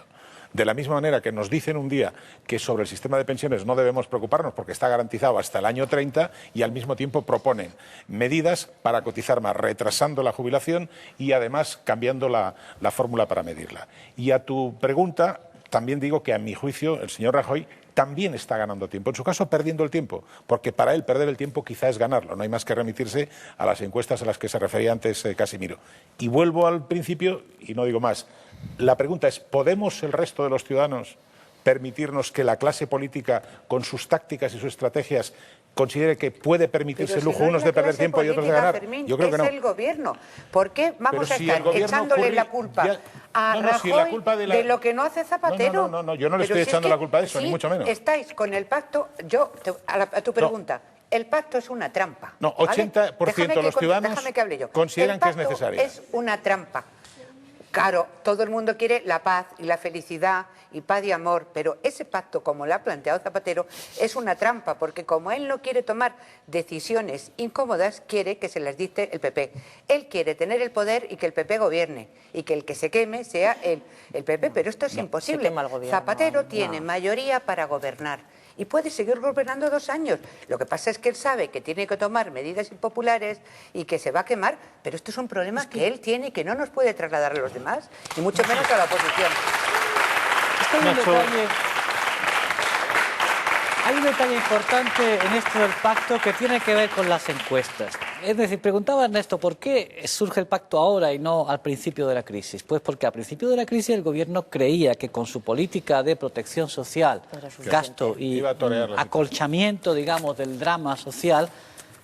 De la misma manera que nos dicen un día que sobre el sistema de pensiones no debemos preocuparnos porque está garantizado hasta el año 30 y al mismo tiempo proponen medidas para cotizar más, retrasando la jubilación y además cambiando la fórmula para medirla. Y a tu pregunta, también digo que a mi juicio el señor Rajoy también está ganando tiempo, en su caso perdiendo el tiempo, porque para él perder el tiempo quizá es ganarlo, no hay más que remitirse a las encuestas a las que se refería antes Casimiro. Y vuelvo al principio y no digo más. La pregunta es, ¿podemos el resto de los ciudadanos permitirnos que la clase política, con sus tácticas y sus estrategias, considere que puede permitirse el lujo unos de perder tiempo y otros de ganar? Fermín, yo creo que no. Es el gobierno. ¿Por qué vamos a estar echándole la culpa a Rajoy de lo que no hace Zapatero? No, yo no le estoy echando la culpa de eso, ni mucho menos. Estáis con el pacto, a tu pregunta, el pacto es una trampa. No, 80% de los ciudadanos consideran que es necesaria. Es una trampa. Claro, todo el mundo quiere la paz y la felicidad y paz y amor, pero ese pacto, como lo ha planteado Zapatero, es una trampa, porque como él no quiere tomar decisiones incómodas, quiere que se las dicte el PP. Él quiere tener el poder y que el PP gobierne, y que el que se queme sea el PP, pero esto es imposible. Zapatero tiene mayoría para gobernar y puede seguir gobernando 2 años. Lo que pasa es que él sabe que tiene que tomar medidas impopulares y que se va a quemar, pero esto es un problema que él tiene y que no nos puede trasladar a los demás, y mucho menos a la oposición. Hay un detalle importante en esto del pacto que tiene que ver con las encuestas. Es decir, preguntaba Ernesto, ¿por qué surge el pacto ahora y no al principio de la crisis? Pues porque al principio de la crisis el gobierno creía que con su política de protección social, gasto y acolchamiento, digamos, del drama social,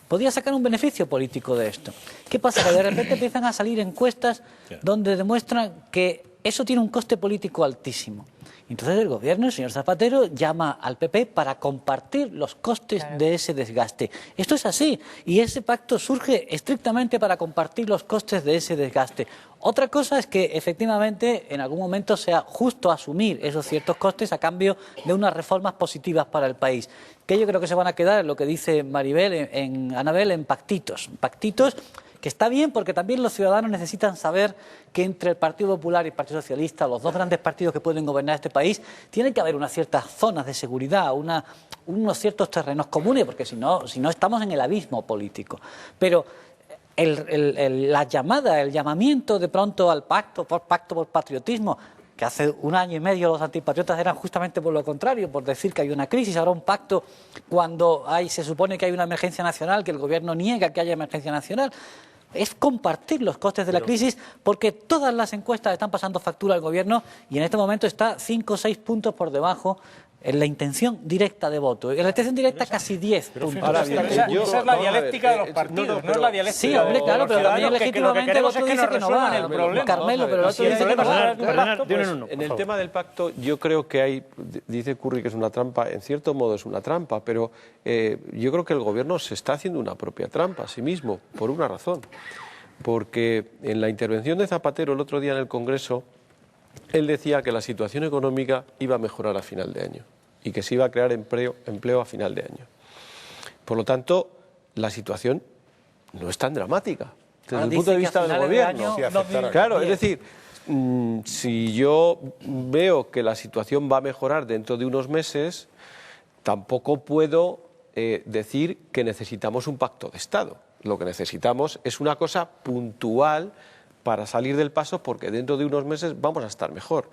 podía sacar un beneficio político de esto. ¿Qué pasa? Que de repente empiezan a salir encuestas donde demuestran que eso tiene un coste político altísimo. Entonces el gobierno, el señor Zapatero, llama al PP para compartir los costes de ese desgaste. Esto es así, y ese pacto surge estrictamente para compartir los costes de ese desgaste. Otra cosa es que efectivamente en algún momento sea justo asumir esos ciertos costes a cambio de unas reformas positivas para el país, que yo creo que se van a quedar en lo que dice Anabel, en pactitos. Pactitos que está bien porque también los ciudadanos necesitan saber que entre el Partido Popular y el Partido Socialista, los dos grandes partidos que pueden gobernar este país, tiene que haber unas ciertas zonas de seguridad, unos ciertos terrenos comunes, porque si no estamos en el abismo político. Pero el llamamiento de pronto al pacto por patriotismo, que hace 1 año y medio los antipatriotas eran justamente por lo contrario, por decir que hay una crisis, ahora un pacto cuando se supone que hay una emergencia nacional, que el gobierno niega que haya emergencia nacional. Es compartir los costes de la crisis, porque todas las encuestas están pasando factura al gobierno y en este momento está 5 o 6 puntos por debajo en la intención directa de voto. En la intención directa casi 10 puntos. Esa es la dialéctica de los partidos, no es la dialéctica. Sí, hombre, claro, pero también legítimamente el otro dice que no va. Carmelo, pero el otro dice que no va. En el tema del pacto, yo creo que hay, dice Curri que es una trampa, en cierto modo es una trampa, pero yo creo que el gobierno se está haciendo una propia trampa a sí mismo, por una razón. Porque en la intervención de Zapatero el otro día en el Congreso, él decía que la situación económica iba a mejorar a final de año y que se iba a crear empleo a final de año. Por lo tanto, la situación no es tan dramática desde el punto de vista del gobierno. Claro, es decir, si yo veo que la situación va a mejorar dentro de unos meses, tampoco puedo decir que necesitamos un pacto de Estado. Lo que necesitamos es una cosa puntual para salir del paso, porque dentro de unos meses vamos a estar mejor.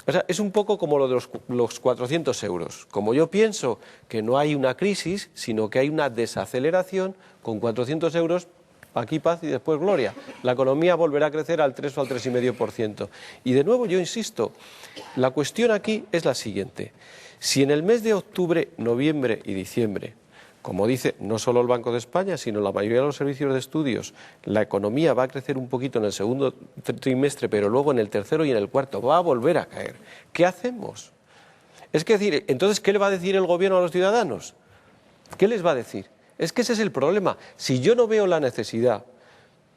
O sea, es un poco como lo de los 400 euros. Como yo pienso que no hay una crisis, sino que hay una desaceleración, con 400 euros, aquí paz y después gloria. La economía volverá a crecer al 3 o al 3,5%. Y de nuevo, yo insisto, la cuestión aquí es la siguiente. Si en el mes de octubre, noviembre y diciembre, como dice no solo el Banco de España, sino la mayoría de los servicios de estudios, la economía va a crecer un poquito en el segundo trimestre, pero luego en el tercero y en el cuarto va a volver a caer. ¿Qué hacemos? Es decir, entonces, ¿qué le va a decir el gobierno a los ciudadanos? ¿Qué les va a decir? Es que ese es el problema. Si yo no veo la necesidad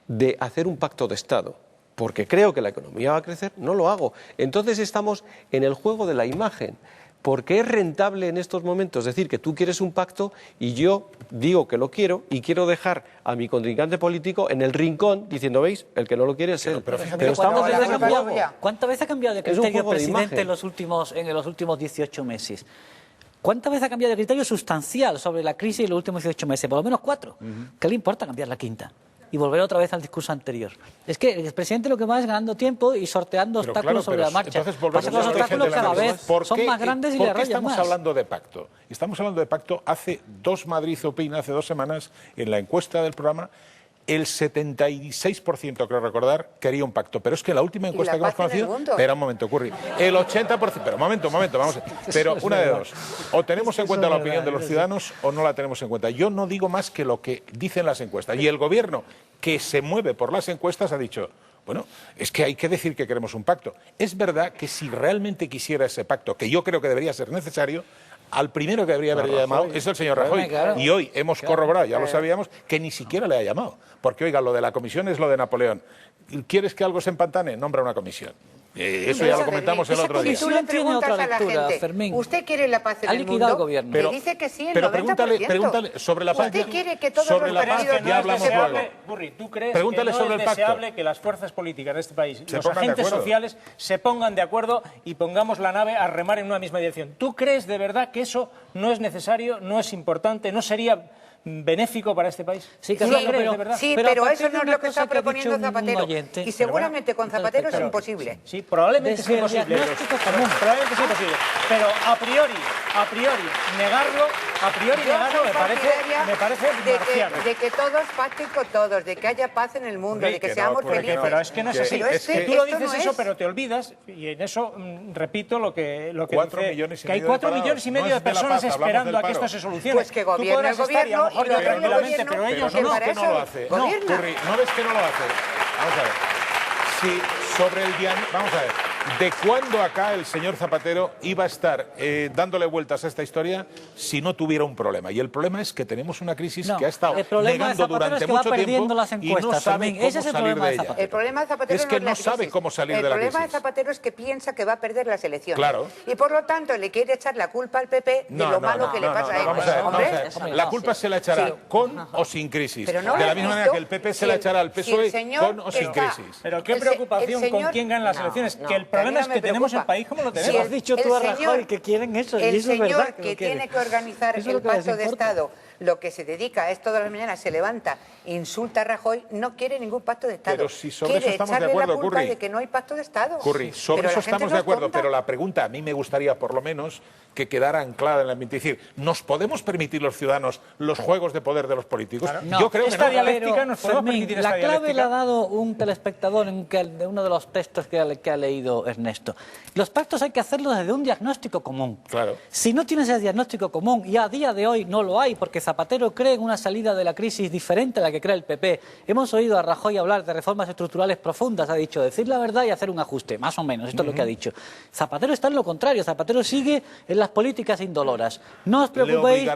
de hacer un pacto de Estado, porque creo que la economía va a crecer, no lo hago. Entonces estamos en el juego de la imagen, porque es rentable en estos momentos decir que tú quieres un pacto y yo digo que lo quiero y quiero dejar a mi contrincante político en el rincón diciendo, ¿veis? El que no lo quiere es él. Pero estamos en ese juego. ¿Cuántas veces ha cambiado de criterio el presidente en los últimos 18 meses? ¿Cuántas veces ha cambiado de criterio sustancial sobre la crisis en los últimos 18 meses? Por lo menos 4. ¿Qué le importa cambiar la quinta? Y volver otra vez al discurso anterior. Es que el presidente lo que va es ganando tiempo y sorteando obstáculos sobre la marcha. Pasa que los obstáculos cada vez son más grandes y le arrollan más. Estamos hablando de pacto. Estamos hablando de pacto hace Madrid Opina, hace 2 semanas, en la encuesta del programa, el 76%, creo recordar, quería un pacto. Pero es que la última encuesta que hemos conocido... Espera un momento, Curri. El 80%... Pero un momento, vamos a... Pero una de dos. O tenemos en cuenta la opinión de los ciudadanos o no la tenemos en cuenta. Yo no digo más que lo que dicen las encuestas. Y el gobierno, que se mueve por las encuestas, ha dicho... Bueno, es que hay que decir que queremos un pacto. Es verdad que si realmente quisiera ese pacto, que yo creo que debería ser necesario... Al primero que debería haber llamado es el señor Rajoy. Y hoy hemos corroborado, ya lo sabíamos, que ni siquiera le ha llamado. Porque, oiga, lo de la comisión es lo de Napoleón. ¿Quieres que algo se empantane? Nombra una comisión. Eso ya lo comentamos el otro día. Tú le preguntas a la gente, Fermín, ¿usted quiere la paz en el mundo? Le dice que sí, el 90%. Pregúntale sobre la paz. ¿Usted quiere que todos sobre los partidos... ya hablamos luego. Burri, ¿tú crees Pregúntale que no sobre es el pacto. deseable que las fuerzas políticas de este país, Se los pongan de agentes acuerdo. sociales, se pongan de acuerdo y pongamos la nave a remar en una misma dirección? ¿Tú crees de verdad que eso no es necesario, no es importante, no sería benéfico para este país? Sí, ¿Tú lo crees, de verdad? pero eso no es lo que está proponiendo Zapatero. Y seguramente con Zapatero es imposible. Sí, probablemente sea imposible. Probablemente sea imposible. Pero a priori, negarlo me parece marciano. De que todos pacten con todos, de que haya paz en el mundo, de que seamos felices. Pero es que no es así. Tú lo dices eso, pero te olvidas, y en eso repito lo que dice, que hay 4 millones y medio de personas esperando a que esto se solucione. Pues que gobierne el gobierno. Y lo tranquilamente, pero ellos no. ¿Ves que no lo hace? No, Curri, ¿no ves que no lo hace? Vamos a ver. Si sobre el vamos a ver. ¿De cuándo acá el señor Zapatero iba a estar dándole vueltas a esta historia si no tuviera un problema? Y el problema es que tenemos una crisis que ha estado negando durante mucho tiempo y no sabe cómo salir de ella. El problema de Zapatero es que no sabe cómo salir de la crisis. El problema de Zapatero es que piensa que va a perder las elecciones. Claro. Y por lo tanto le quiere echar la culpa al PP de lo malo que le pasa a él. Vamos a ver. La culpa se la echará con o sin crisis. De la misma manera que el PP se la echará al PSOE con o sin crisis. Pero qué preocupación con quién gana las elecciones. Que el problema es que tenemos el país como lo tenemos. Si has dicho tú a Rajoy que quieren eso, y eso es verdad. El señor que tiene que organizar el pacto de Estado, lo que se dedica es todas las mañanas, se levanta, insulta a Rajoy, no quiere ningún pacto de Estado. Pero si sobre eso estamos de acuerdo, Curri. De que no hay pacto de Estado. Curri, sobre eso estamos de acuerdo, pero la pregunta a mí me gustaría por lo menos que quedara anclada en la mente. Es decir, ¿nos podemos permitir los ciudadanos los juegos de poder de los políticos? No, yo creo que no. Dialéctica nos podemos permitir esta dialéctica. La clave la ha dialéctica. dado un telespectador de uno de los textos que ha leído Ernesto. Los pactos hay que hacerlos desde un diagnóstico común. Claro. Si no tienes ese diagnóstico común, y a día de hoy no lo hay, porque Zapatero cree en una salida de la crisis diferente a la que cree el PP. Hemos oído a Rajoy hablar de reformas estructurales profundas, ha dicho decir la verdad y hacer un ajuste, más o menos, esto es lo que ha dicho. Zapatero está en lo contrario, Zapatero sigue en las políticas indoloras. No os preocupéis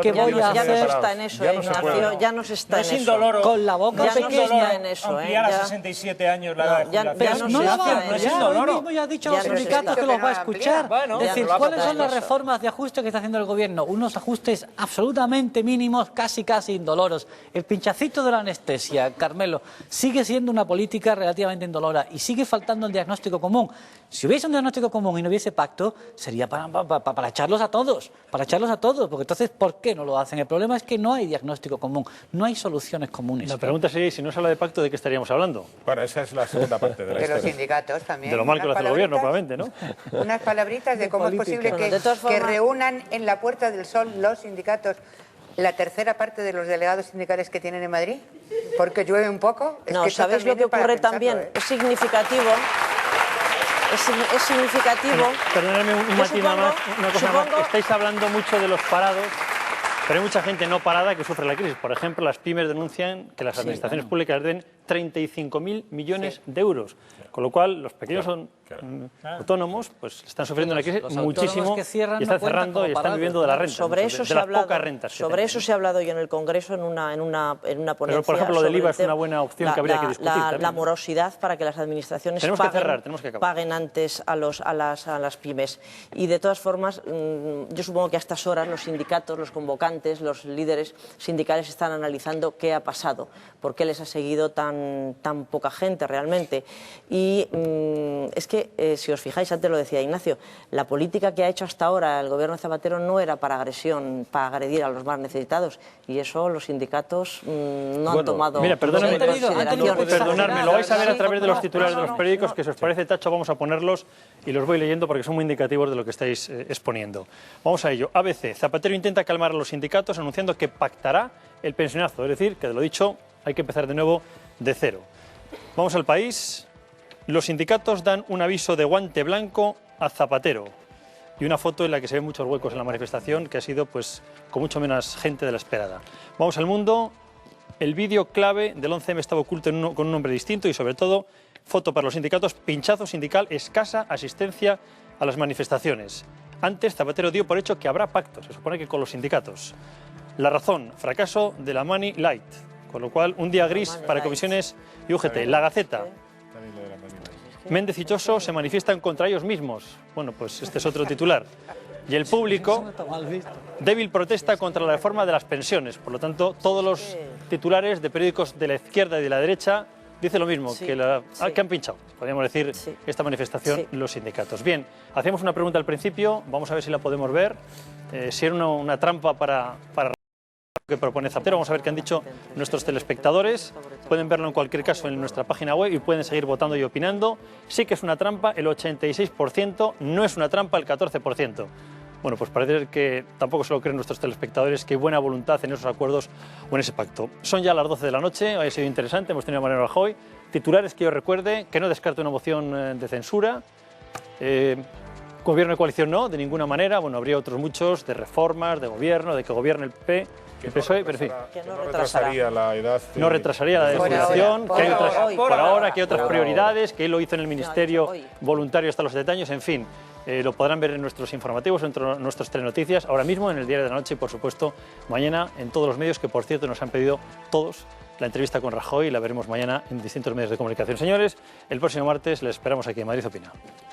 que voy a hacer... Ya no está en eso, Ignacio, ya no se está en eso. Indoloro, con la boca ya pequeña. No está en eso, ampliar a 67 años la edad de jubilación. No es indoloro. Mismo ya ha dicho a los sindicatos que los va a escuchar. Bueno, es decir, ¿cuáles son las reformas de ajuste que está haciendo el gobierno? Unos ajustes absolutamente mínimos, casi indoloros. El pinchacito de la anestesia, Carmelo, sigue siendo una política relativamente indolora y sigue faltando el diagnóstico común. Si hubiese un diagnóstico común y no hubiese pacto, sería para echarlos a todos, porque entonces, ¿por qué no lo hacen? El problema es que no hay diagnóstico común, no hay soluciones comunes. La pregunta sería, si no se habla de pacto, ¿de qué estaríamos hablando? Bueno, esa es la segunda parte de la historia. De los sindicatos también. De lo mal que lo hace el gobierno, probablemente, ¿no? Unas palabritas de cómo es posible que reúnan en la Puerta del Sol los sindicatos la tercera parte de los delegados sindicales que tienen en Madrid, porque llueve un poco. No, que ¿sabéis lo que ocurre también? Es significativo. Es significativo. Perdóname un matiz nada más, una cosa más. Estáis hablando mucho de los parados, pero hay mucha gente no parada que sufre la crisis. Por ejemplo, las pymes denuncian que las administraciones públicas den 35.000 millones de euros. Con lo cual, los pequeños autónomos pues están sufriendo una crisis muchísimo y están cerrando y están viviendo de la renta, sobre eso de las pocas rentas. Sobre eso se ha hablado hoy en el Congreso en una ponencia. Pero, por ejemplo, lo del IVA es una buena opción que habría que discutir también. La morosidad para que las administraciones paguen antes a las pymes. Y de todas formas, yo supongo que a estas horas los sindicatos, los convocantes, los líderes sindicales están analizando qué ha pasado, por qué les ha seguido tan poca gente realmente. Y es que, si os fijáis, antes lo decía Ignacio, la política que ha hecho hasta ahora el gobierno de Zapatero no era para agresión, para agredir a los más necesitados, y eso los sindicatos no han tomado. Mira, perdonadme, lo vais a ver a través de los titulares de los periódicos, que si os parece, Tacho, vamos a ponerlos y los voy leyendo porque son muy indicativos de lo que estáis exponiendo. Vamos a ello. ABC, Zapatero intenta calmar a los sindicatos anunciando que pactará el pensionazo, es decir, que de lo dicho hay que empezar de nuevo de cero. Vamos al País. Los sindicatos dan un aviso de guante blanco a Zapatero y una foto en la que se ven muchos huecos en la manifestación, que ha sido pues con mucho menos gente de la esperada. Vamos al Mundo. El vídeo clave del 11M estaba oculto con un nombre distinto y, sobre todo, foto para los sindicatos, pinchazo sindical, escasa asistencia a las manifestaciones. Antes, Zapatero dio por hecho que habrá pactos, se supone que con los sindicatos. La Razón, fracaso de la Money Light, con lo cual un día gris para comisiones y UGT. La Gaceta. Méndez y Choso se manifiestan contra ellos mismos. Bueno, pues este es otro titular. Y El Público, débil protesta contra la reforma de las pensiones. Por lo tanto, todos los titulares de periódicos de la izquierda y de la derecha dicen lo mismo, que han pinchado, podríamos decir, esta manifestación los sindicatos. Bien, hacíamos una pregunta al principio, vamos a ver si la podemos ver. Si era una trampa para que propone Zapatero, vamos a ver qué han dicho nuestros telespectadores. Pueden verlo en cualquier caso en nuestra página web y pueden seguir votando y opinando. Sí que es una trampa el 86%, no es una trampa el 14%. Bueno, pues parece que tampoco se lo creen nuestros telespectadores, que hay buena voluntad en esos acuerdos o en ese pacto. Son ya las 12 de la noche, hoy ha sido interesante, hemos tenido a Mariano Rajoy. Titulares que yo recuerde, que no descarte una moción de censura. Gobierno de coalición no, de ninguna manera. Bueno, habría otros muchos, de reformas, de gobierno, de que gobierne el PP. El PSOE, pero en fin. No retrasaría la edad. No retrasaría la jubilación, que hay otras, por ahora, que hay otras prioridades, que él lo hizo en el Ministerio voluntario hasta los 70 años, en fin. Lo podrán ver en nuestros informativos, en nuestros telenoticias, ahora mismo en el Diario de la Noche y, por supuesto, mañana en todos los medios, que por cierto nos han pedido todos la entrevista con Rajoy y la veremos mañana en distintos medios de comunicación. Señores, el próximo martes les esperamos aquí en Madrid Opina.